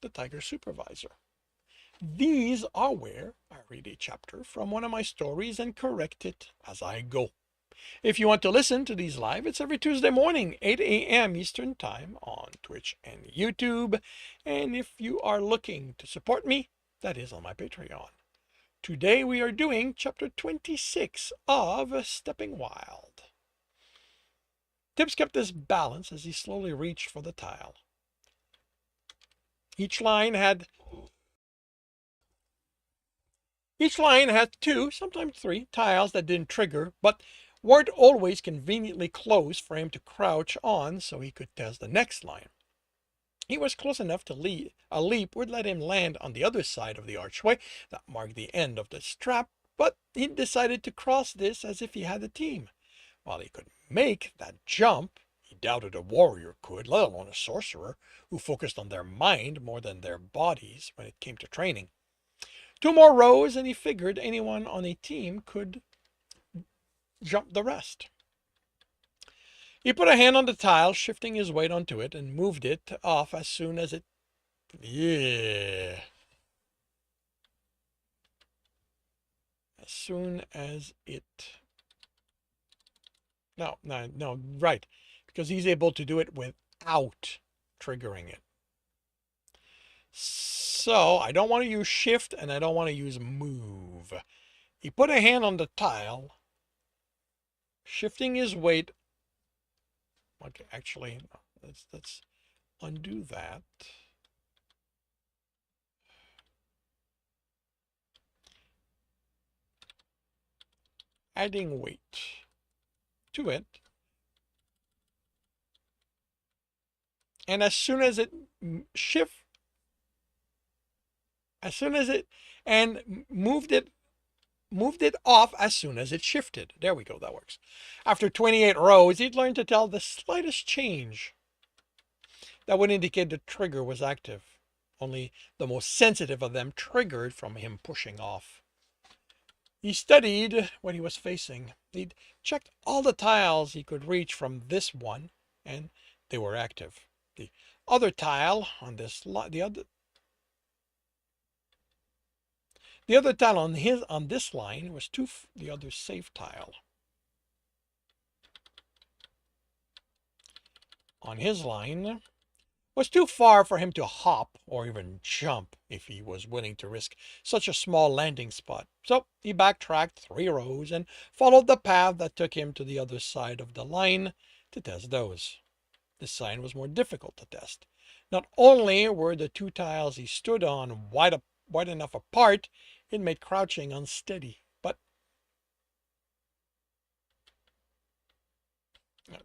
the Tiger Supervisor. These are where I read a chapter from one of my stories and correct it as I go. If you want to listen to these live, it's every Tuesday morning, 8 a.m. Eastern Time on Twitch and YouTube. And if you are looking to support me, that is on my Patreon. Today we are doing chapter 26 of Stepping Wild. Tibbs kept his balance as he slowly reached for the tile. Each line had 2, sometimes 3, tiles that didn't trigger, but weren't always conveniently close for him to crouch on so he could test the next line. He was close enough to a leap would let him land on the other side of the archway that marked the end of the trap, but he decided to cross this as if he had a team. While he could make that jump, he doubted a warrior could, let alone a sorcerer, who focused on their mind more than their bodies when it came to training. 2 more rows, and he figured anyone on a team could jump the rest. He put a hand on the tile, shifting his weight onto it, and moved it off as soon as it... Yeah. As soon as it... No, right. Because he's able to do it without triggering it. So I don't want to use shift and I don't want to use move. He put a hand on the tile, shifting his weight. Okay, actually, no, let's undo that. Adding weight to it. And as soon as it moved it off as soon as it shifted. There we go, that works. After 28 rows, he'd learned to tell the slightest change that would indicate the trigger was active. Only the most sensitive of them triggered from him pushing off. He studied what he was facing. He'd checked all the tiles he could reach from this one, and they were active. The other tile on this the other tile on this line was the other safe tile. On his line was too far for him to hop or even jump if he was willing to risk such a small landing spot. So he backtracked 3 rows and followed the path that took him to the other side of the line to test those. This sign was more difficult to test. Not only were the 2 tiles he stood on wide enough apart, it made crouching unsteady, but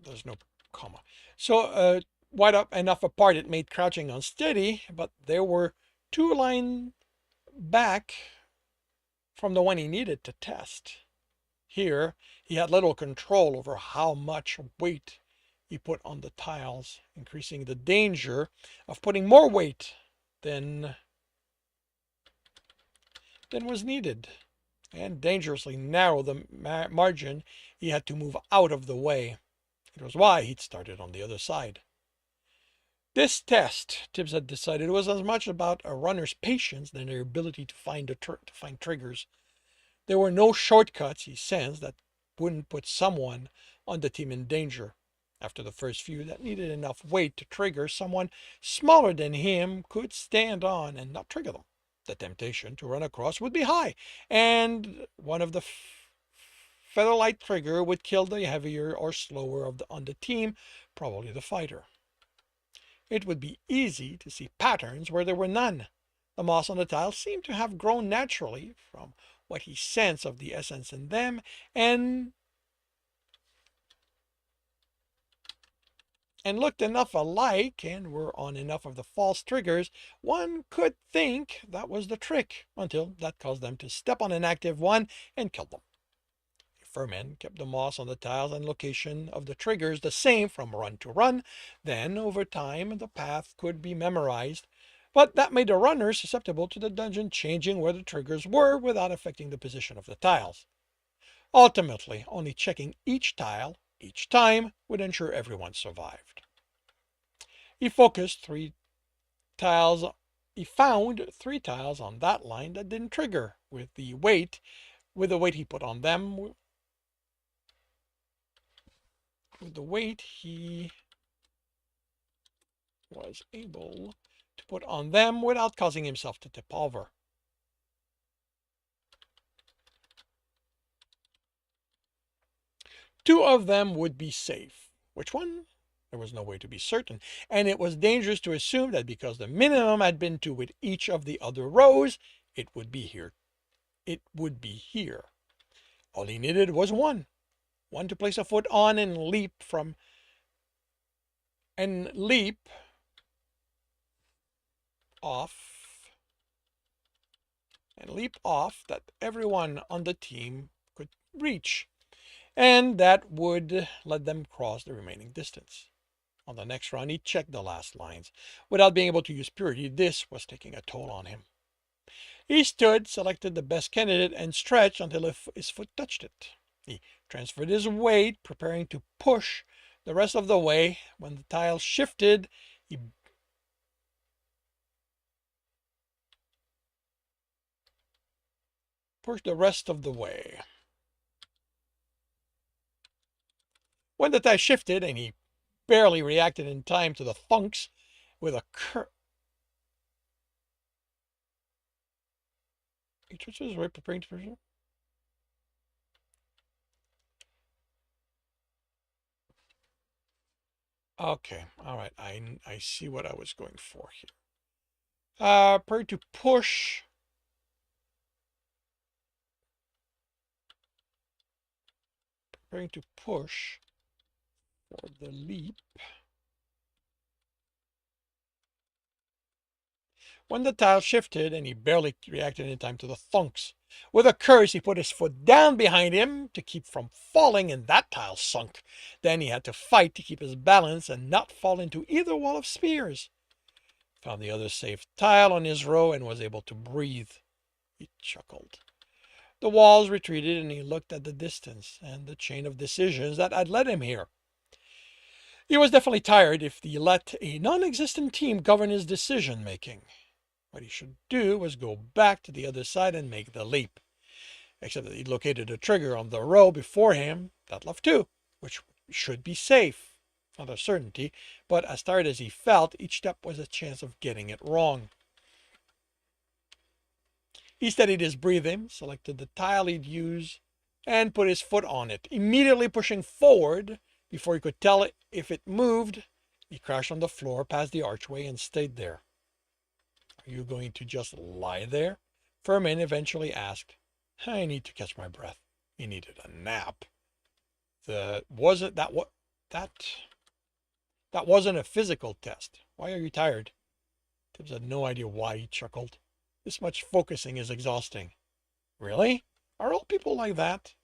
there's no comma. So wide up enough apart, it made crouching unsteady, but there were 2 lines back from the one he needed to test. Here, he had little control over how much weight he put on the tiles, increasing the danger of putting more weight than was needed, and dangerously narrow the margin he had to move out of the way. It was why he'd started on the other side. This test, Tibbs had decided, was as much about a runner's patience than their ability to find triggers. There were no shortcuts, he sensed, that wouldn't put someone on the team in danger. After the first few that needed enough weight to trigger, someone smaller than him could stand on and not trigger them. The temptation to run across would be high, and one of the featherlight trigger would kill the heavier or slower on the team, probably the fighter. It would be easy to see patterns where there were none. The moss on the tiles seemed to have grown naturally from what he sensed of the essence in them, and looked enough alike and were on enough of the false triggers, one could think that was the trick, until that caused them to step on an active one and kill them. Furman kept the moss on the tiles and location of the triggers the same from run to run. Then, over time, the path could be memorized, but that made the runners susceptible to the dungeon changing where the triggers were without affecting the position of the tiles. Ultimately, only checking each tile each time would ensure everyone survived. He focused 3 tiles. He found 3 tiles on that line that didn't trigger with the weight he put on them. With the weight he was able to put on them without causing himself to tip over. Two of them would be safe. Which one? There was no way to be certain, and it was dangerous to assume that because the minimum had been 2 with each of the other rows, it would be here. All he needed was one to place a foot on and leap off that everyone on the team could reach, and that would let them cross the remaining distance. On the next round, he checked the last lines. Without being able to use purity, this was taking a toll on him. He stood, selected the best candidate, and stretched until his foot touched it. He transferred his weight, preparing to push the rest of the way. When the tile shifted, he pushed the rest of the way. When the tile shifted and he barely reacted in time to the thunks with a Each of is right preparing to pursue. Okay, all right. I see what I was going for here. Prepare to push. Preparing to push for the leap. When the tile shifted and he barely reacted in time to the thunks. With a curse, he put his foot down behind him to keep from falling, and that tile sunk. Then he had to fight to keep his balance and not fall into either wall of spears. Found the other safe tile on his row and was able to breathe. He chuckled. The walls retreated and he looked at the distance and the chain of decisions that had led him here. He was definitely tired if he let a non-existent team govern his decision-making. What he should do was go back to the other side and make the leap. Except that he located a trigger on the row before him that left two, which should be safe. Not a certainty, but as tired as he felt, each step was a chance of getting it wrong. He steadied his breathing, selected the tile he'd use, and put his foot on it, immediately pushing forward. Before he could tell if it moved, he crashed on the floor past the archway and stayed there. Are you going to just lie there? Furman eventually asked. I need to catch my breath. He needed a nap. That wasn't a physical test. Why are you tired? Tibbs had no idea why. He chuckled. This much focusing is exhausting. Really? Are all people like that?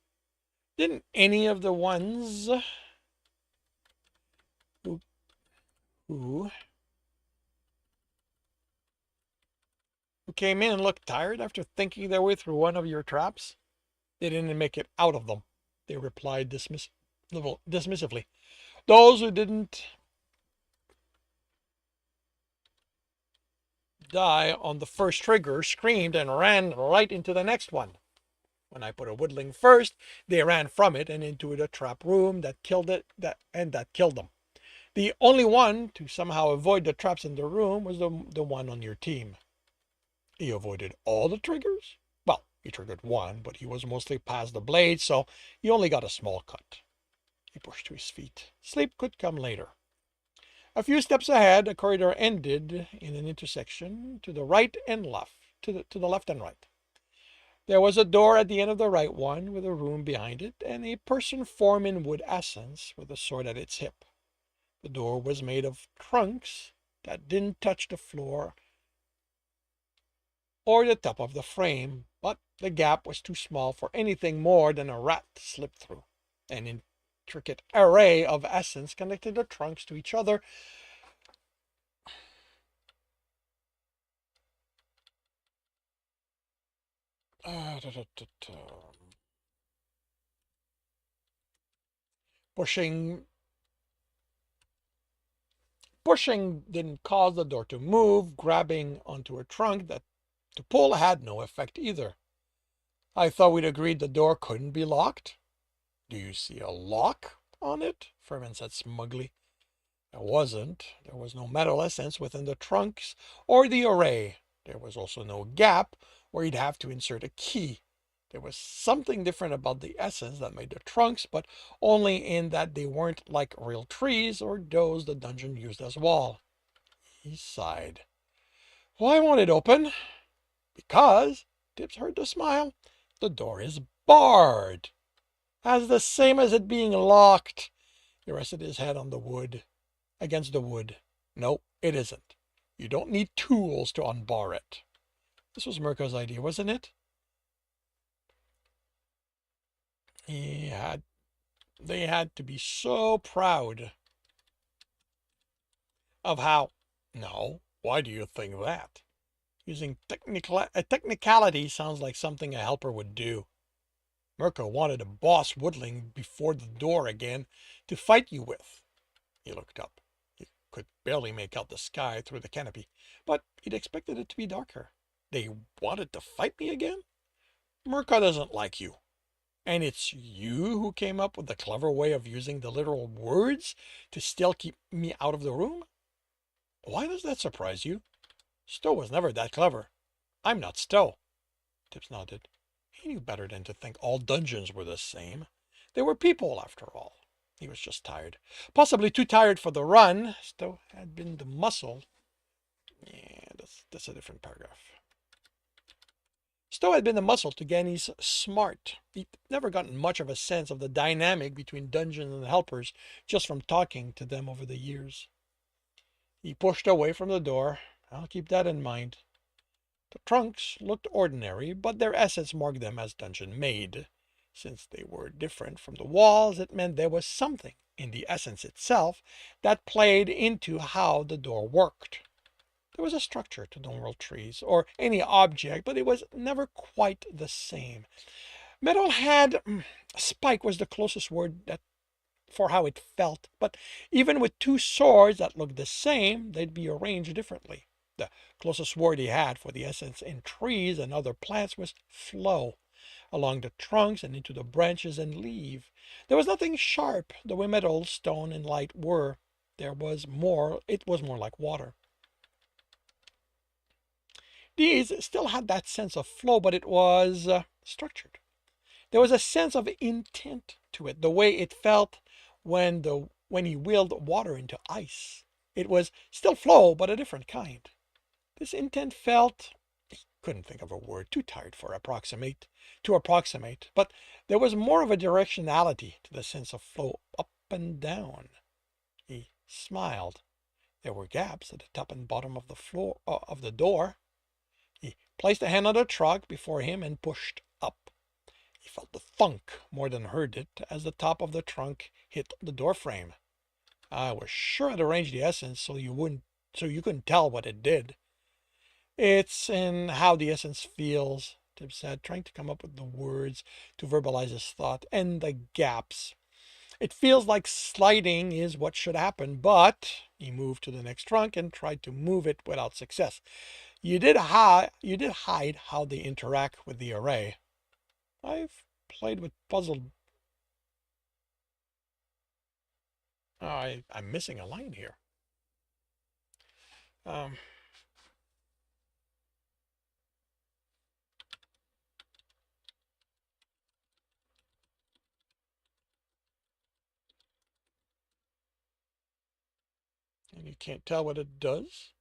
Didn't any of the ones who came in and looked tired after thinking their way through one of your traps? They didn't make it out of them, they replied dismissively. Those who didn't die on the first trigger screamed and ran right into the next one. When I put a woodling first, they ran from it and into the trap room that killed them. The only one to somehow avoid the traps in the room was the one on your team. He avoided all the triggers? Well, he triggered one, but he was mostly past the blade, so he only got a small cut. He pushed to his feet. Sleep could come later. A few steps ahead, a corridor ended in an intersection to the right and left, to the left and right. There was a door at the end of the right one with a room behind it and a person formed in wood essence with a sword at its hip. The door was made of trunks that didn't touch the floor or the top of the frame, but the gap was too small for anything more than a rat to slip through. An intricate array of essence connected the trunks to each other. Pushing didn't cause the door to move. Grabbing onto a trunk that to pull had no effect either. I thought we'd agreed the door couldn't be locked. Do you see a lock on it? Furman said smugly. There wasn't. There was no metal essence within the trunks or the array. There was also no gap where you'd have to insert a key. There was something different about the essence that made the trunks, but only in that they weren't like real trees or those the dungeon used as wall. He sighed. Why won't it open? Because, Tibbs heard the smile, the door is barred. As the same as it being locked. He rested his head on the wood, against the wood. No, it isn't. You don't need tools to unbar it. This was Mirko's idea, wasn't it? They had to be so proud of how. No, why do you think that? Using technicality sounds like something a helper would do. Mirko wanted a boss woodling before the door again to fight you with. He looked up. He could barely make out the sky through the canopy, but he'd expected it to be darker. They wanted to fight me again? Mirko doesn't like you. And it's you who came up with the clever way of using the literal words to still keep me out of the room? Why does that surprise you? Stowe was never that clever. I'm not Stowe. Tibbs nodded. He knew better than to think all dungeons were the same. They were people, after all. He was just tired. Possibly too tired for the run. Stowe had been the muscle. Yeah, that's a different paragraph. Stowe had been the muscle to Ganny's smart. He'd never gotten much of a sense of the dynamic between dungeons and helpers just from talking to them over the years. He pushed away from the door. I'll keep that in mind. The trunks looked ordinary, but their essence marked them as dungeon-made. Since they were different from the walls, it meant there was something in the essence itself that played into how the door worked. There was a structure to the trees, or any object, but it was never quite the same. Metal had, spike was the closest word that for how it felt, but even with two swords that looked the same, they'd be arranged differently. The closest word he had for the essence in trees and other plants was flow, along the trunks and into the branches and leaf. There was nothing sharp the way metal, stone, and light were. It was more like water. These still had that sense of flow, but it was structured. There was a sense of intent to it, the way it felt when he willed water into ice. It was still flow, but a different kind. This intent felt, he couldn't think of a word, too tired to approximate, but there was more of a directionality to the sense of flow up and down. He smiled. There were gaps at the top and bottom of the floor of the door. He placed a hand on the truck before him and pushed up. He felt the thunk more than heard it as the top of the trunk hit the door frame. I was sure I'd arranged the essence so you couldn't tell what it did. It's in how the essence feels, Tibbs said, trying to come up with the words to verbalize his thought, and the gaps. It feels like sliding is what should happen, but he moved to the next trunk and tried to move it without success. You did hide how they interact with the array. I've played with puzzle. I'm missing a line here. And you can't tell what it does?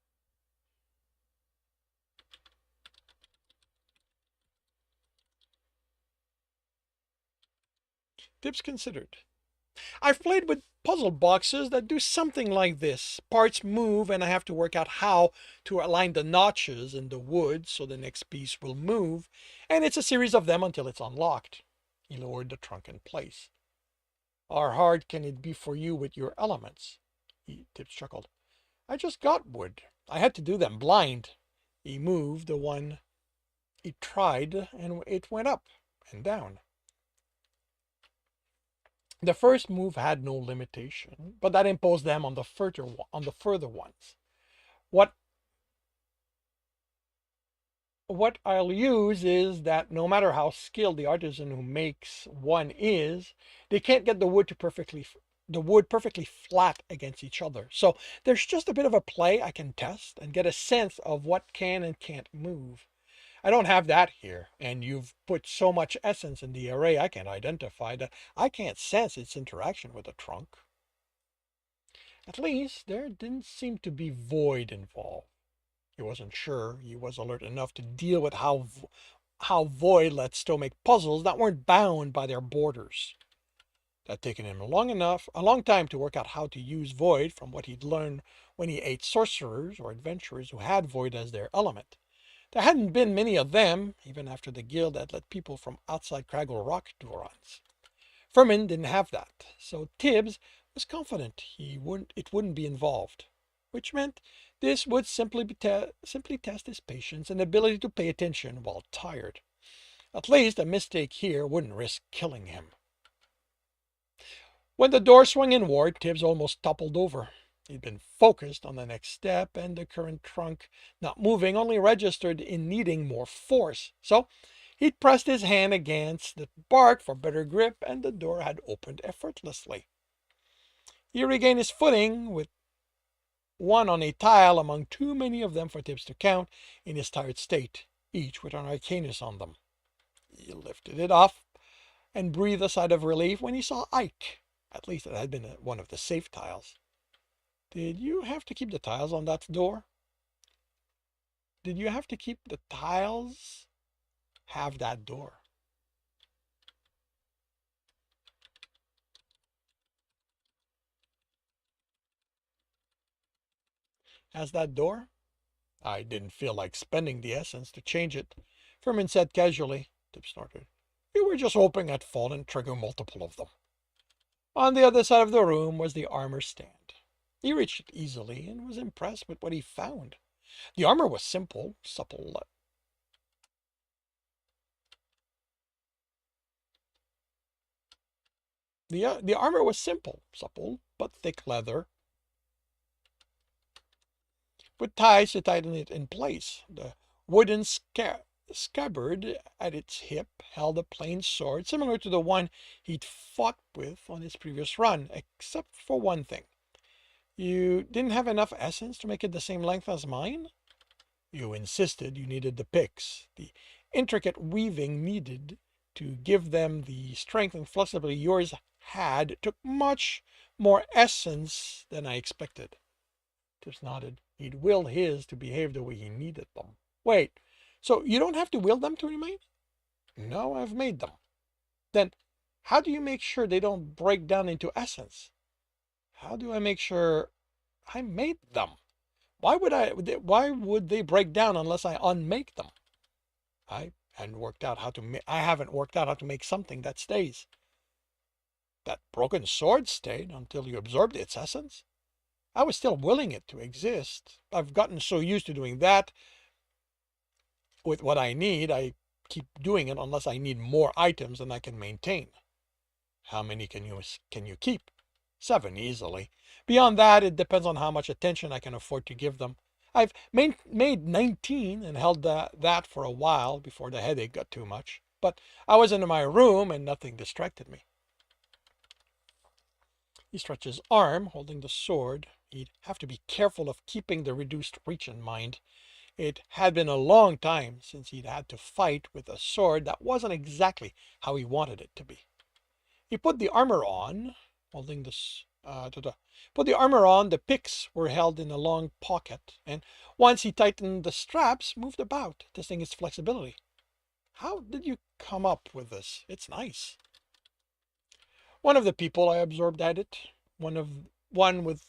Tibbs considered. I've played with puzzle boxes that do something like this. Parts move and I have to work out how to align the notches in the wood so the next piece will move, and it's a series of them until it's unlocked. He lowered the trunk in place. How hard can it be for you with your elements? Tibbs chuckled. I just got wood. I had to do them blind. He moved the one he tried and it went up and down. The first move had no limitation, but that imposed them on the further ones. What I'll use is that no matter how skilled the artisan who makes one is, they can't get the wood perfectly flat against each other. So there's just a bit of a play I can test and get a sense of what can and can't move. I don't have that here, and you've put so much essence in the array I can't identify that I can't sense its interaction with the trunk. At least there didn't seem to be void involved. He wasn't sure he was alert enough to deal with how void let Stowe make puzzles that weren't bound by their borders. That had taken him a long time to work out how to use void from what he'd learned when he ate sorcerers or adventurers who had void as their element. There hadn't been many of them, even after the guild had let people from outside Craggle Rock do runs. Furman didn't have that, so Tibbs was confident it wouldn't be involved, which meant this would simply test his patience and ability to pay attention while tired. At least a mistake here wouldn't risk killing him. When the door swung inward, Tibbs almost toppled over. He'd been focused on the next step, and the current trunk not moving only registered in needing more force. So he'd pressed his hand against the bark for better grip, and the door had opened effortlessly. He regained his footing with one on a tile among too many of them for Tibbs to count in his tired state, each with an Arcanus on them. He lifted it off and breathed a sigh of relief when he saw Ike. At least it had been one of the safe tiles. Did you have to keep the tiles on that door? Did you have to keep the tiles have that door? Has that door? I didn't feel like spending the essence to change it. Furman said casually. Tip snorted. We were just hoping I'd fall and trigger multiple of them. On the other side of the room was the armor stand. He reached it easily and was impressed with what he found. The armor was simple, supple. The armor was simple, supple, but thick leather, with ties to tighten it in place. The wooden scabbard at its hip held a plain sword similar to the one he'd fought with on his previous run, except for one thing. You didn't have enough essence to make it the same length as mine? You insisted you needed the picks, the intricate weaving needed to give them the strength and flexibility yours had took much more essence than I expected. Tips nodded. He'd willed his to behave the way he needed them. Wait, so you don't have to will them to remain? No, I've made them. Then how do you make sure they don't break down into essence? How do I make sure I made them? Why would they break down unless I unmake them? I haven't worked out how to make something that stays. That broken sword stayed until you absorbed its essence. I was still willing it to exist. I've gotten so used to doing that with what I need, I keep doing it unless I need more items than I can maintain. How many can you keep? 7 easily. Beyond that, it depends on how much attention I can afford to give them. I've made 19 and held that for a while before the headache got too much. But I was in my room and nothing distracted me. He stretched his arm, holding the sword. He'd have to be careful of keeping the reduced reach in mind. It had been a long time since he'd had to fight with a sword that wasn't exactly how he wanted it to be. He put the armor on, holding this. Put the armor on. The picks were held in a long pocket, and once he tightened the straps, moved about, testing its flexibility. How did you come up with this? It's nice. One of the people I absorbed had it. One within.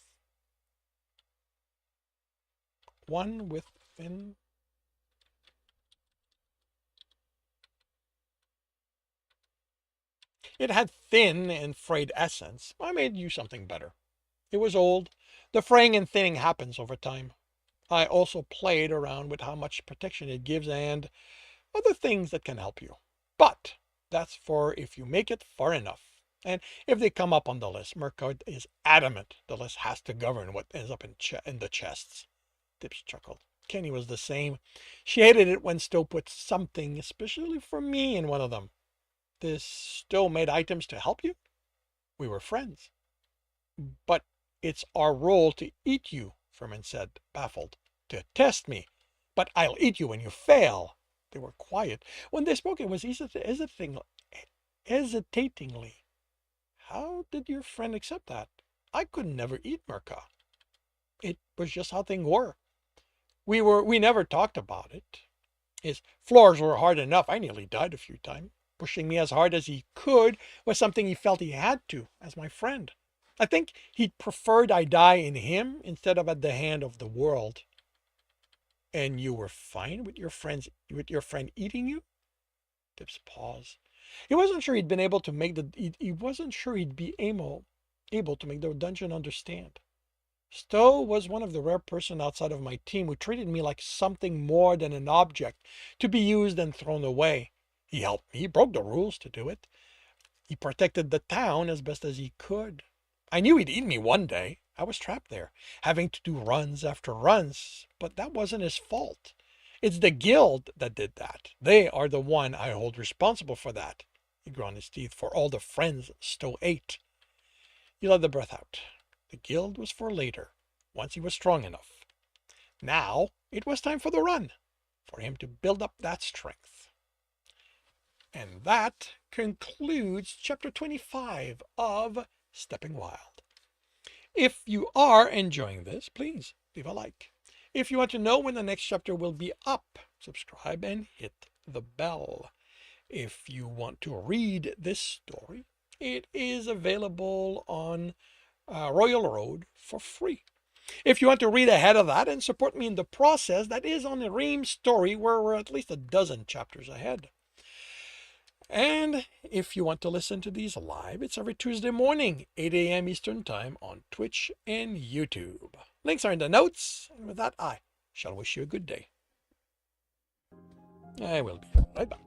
It had thin and frayed essence. I made you something better. It was old. The fraying and thinning happens over time. I also played around with how much protection it gives and other things that can help you. But that's for if you make it far enough. And if they come up on the list, Murkoff is adamant the list has to govern what ends up in the chests. Tips chuckled. Kenny was the same. She hated it when Stowe put something, especially for me, in one of them. This Stowe made items to help you? We were friends. But it's our role to eat you, Furman said, baffled. To test me. But I'll eat you when you fail. They were quiet. When they spoke, it was hesitatingly. How did your friend accept that? I could never eat Murkoff. It was just how things were. We never talked about it. His floors were hard enough. I nearly died a few times. Pushing me as hard as he could was something he felt he had to, as my friend. I think he'd preferred I die in him instead of at the hand of the world. And you were fine with your friend eating you? Tips paused. He wasn't sure he'd been able to make he wasn't sure he'd be able to make the dungeon understand. Stowe was one of the rare person outside of my team who treated me like something more than an object to be used and thrown away. He helped me. He broke the rules to do it. He protected the town as best as he could. I knew he'd eat me one day. I was trapped there, having to do runs after runs, but that wasn't his fault. It's the guild that did that. They are the one I hold responsible for that. He ground his teeth for all the friends Stowe ate. He let the breath out. The guild was for later, once he was strong enough. Now it was time for the run, for him to build up that strength. And that concludes chapter 25 of Stepping Wild. If you are enjoying this, please leave a like. If you want to know when the next chapter will be up, subscribe and hit the bell. If you want to read this story, it is available on Royal Road for free. If you want to read ahead of that and support me in the process, that is on the Ream story, where we're at least a dozen chapters ahead. And if you want to listen to these live, it's every Tuesday morning, 8 a.m. Eastern Time on Twitch and YouTube. Links are in the notes. And with that, I shall wish you a good day. I will be right back.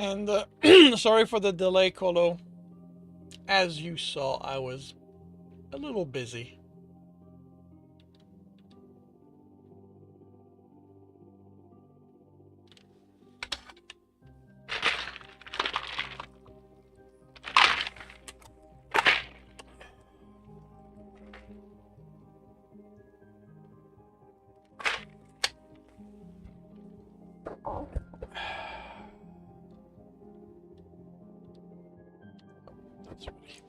And sorry for the delay, Colo. As you saw, I was a little busy. That's ready.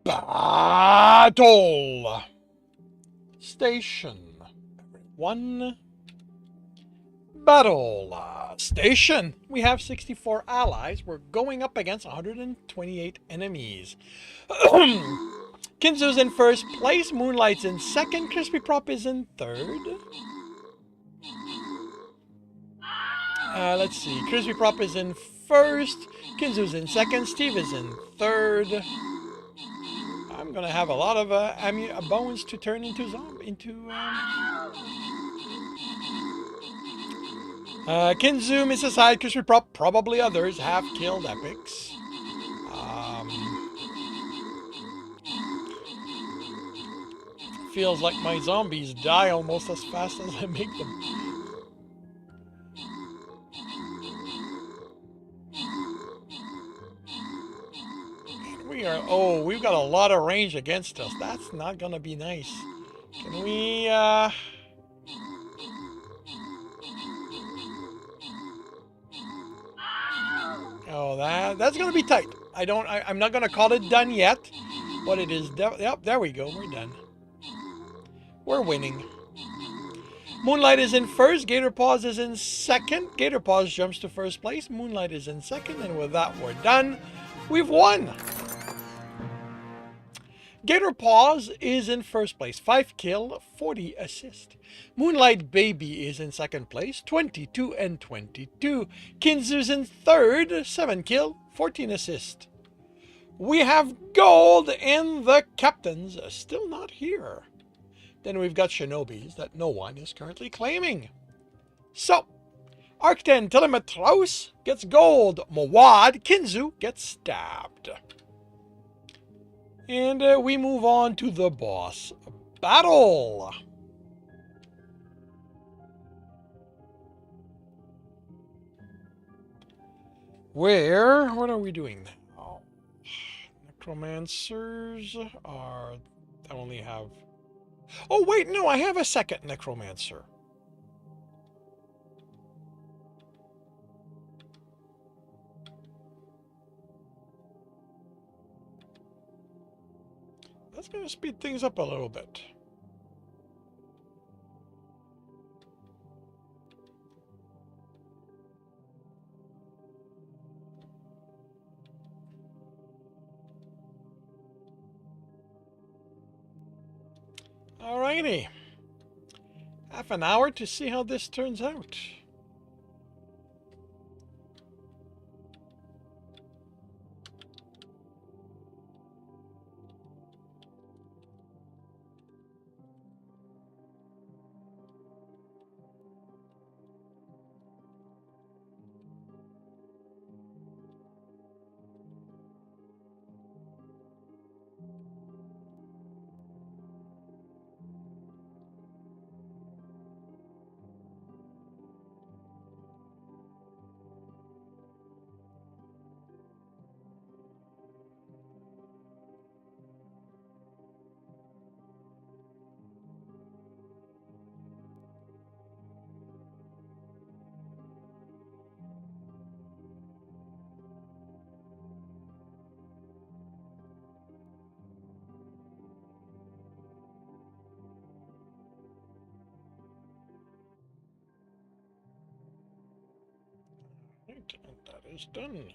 Battle station. One battle station. We have 64 allies. We're going up against 128 enemies. Kinzu's in first place. Moonlight's in second. Crispy Prop is in third. Let's see. Crispy Prop is in first. Kinzu's in second. Steve is in third. I'm gonna have a lot of bones to turn into Kinzu, Mrs. Hyde, Crispy Prop, probably others have killed epics. Feels like my zombies die almost as fast as I make them. We've got a lot of range against us. That's not gonna be nice. Can we, Oh, that's gonna be tight. I'm not gonna call it done yet, but it is. Yep, there we go. We're done. We're winning. Moonlight is in first. Gator Paws is in second. Gator Paws jumps to first place. Moonlight is in second, and with that, we're done. We've won. Gator Paws is in first place, 5 kill, 40 assist. Moonlight Baby is in second place, 22 and 22. Kinzu's in third, 7 kill, 14 assist. We have gold, and the captain's still not here. Then we've got Shinobis that no one is currently claiming. So, Arcten Telemetros gets gold. Mawad Kinzu gets stabbed. And we move on to the boss battle. What are we doing now? Necromancers are, I only have, oh wait, no, I have a second Necromancer. That's going to speed things up a little bit. Alrighty. Half an hour to see how this turns out. And that is done.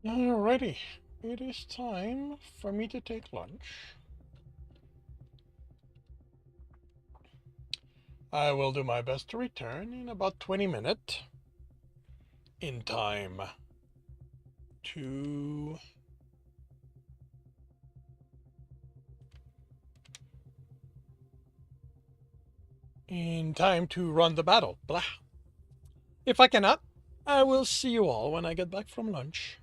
Alrighty, it is time for me to take lunch. I will do my best to return in about 20 minutes in time to run the battle. Blah. If I cannot, I will see you all when I get back from lunch.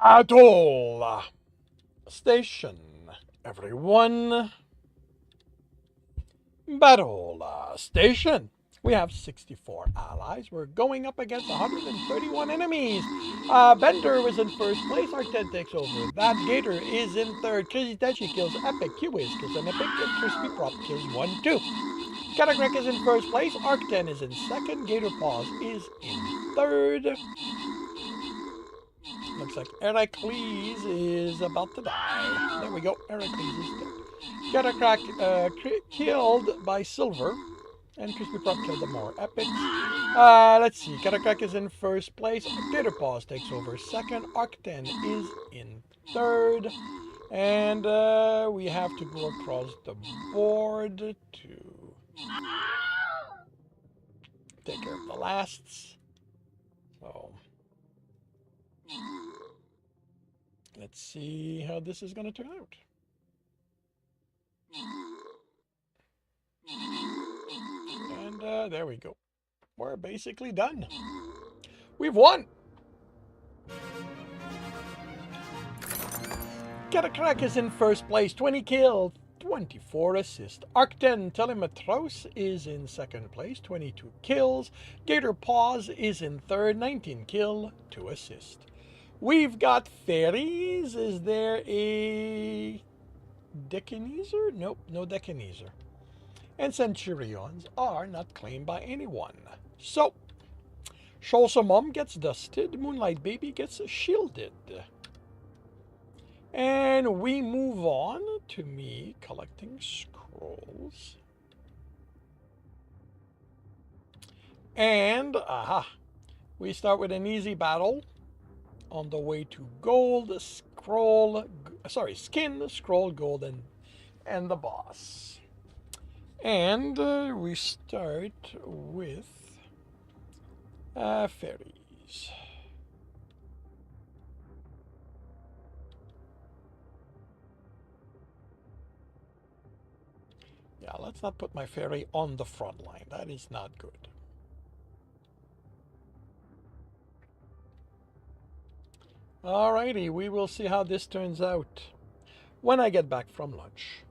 Atoll Station. Everyone. Battle Station. We have 64 allies. We're going up against 131 enemies. Bender was in first place. Arcted takes over. That Gator is in third. Crazy Tachi kills Epic. Q-Wiz kills an Epic. And Crispy Prop kills 1-2. Catacrack is in first place. Arc10 is in second. Gator Paws is in third. Looks like Heracles is about to die. There we go. Heracles is dead. Catacrack killed by Silver. And Crispy Prop killed the more epics. Let's see. Catacrack is in first place. Gator Paws takes over second. Arc10 is in third. And we have to go across the board to take care of the lasts. So let's see how this is going to turn out. And there we go. We're basically done. We've won! Catacrack is in first place, 20 kills, 24 assists. Arc10 Telemetros is in second place, 22 kills. Gator Paws is in third, 19 kill, 2 assists. We've got fairies. Is there a Decanizer? Nope, no Decanizer. And Centurions are not claimed by anyone. So, Sholsa Mom gets dusted, Moonlight Baby gets shielded. And we move on to me collecting scrolls. And, we start with an easy battle. On the way to gold, skin, scroll, gold, and the boss. And we start with fairies. Yeah, let's not put my fairy on the front line. That is not good. Alrighty, we will see how this turns out when I get back from lunch.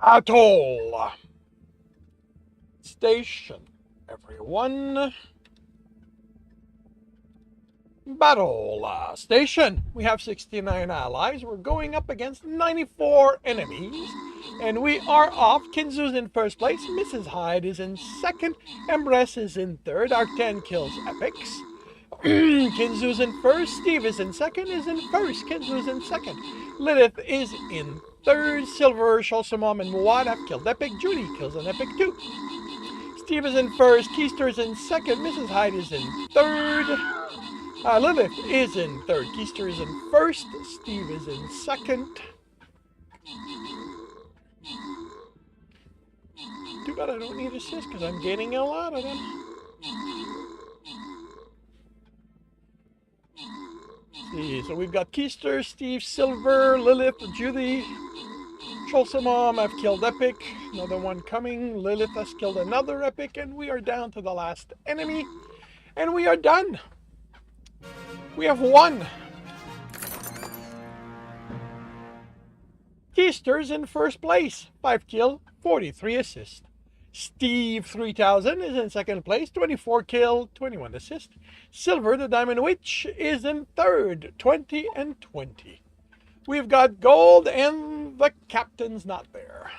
Atoll. Station, everyone. Battle station. We have 69 allies. We're going up against 94 enemies. And we are off. Kinzu's in first place. Mrs. Hyde is in second. Empress is in third. Our 10 kills epics. Kinzu's in first. Steve is in second. Is in first. Kinzu's in second. Lilith is in third. Silver, Sholsamom, and Muad have killed epic. Judy kills an epic too. Steve is in first. Keister is in second. Mrs. Hyde is in third. Lilith is in third. Keister is in first. Steve is in second. Too bad I don't need assist because I'm gaining a lot of them. See, so we've got Keister, Steve, Silver, Lilith, Judy, Cholsamom have killed epic. Another one coming. Lilith has killed another epic, and we are down to the last enemy, and we are done. We have won. Keister's in first place. 5 kill, 43 assist. Steve 3000 is in second place. 24 kill, 21 assist. Silver, the Diamond Witch, is in third. 20 and 20. We've got gold and the captain's not there.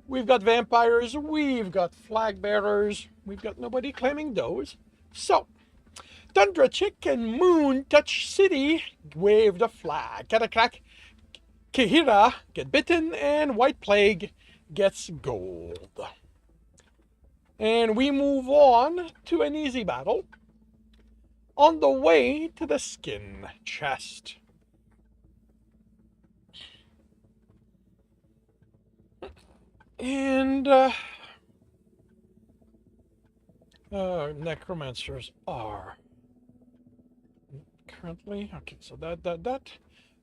We've got vampires. We've got flag bearers. We've got nobody claiming those. So, Tundra Chick and Moon Touch City wave the flag. Catacrack, Kihira get bitten, and White Plague gets gold. And we move on to an easy battle on the way to the skin chest. And necromancers are currently okay. So that.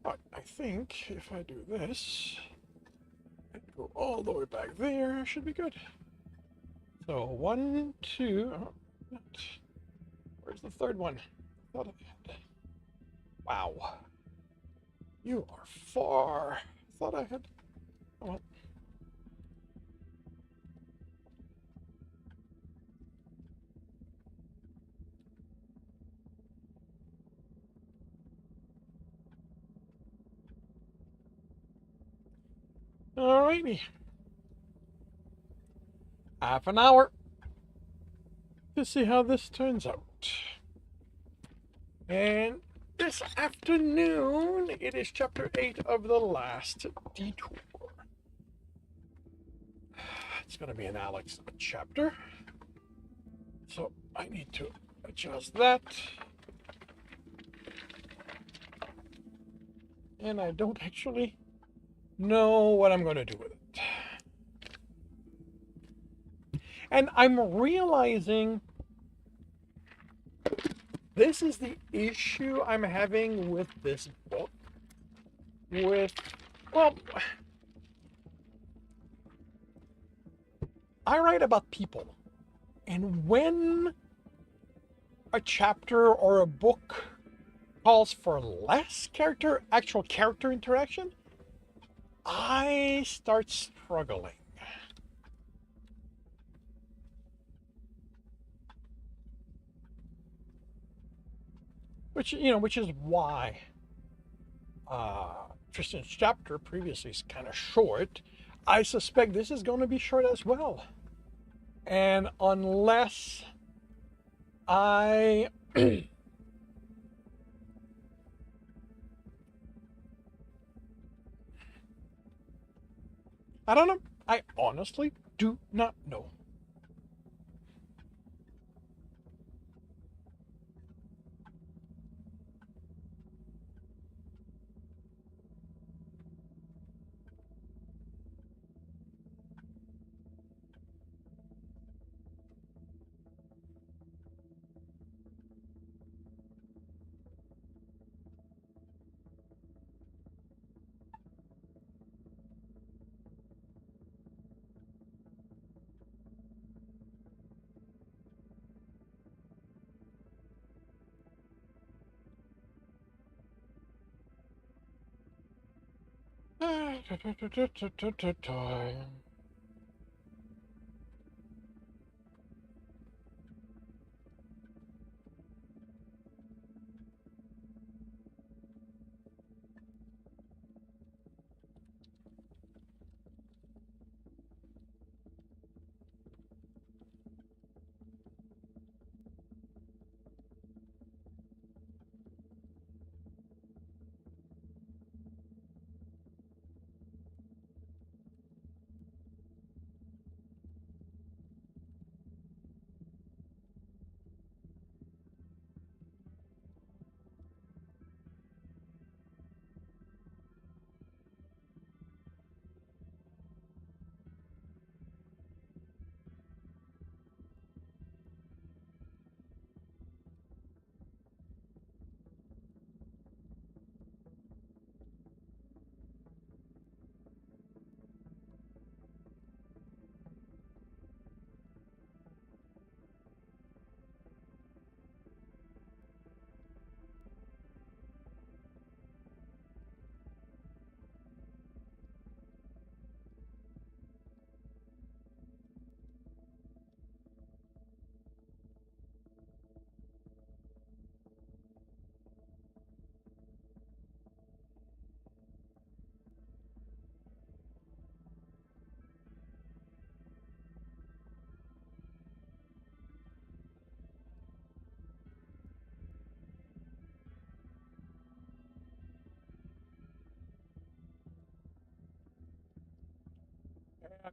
I think if I do this, and go all the way back there, should be good. So 1, 2. Oh, where's the third one? I thought I had. Wow, you are far. I thought I had. Oh, well. Alrighty. Half an hour to see how this turns out. And this afternoon, it is chapter 8 of The Last Detour. It's going to be an Alex chapter. So I need to adjust that. And I don't actually know what I'm going to do with it. And I'm realizing this is the issue I'm having with this book. Well, I write about people. And when a chapter or a book calls for less actual character interaction, I start struggling. Which is why Tristan's chapter previously is kind of short. I suspect this is going to be short as well. And unless I I don't know. I honestly do not know.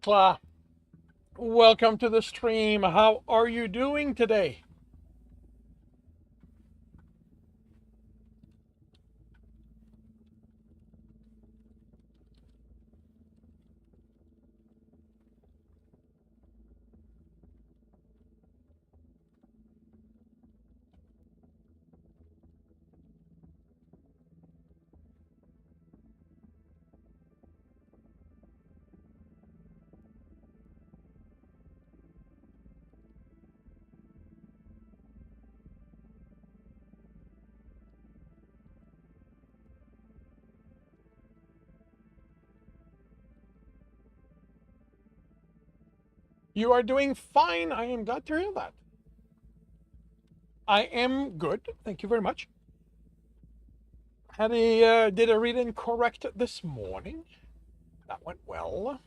Cla, welcome to the stream. How are you doing today? You are doing fine. I am glad to hear that. I am good. Thank you very much. Did a reading correct this morning. That went well.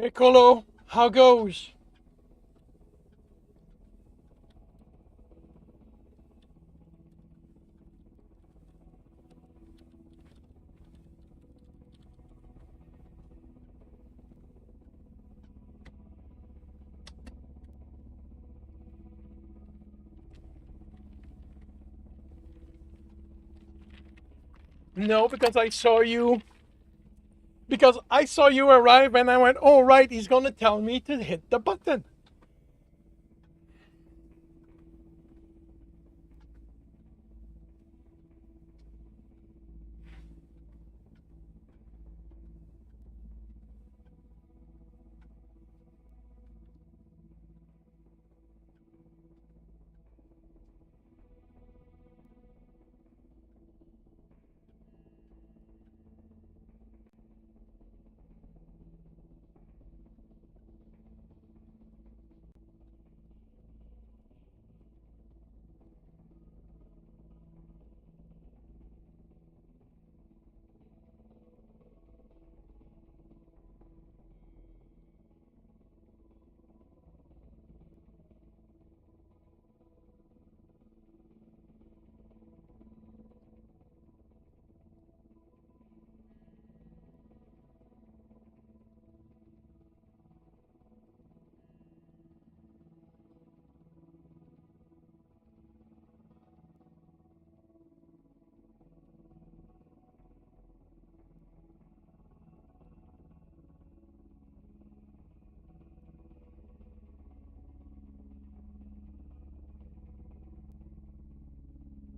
Hey, Colo, how goes? No, because I saw you. Because I saw you arrive and I went, oh, right, he's going to tell me to hit the button.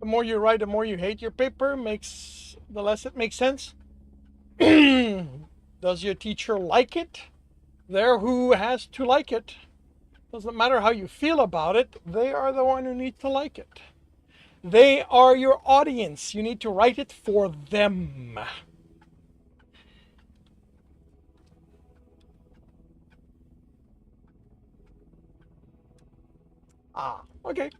The more you write, the more you hate your paper, the less it makes sense. Does your teacher like it? There who has to like it. Doesn't matter how you feel about it, they are the one who needs to like it. They are your audience. You need to write it for them. Ah, okay.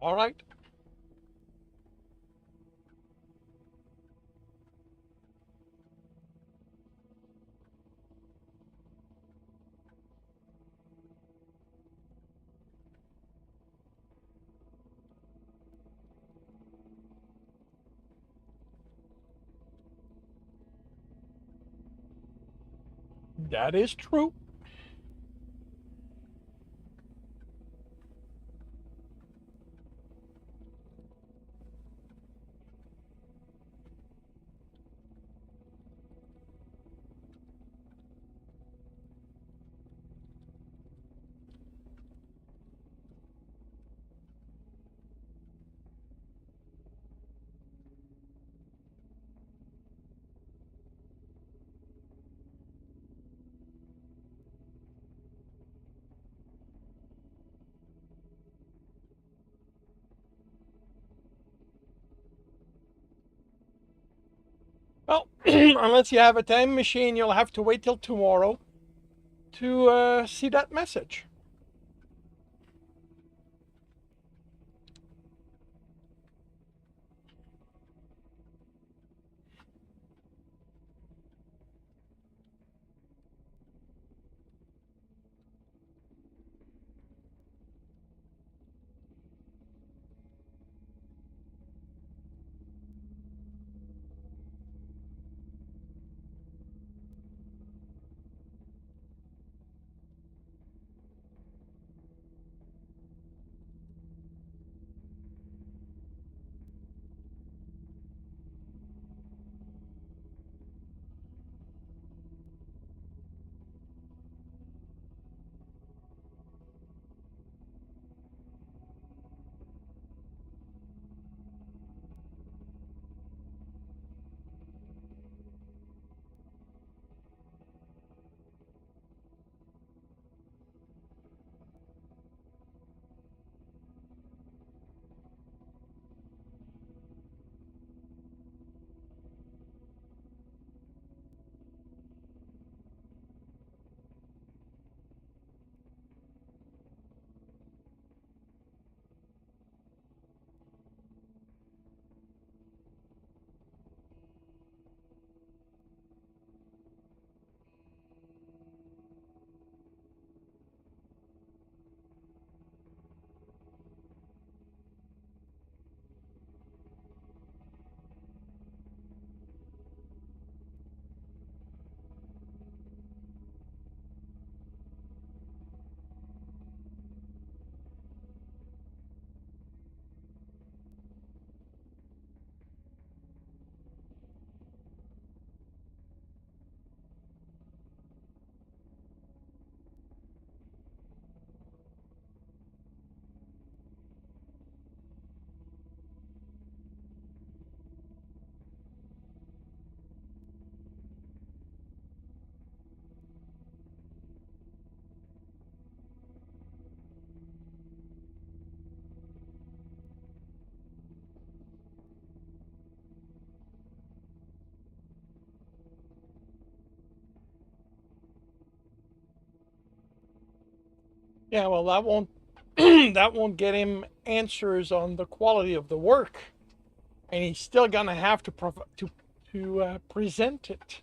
All right. That is true. Well, unless you have a time machine, you'll have to wait till tomorrow to see that message. Yeah, well, that won't that won't get him answers on the quality of the work, and he's still gonna have to present it.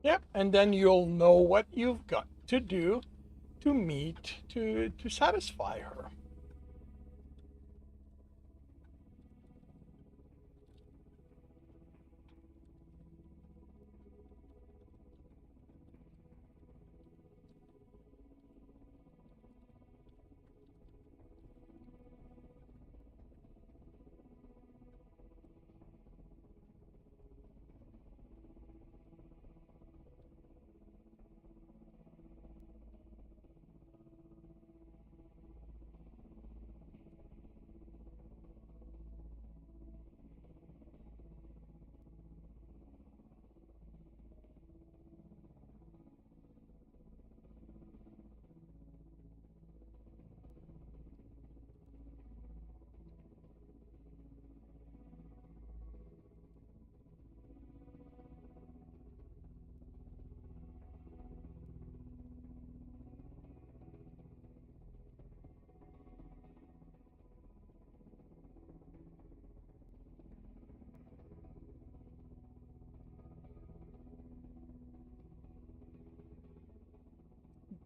Yep, and then you'll know what you've got to do to meet to satisfy her.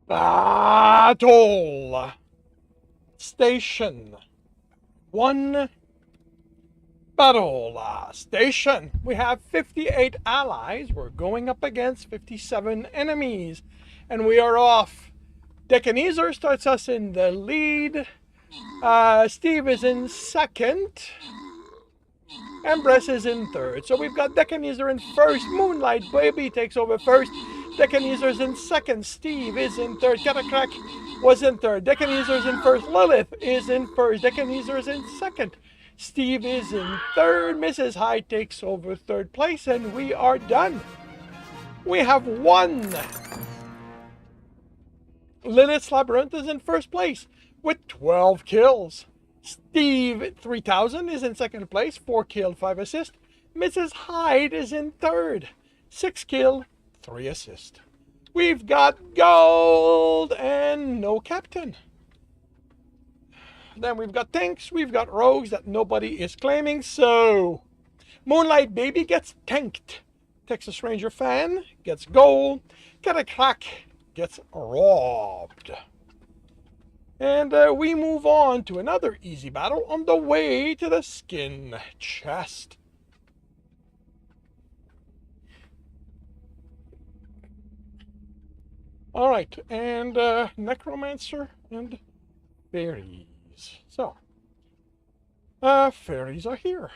Battle station. One battle station. We have 58 allies. We're going up against 57 enemies. And we are off. Decanizer starts us in the lead. Steve is in second. Empress is in third. So we've got Decanizer in first. Moonlight Baby takes over first. Decanizer's in second. Steve is in third. Catacrack was in third. Decanizer's in first. Lilith is in first. Decanizer's in second. Steve is in third. Mrs. Hyde takes over third place, and we are done. We have won. Lilith's Labyrinth is in first place with 12 kills. Steve 3000 is in second place, 4 kill, 5 assist. Mrs. Hyde is in third, 6 kill, 3 assist. We've got gold and no captain. Then we've got tanks, we've got rogues that nobody is claiming, so Moonlight Baby gets tanked. Texas Ranger Fan gets gold. Catacrack gets robbed. And we move on to another easy battle on the way to the skin chest. All right, and Necromancer and Fairies. So, Fairies are here.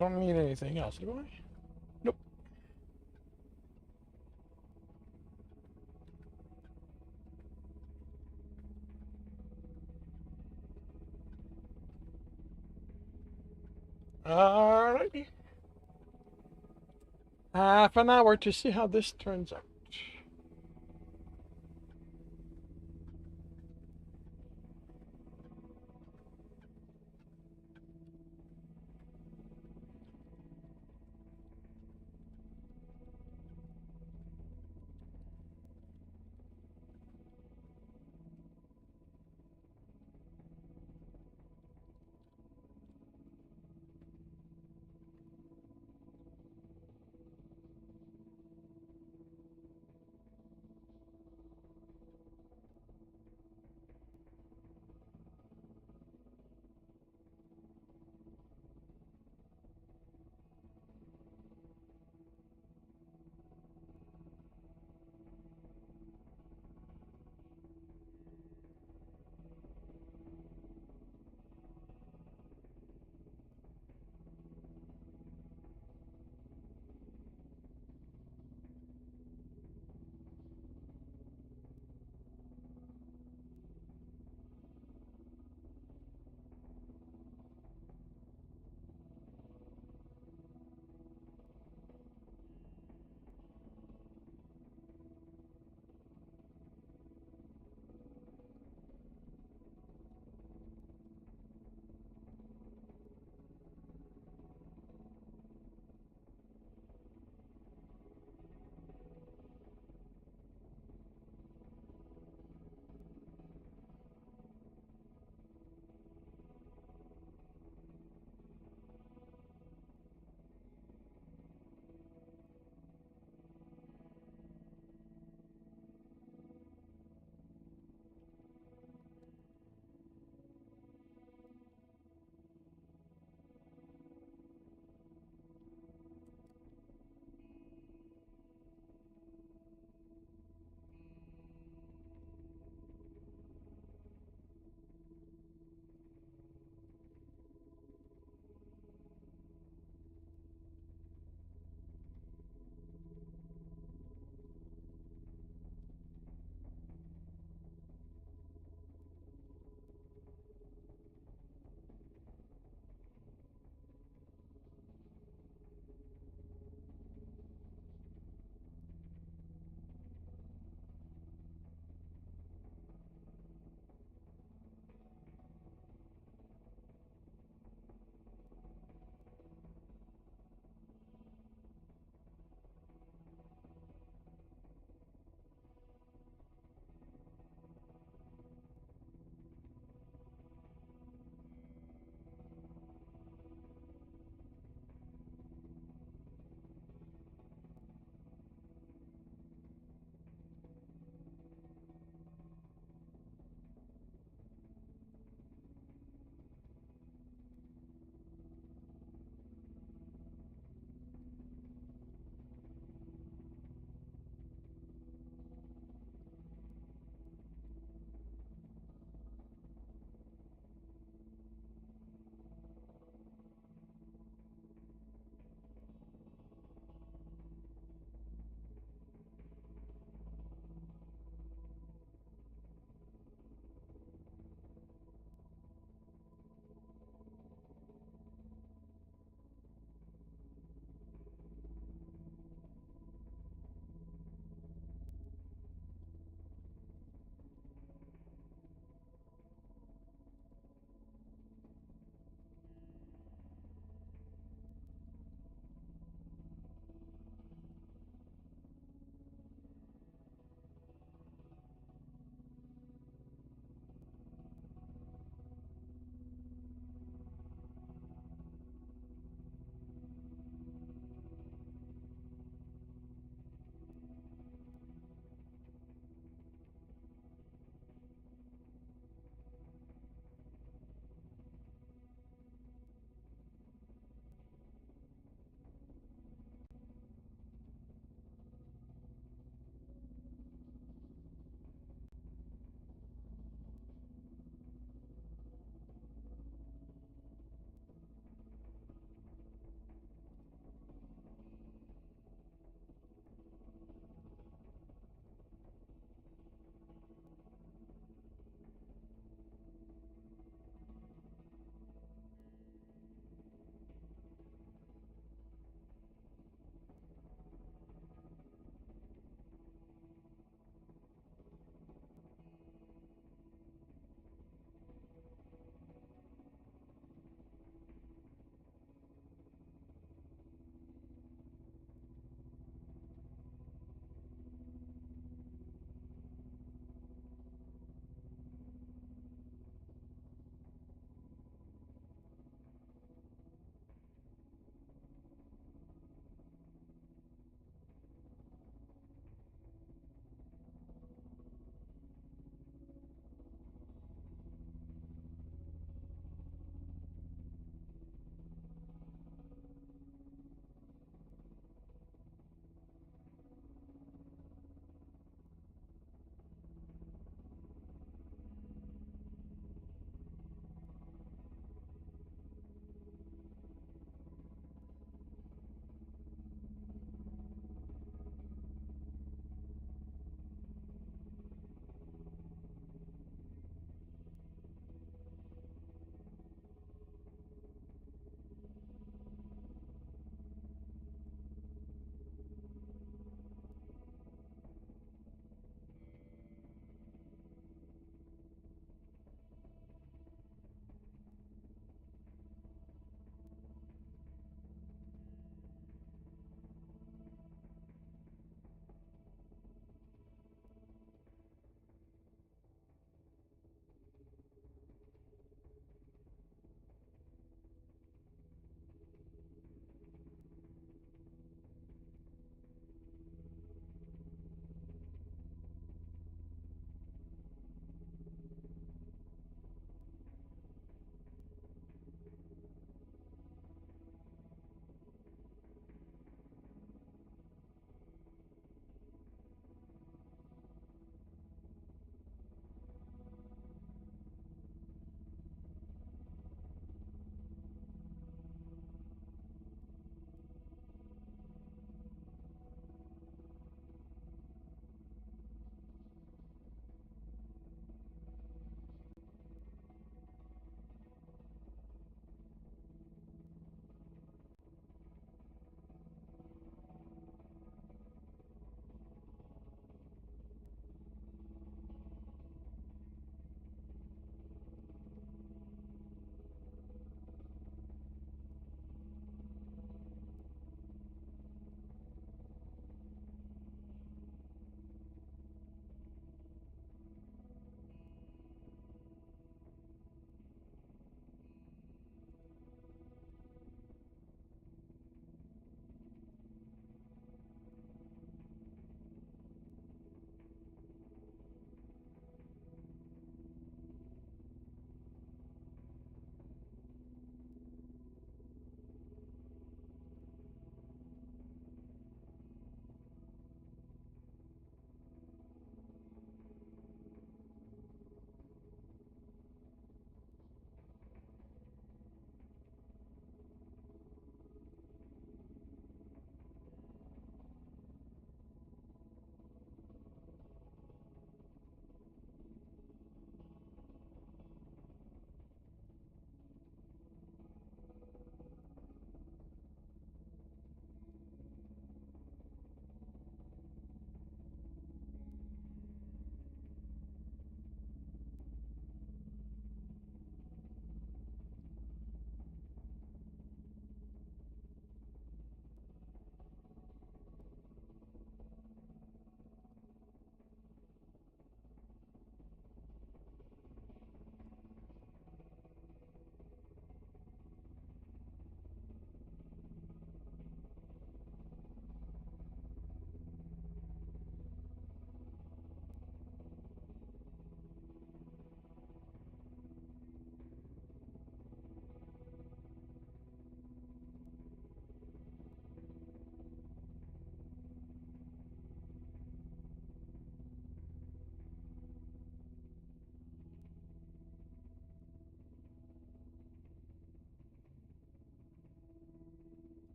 Don't need anything else, do I? Nope. Alrighty. half an hour to see how this turns out.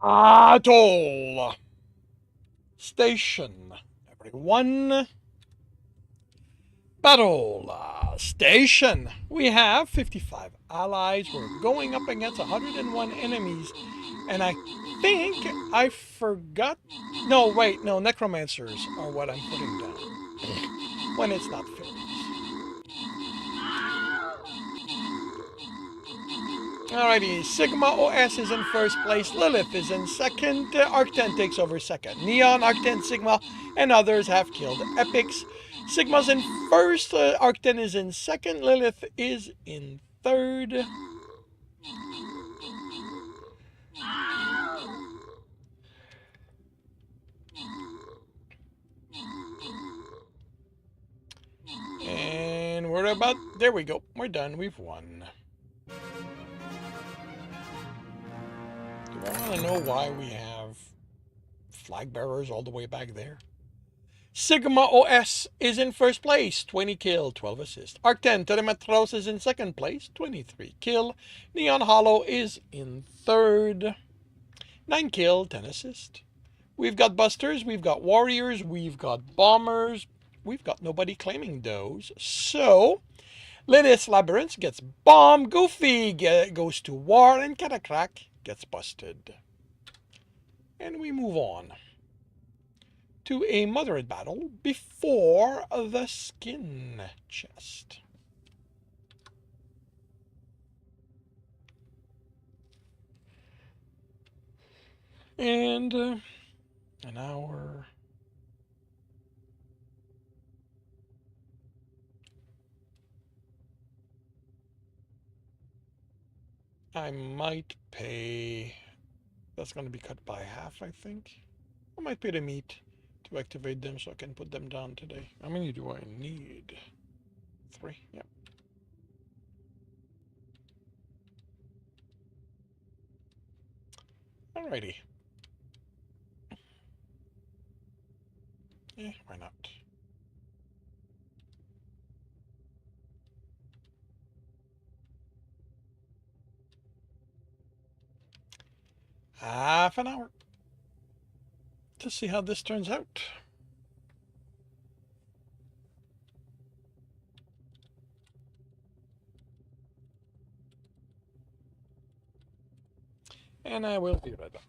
Atoll Station. Everyone. Battle Station. We have 55 allies. We're going up against 101 enemies. And I think I forgot. No, wait, no, necromancers are what I'm putting down when it's not fairies. Alrighty, Sigma OS is in first place, Lilith is in second, Arcten takes over second. Neon, Arcten, Sigma, and others have killed Epics. Sigma's in first, Arcten is in second, Lilith is in third. And we're about, there we go, we're done, we've won. Do I want to know why we have flag bearers all the way back there? Sigma OS is in first place, 20 kill, 12 assist. Arcten Telemetros is in second place, 23 kill. Neon Hollow is in third, 9 kill, 10 assist. We've got busters, we've got warriors, we've got bombers. We've got nobody claiming those. So, Lilith's Labyrinth gets bombed, Goofy goes to war, and Catacrack gets busted. And we move on to a moderate battle before the skin chest. And an hour. I might pay. That's going to be cut by half, I think. I might pay the meat to activate them so I can put them down today. How many do I need? 3. Yep. Alrighty. Yeah, why not? Half an hour to see how this turns out. And I will be right back.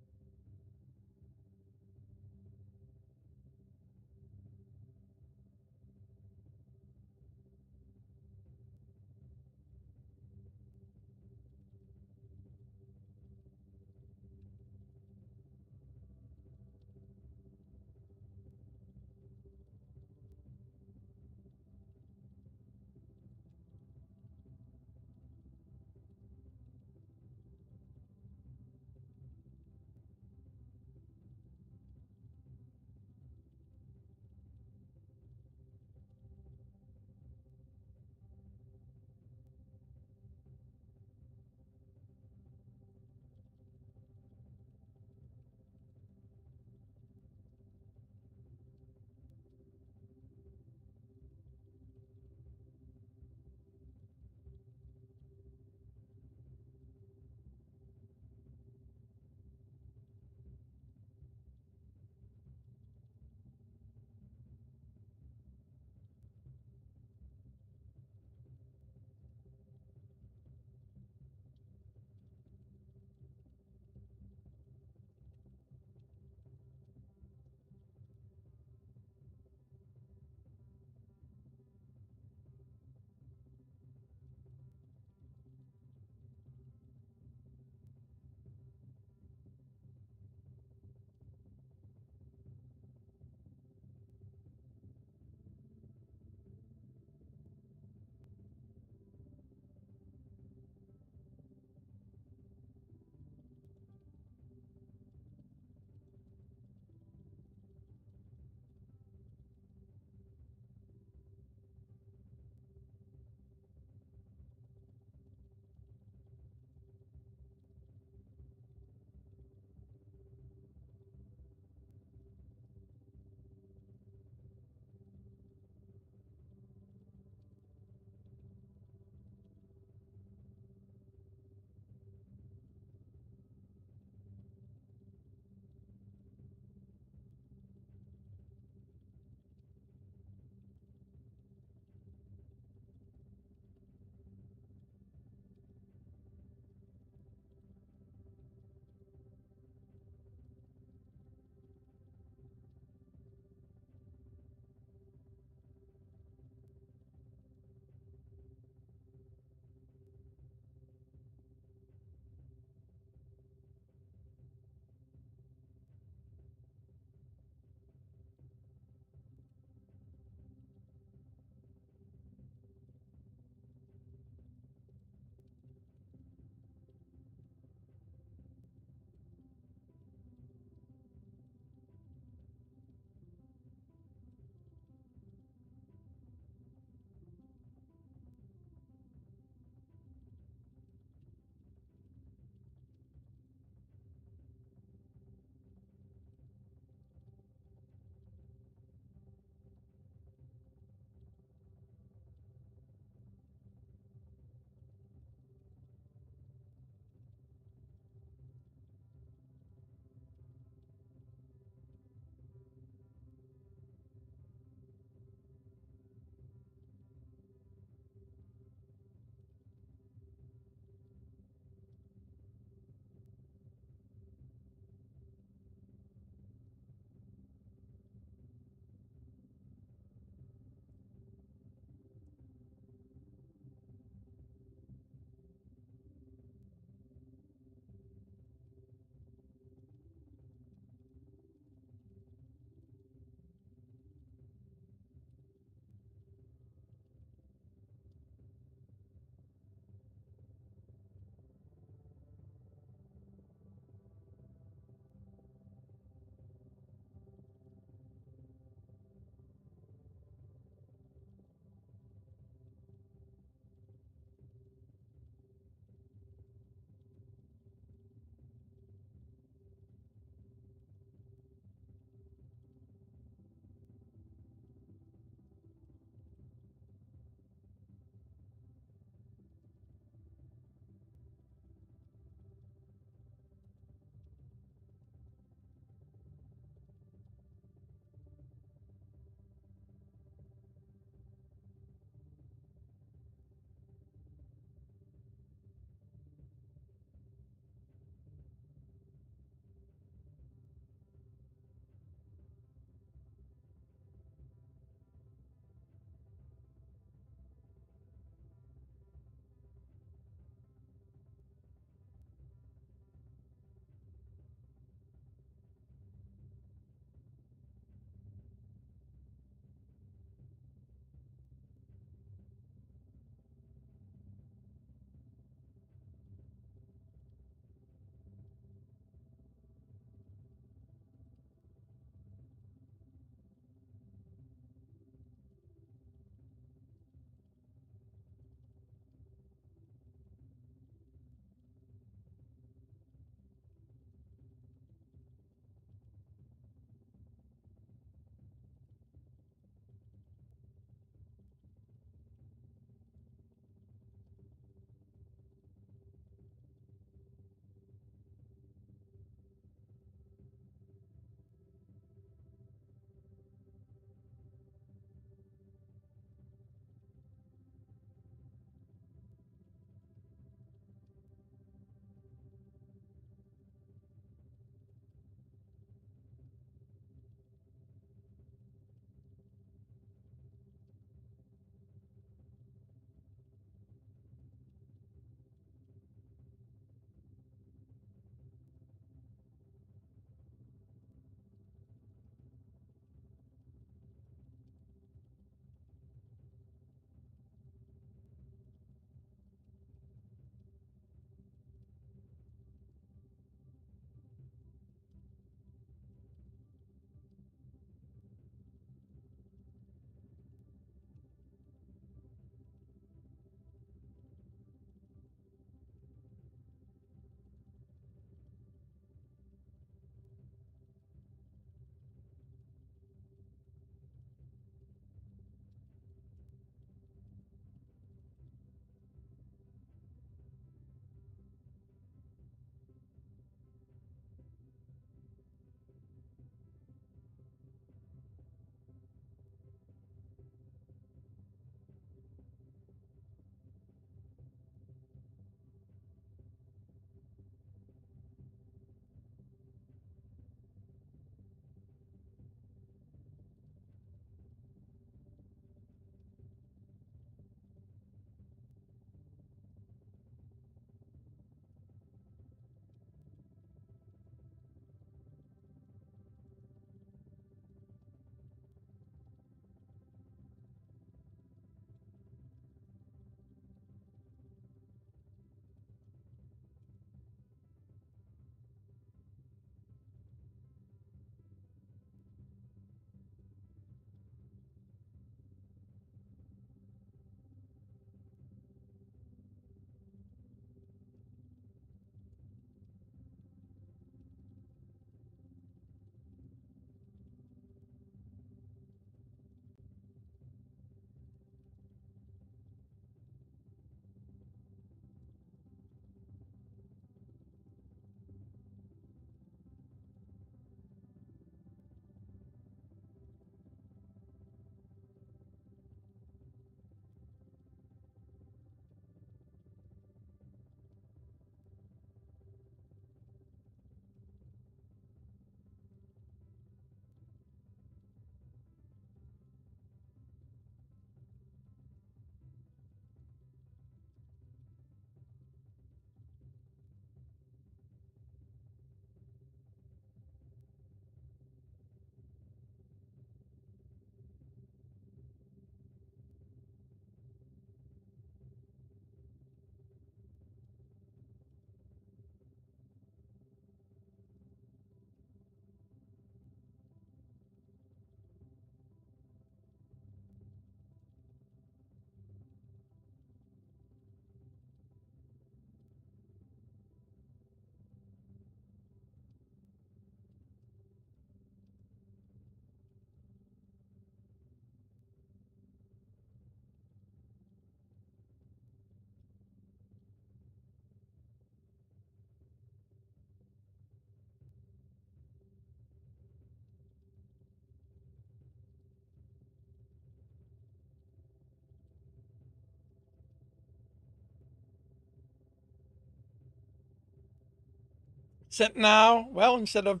Sit now, well, instead of,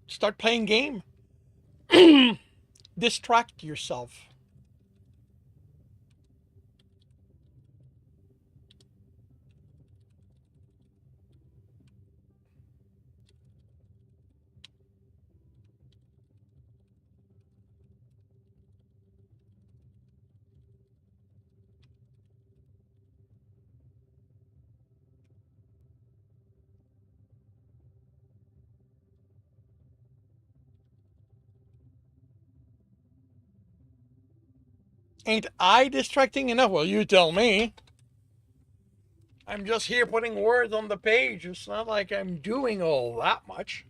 start playing game. Distract yourself. Ain't I distracting enough? Well, you tell me. I'm just here putting words on the page. It's not like I'm doing all that much.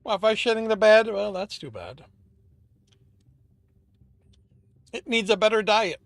Well, if I'm shitting the bed, well, that's too bad. It needs a better diet.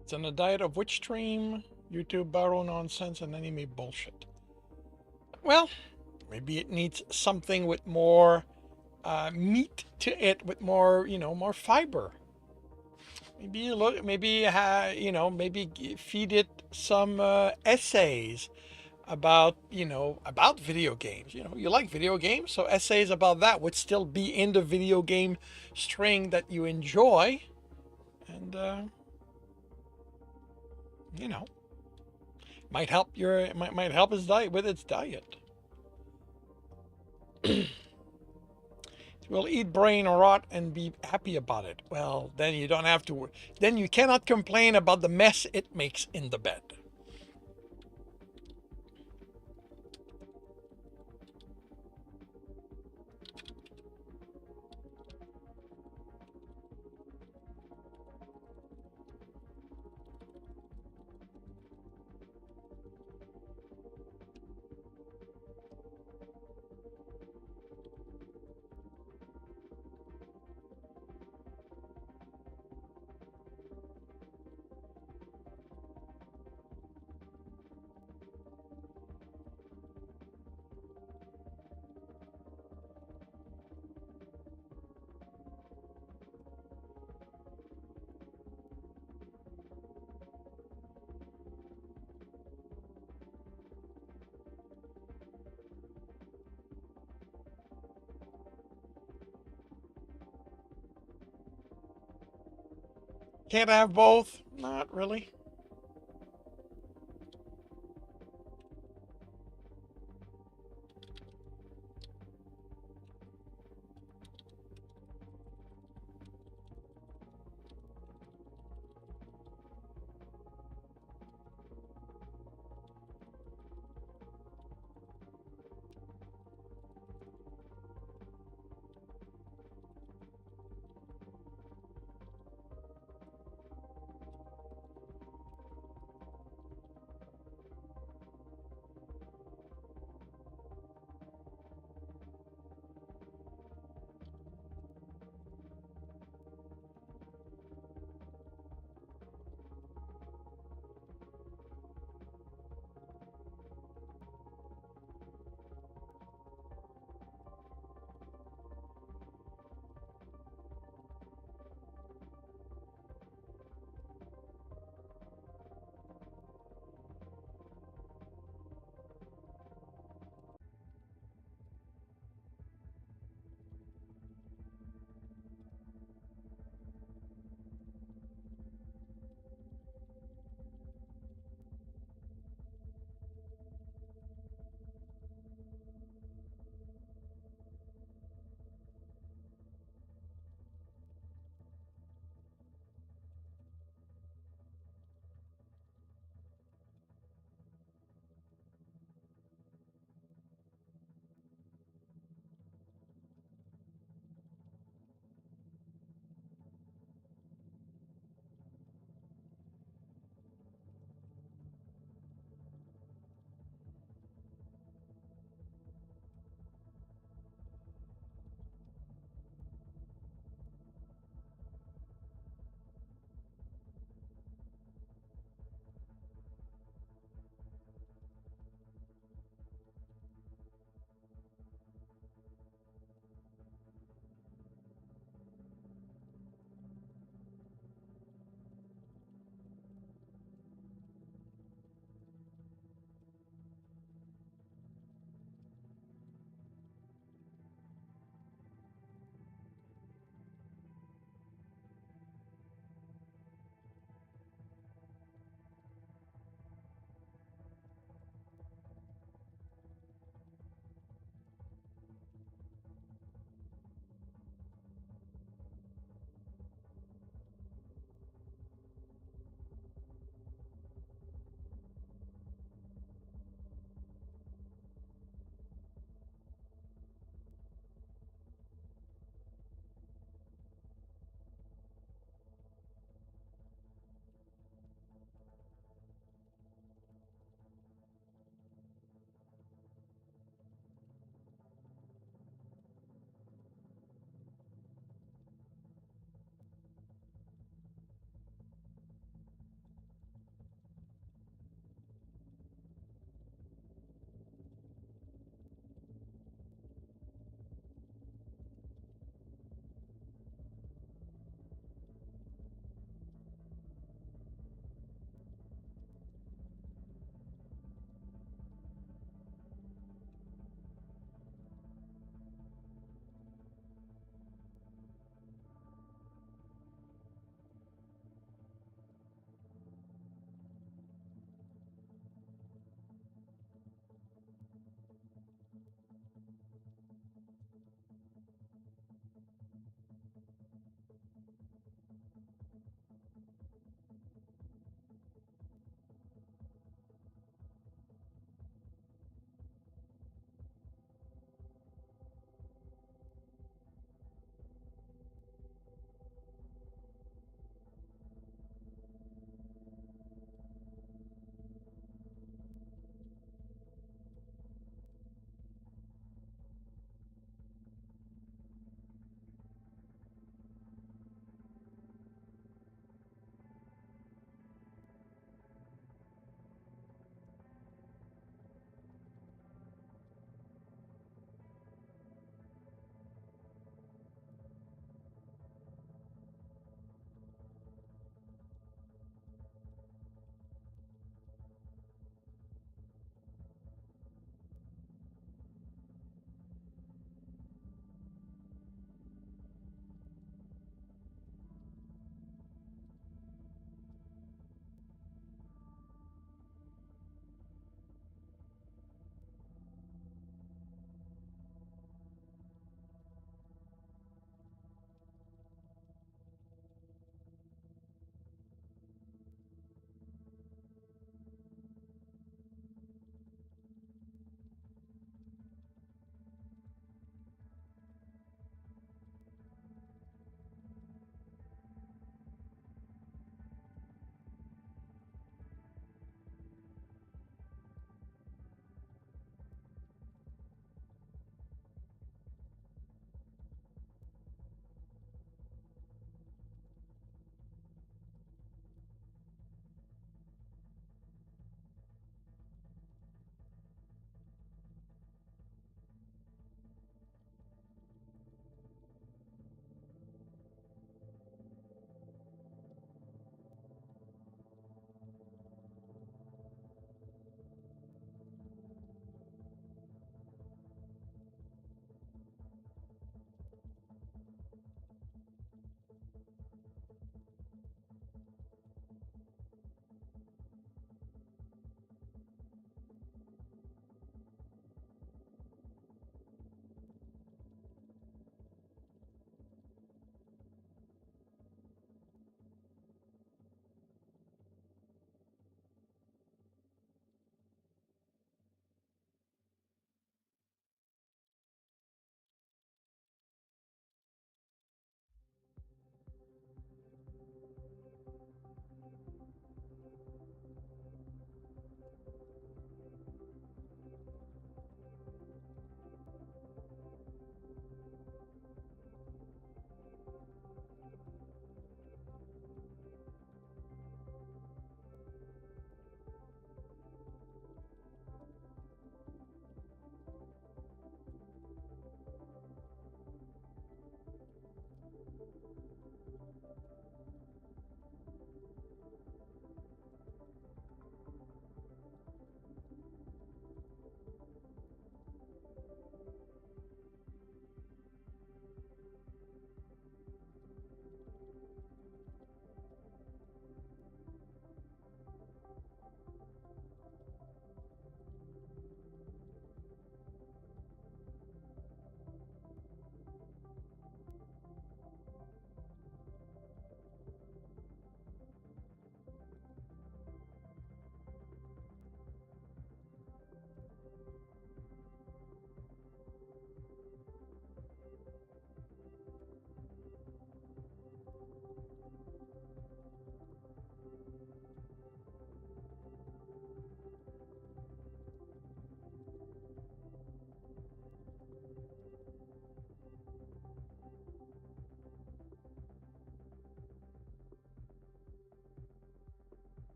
It's on a diet of which stream? YouTube borrow nonsense and anime bullshit. Well, maybe it needs something with more meat to it, with more, more fiber. Maybe you look, maybe maybe feed it some essays about about video games. You like video games, so essays about that would still be in the video game string that you enjoy, and you know might help his diet with its diet. Will eat brain rot and be happy about it. Well, then you don't have to. Then you cannot complain about the mess it makes in the bed. Can't have both? Not really.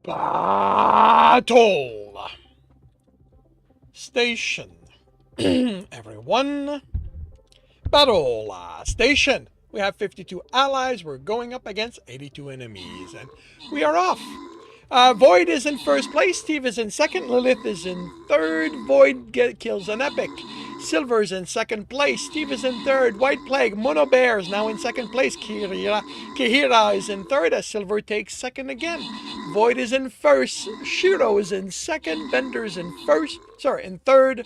Battle station. Everyone. Battle station. We have 52 allies. We're going up against 82 enemies. And we are off. Void is in first place. Steve is in second. Lilith is in third. Void kills an epic. Silver is in second place. Steve is in third. White Plague. Mono Bear is now in second place. Kihira is in third as Silver takes second again. Void is in first. Shiro is in second. Bender's in in third.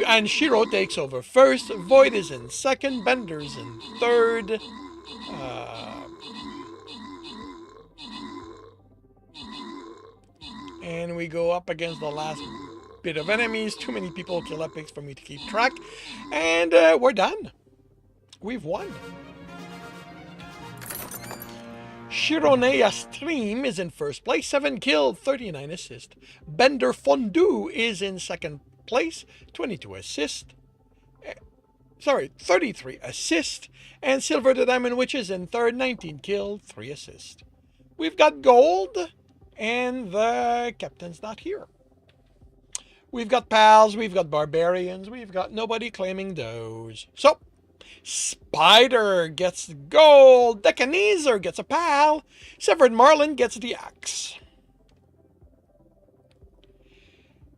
And Shiro takes over first. Void is in second. Bender's in third. And we go up against the last bit of enemies. Too many people kill epics for me to keep track. And we're done. We've won. Shironeya Stream is in first place. 7 kills, 39 assists. Bender Fondue is in second place. 22 assists. 33 assists. And Silver the Diamond Witch is in third. 19 kills, 3 assists. We've got gold. And the captain's not here. We've got pals, we've got barbarians, we've got nobody claiming those. So, Spider gets gold, Decanizer gets a pal, Severed Marlin gets the axe.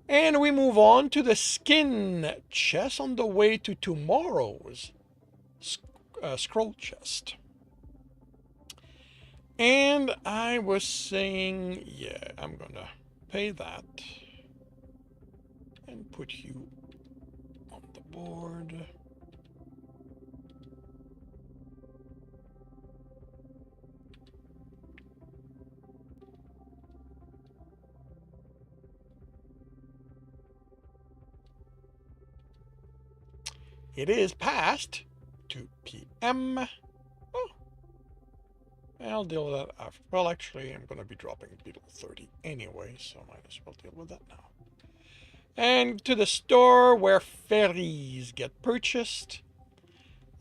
And we move on to the skin chest on the way to tomorrow's scroll chest. And I was saying, yeah, I'm gonna pay that and put you on the board. It is past 2 p.m. Oh, I'll deal with that after. Well, actually, I'm going to be dropping Beetle 30 anyway, so I might as well deal with that now. And to the store where fairies get purchased.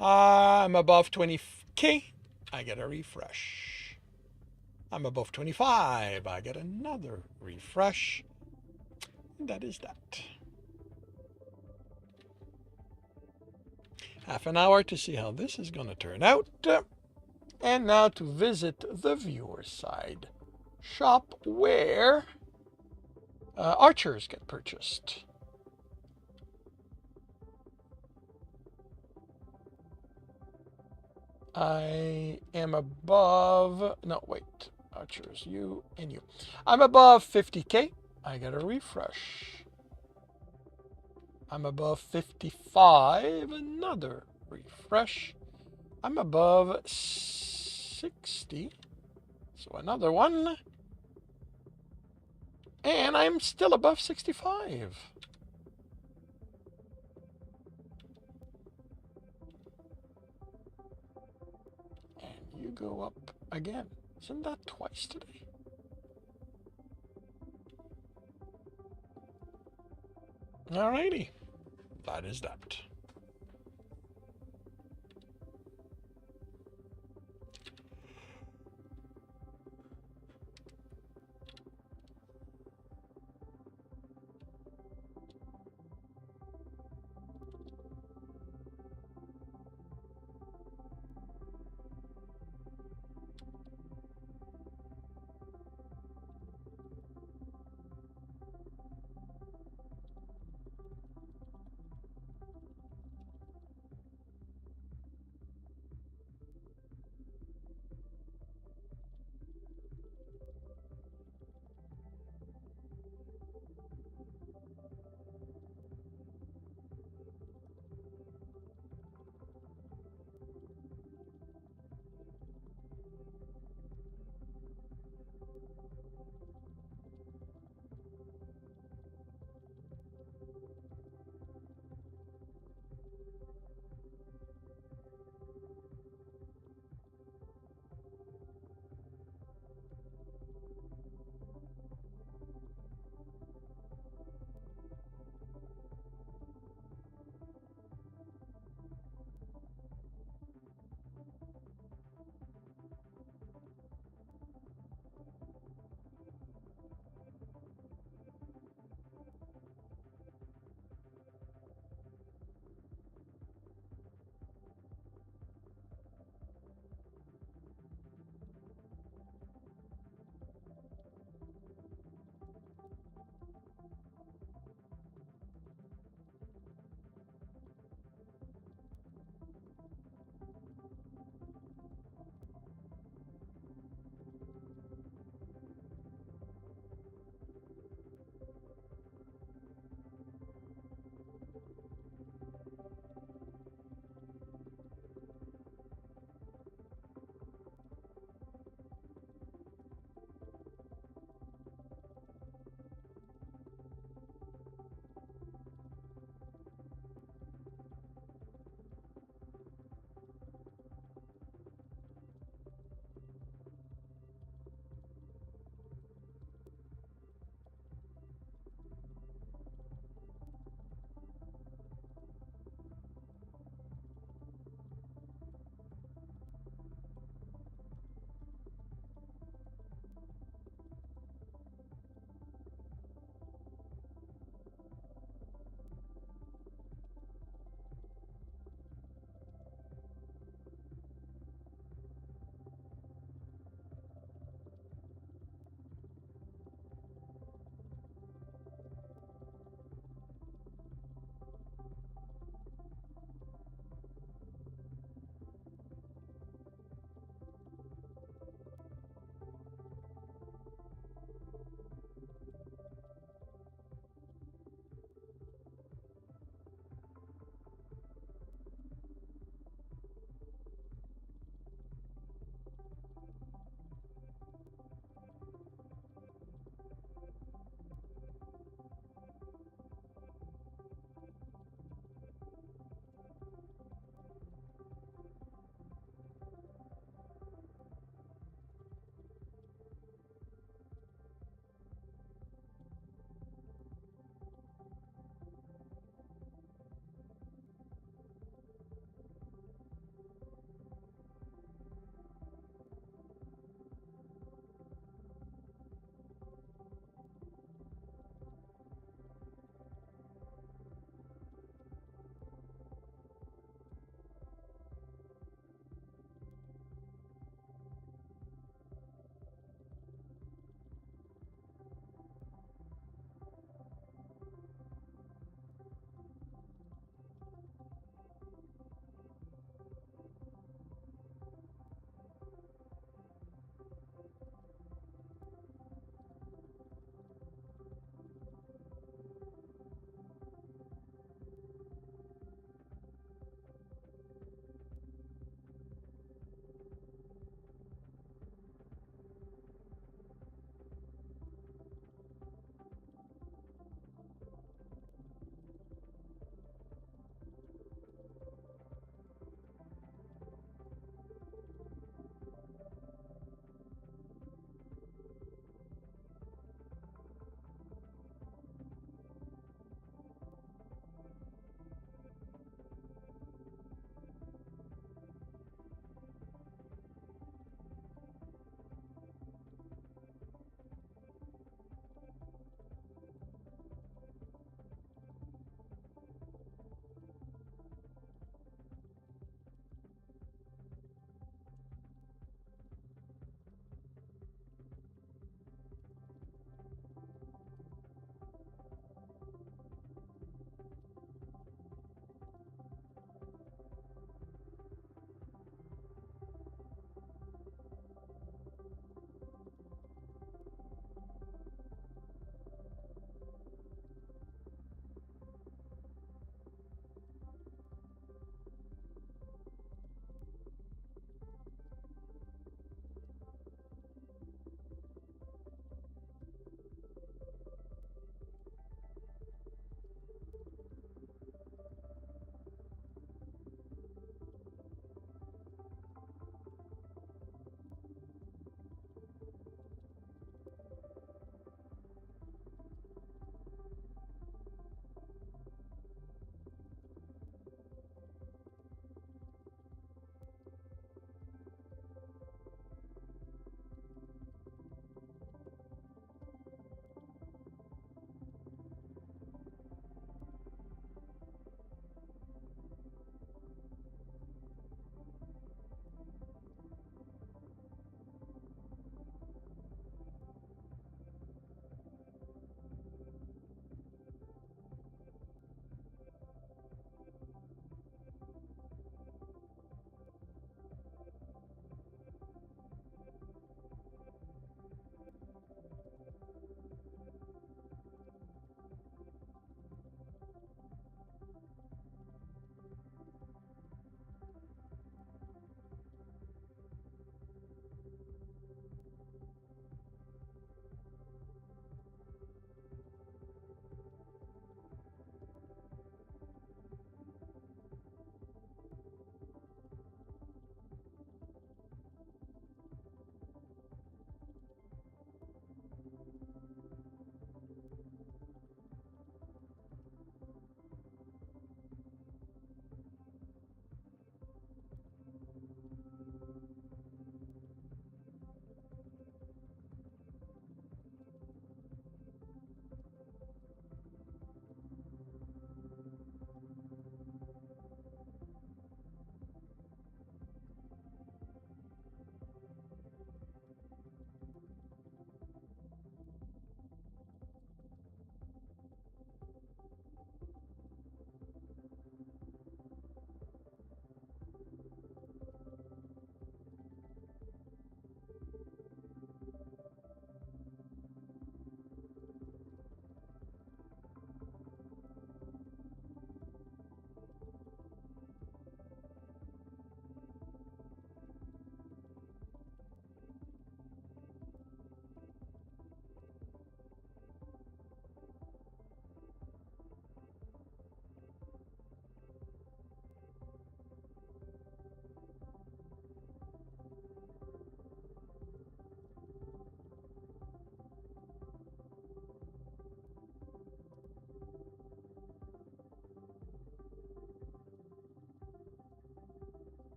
I'm above 20k. I get a refresh. I'm above 25. I get another refresh. And that is that. Half an hour to see how this is going to turn out. And now to visit the viewer side. Shop where archers get purchased. I am above, no wait, archers, you and you. I'm above 50k, I get a refresh. I'm above 55, another refresh. I'm above 60, so another one. And I'm still above 65. And you go up again. Isn't that twice today? Alrighty. That is that.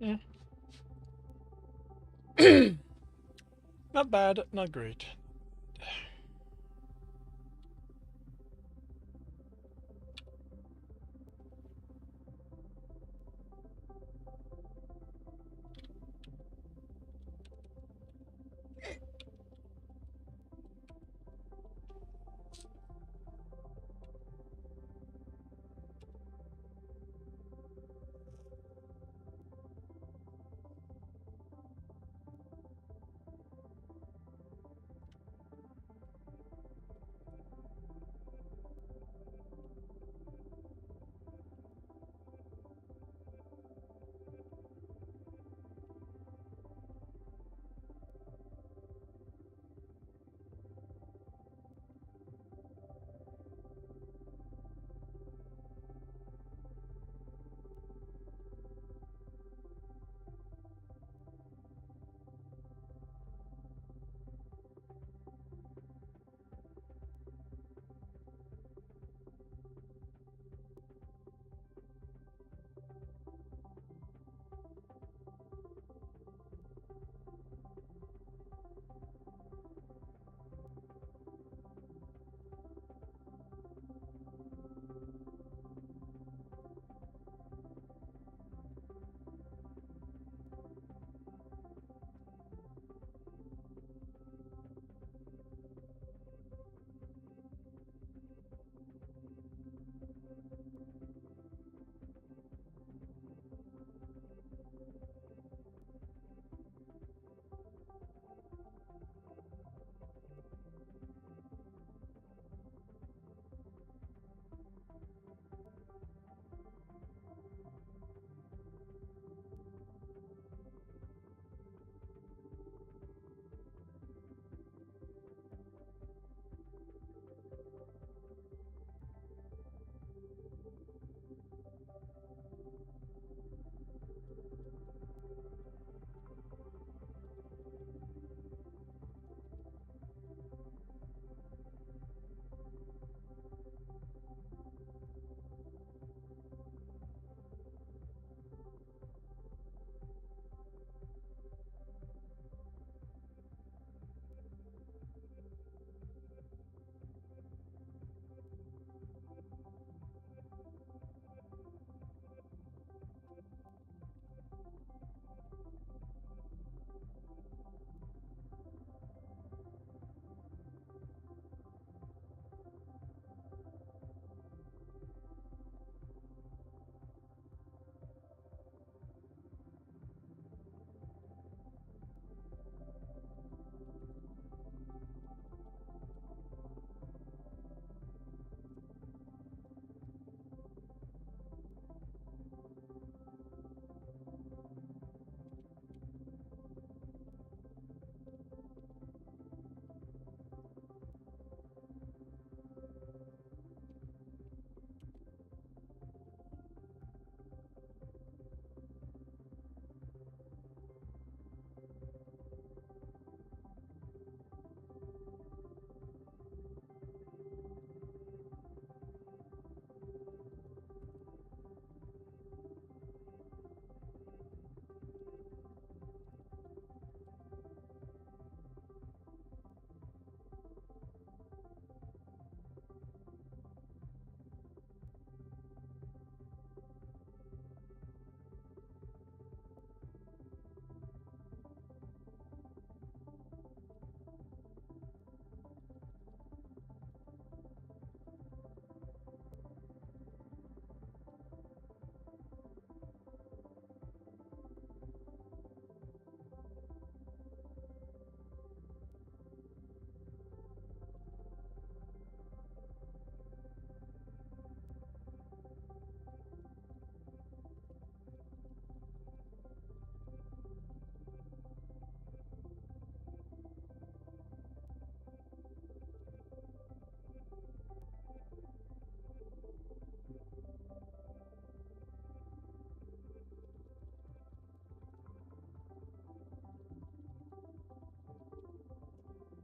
Not bad, not great.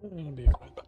I'll be right back.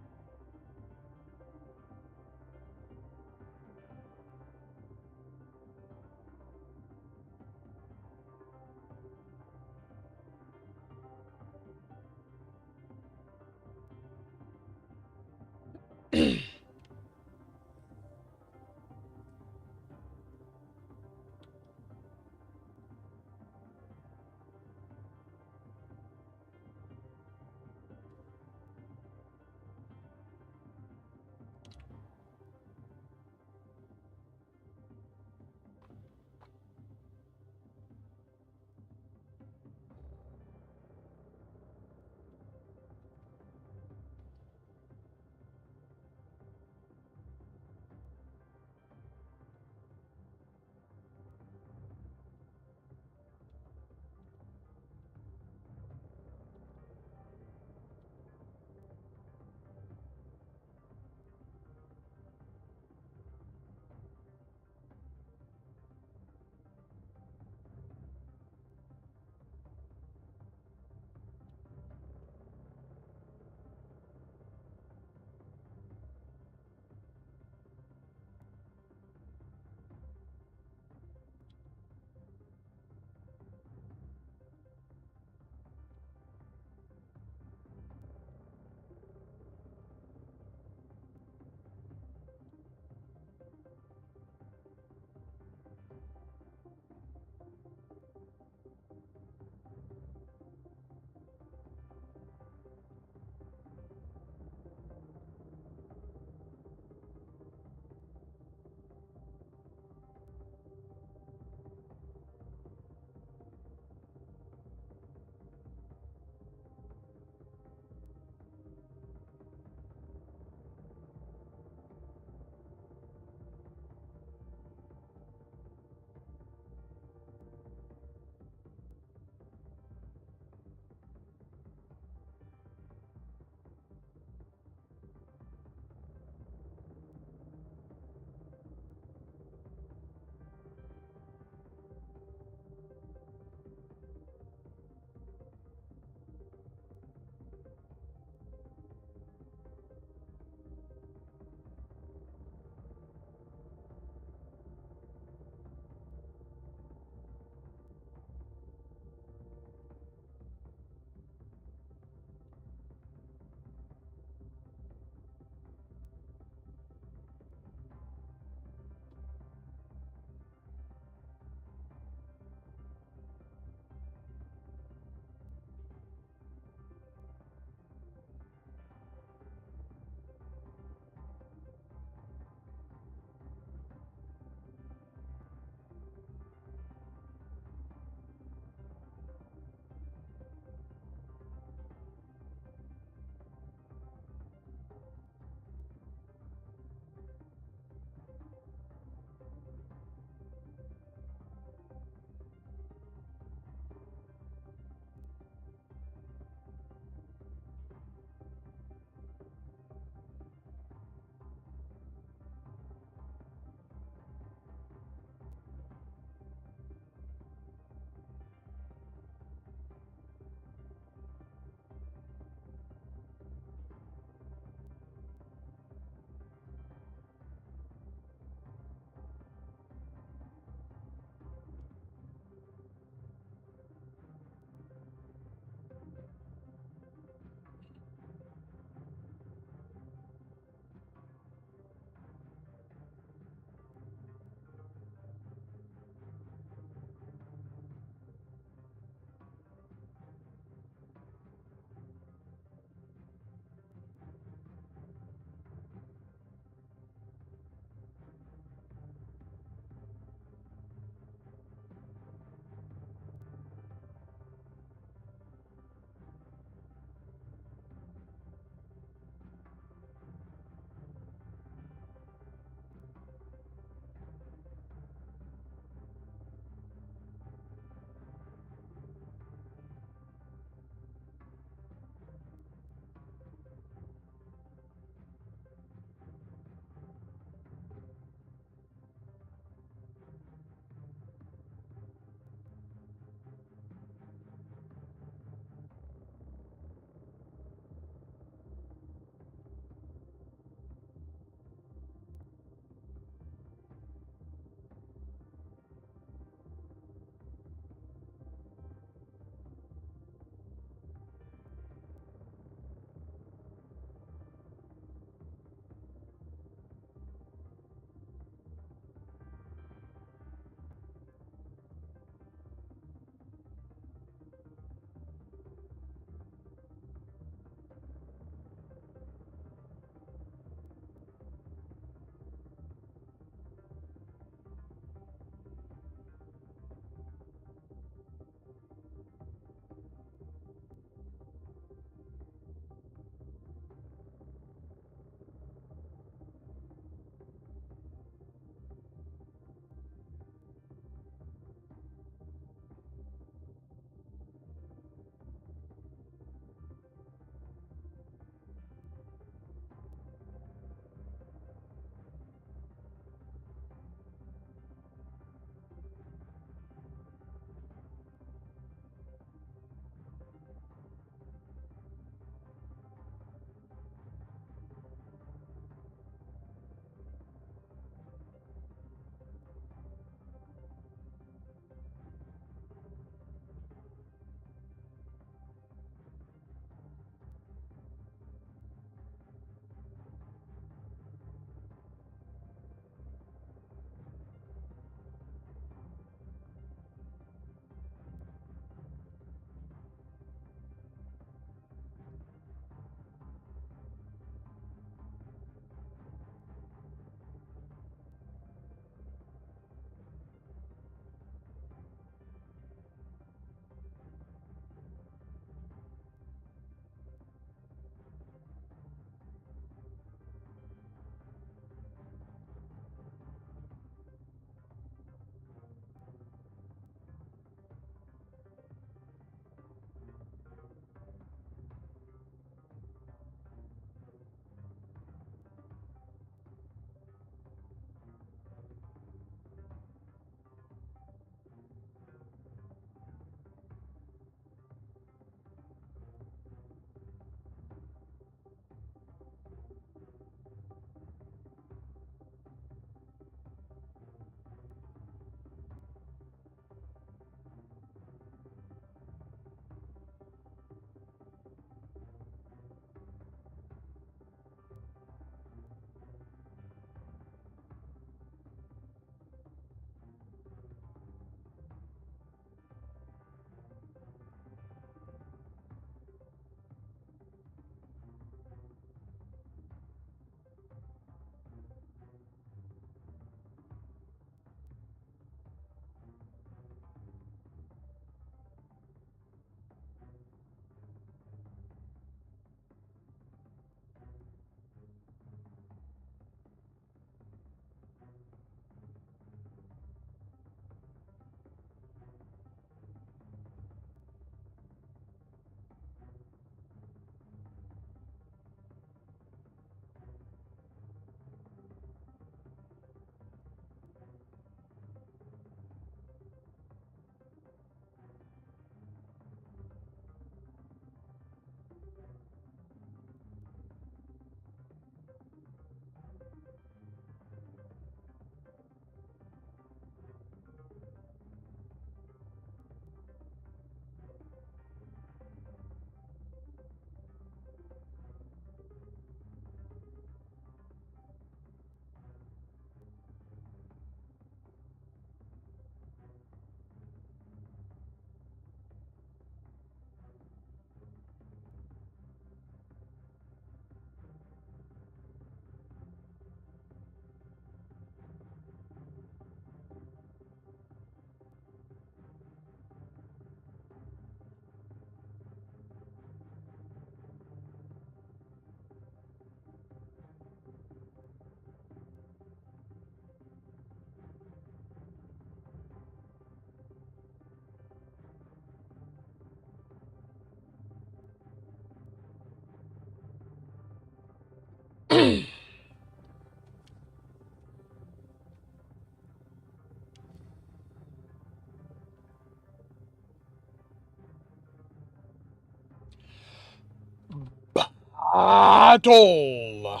Battle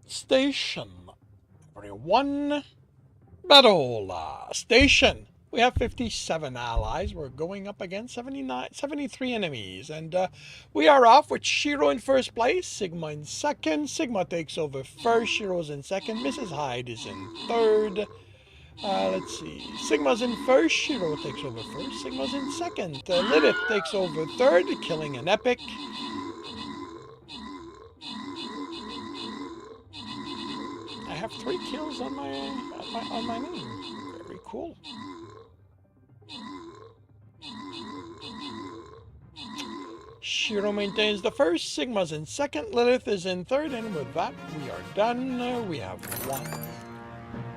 Station. Everyone. Battle Station. We have 57 allies. We're going up against 73 enemies. And we are off with Shiro in first place, Sigma in second. Sigma takes over first, Shiro's in second. Mrs. Hyde is in third. Let's see. Sigma's in first, Shiro takes over first. Sigma's in second. Lilith takes over third, killing an epic. I have 3 kills on my name. Very cool. Shiro maintains the first, Sigma's in second, Lilith is in third, and with that we are done. We have 1.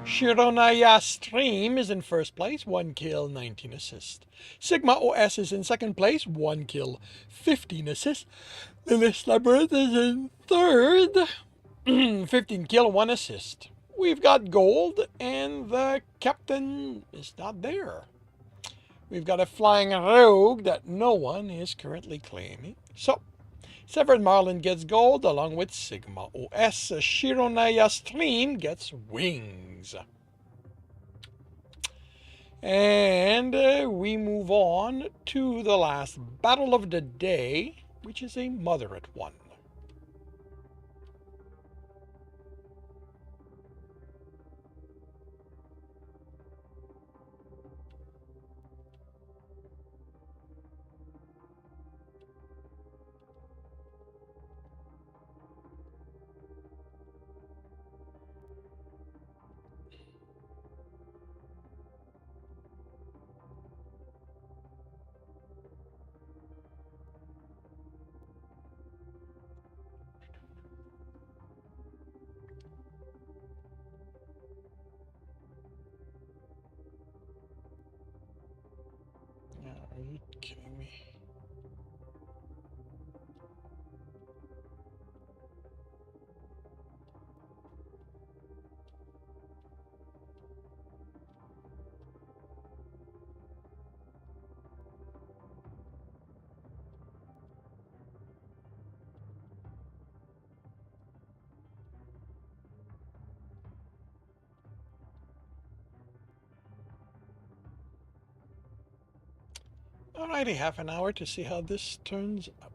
Shironaya Stream is in first place, 1 kill, 19 assist. Sigma OS is in second place, 1 kill, 15 assist. Lilith Labyrinth is in third, 15 kill, 1 assist. We've got gold, and the captain is not there. We've got a flying rogue that no one is currently claiming. So, Severed Marlin gets gold along with Sigma OS. Shironaya Stream gets wings. And we move on to the last battle of the day, which is a moderate one. Are you kidding me? Alrighty, half an hour to see how this turns out.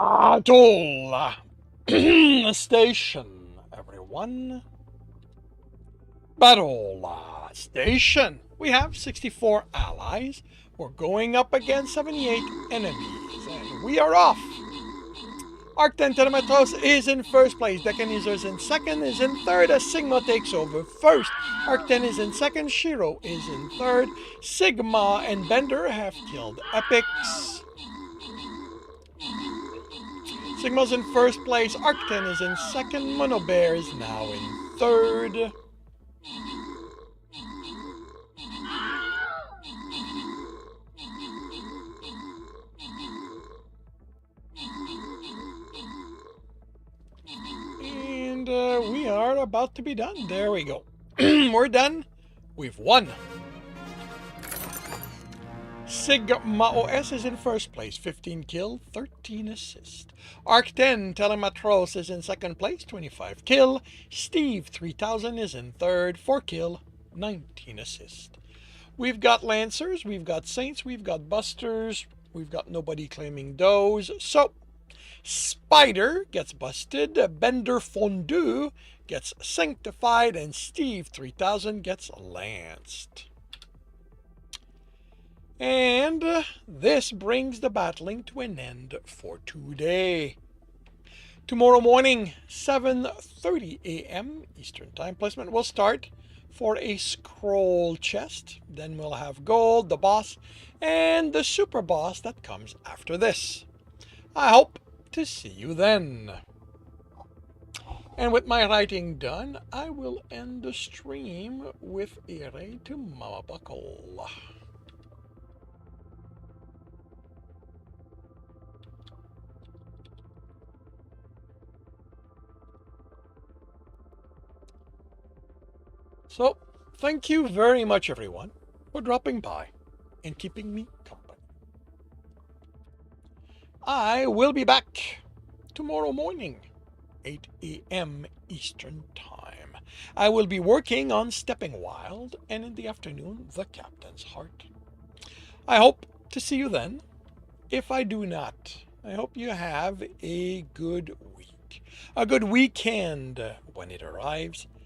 Battle station, everyone. Battle station. We have 64 allies. We're going up against 78 enemies, and we are off. Arc 10 Telemetros is in first place. Decanizer is in second, is in third as Sigma takes over first. Arc 10 is in second, Shiro is in third. Sigma and Bender have killed Epics. Sigma's in first place, Arc 10 is in second, Mono Bear is now in third. And we are about to be done. There we go. We're done. We've won. Sigma OS is in first place, 15 kill, 13 assist. Arc 10 Telemetros is in second place, 25 kill. Steve 3000 is in third, 4 kill, 19 assist. We've got Lancers, we've got Saints, we've got Busters, we've got nobody claiming Does. So, Spider gets busted, Bender Fondue gets sanctified, and Steve 3000 gets lanced. And this brings the battling to an end for today. Tomorrow morning, 7:30 a.m. Eastern Time placement will start for a scroll chest. Then we'll have gold, the boss, and the super boss that comes after this. I hope to see you then. And with my writing done, I will end the stream with a raid to Mama Buckle. So, thank you very much, everyone, for dropping by and keeping me company. I will be back tomorrow morning, 8 a.m. Eastern Time. I will be working on Stepping Wild, and in the afternoon, The Captain's Heart. I hope to see you then. If I do not, I hope you have a good week, a good weekend when it arrives.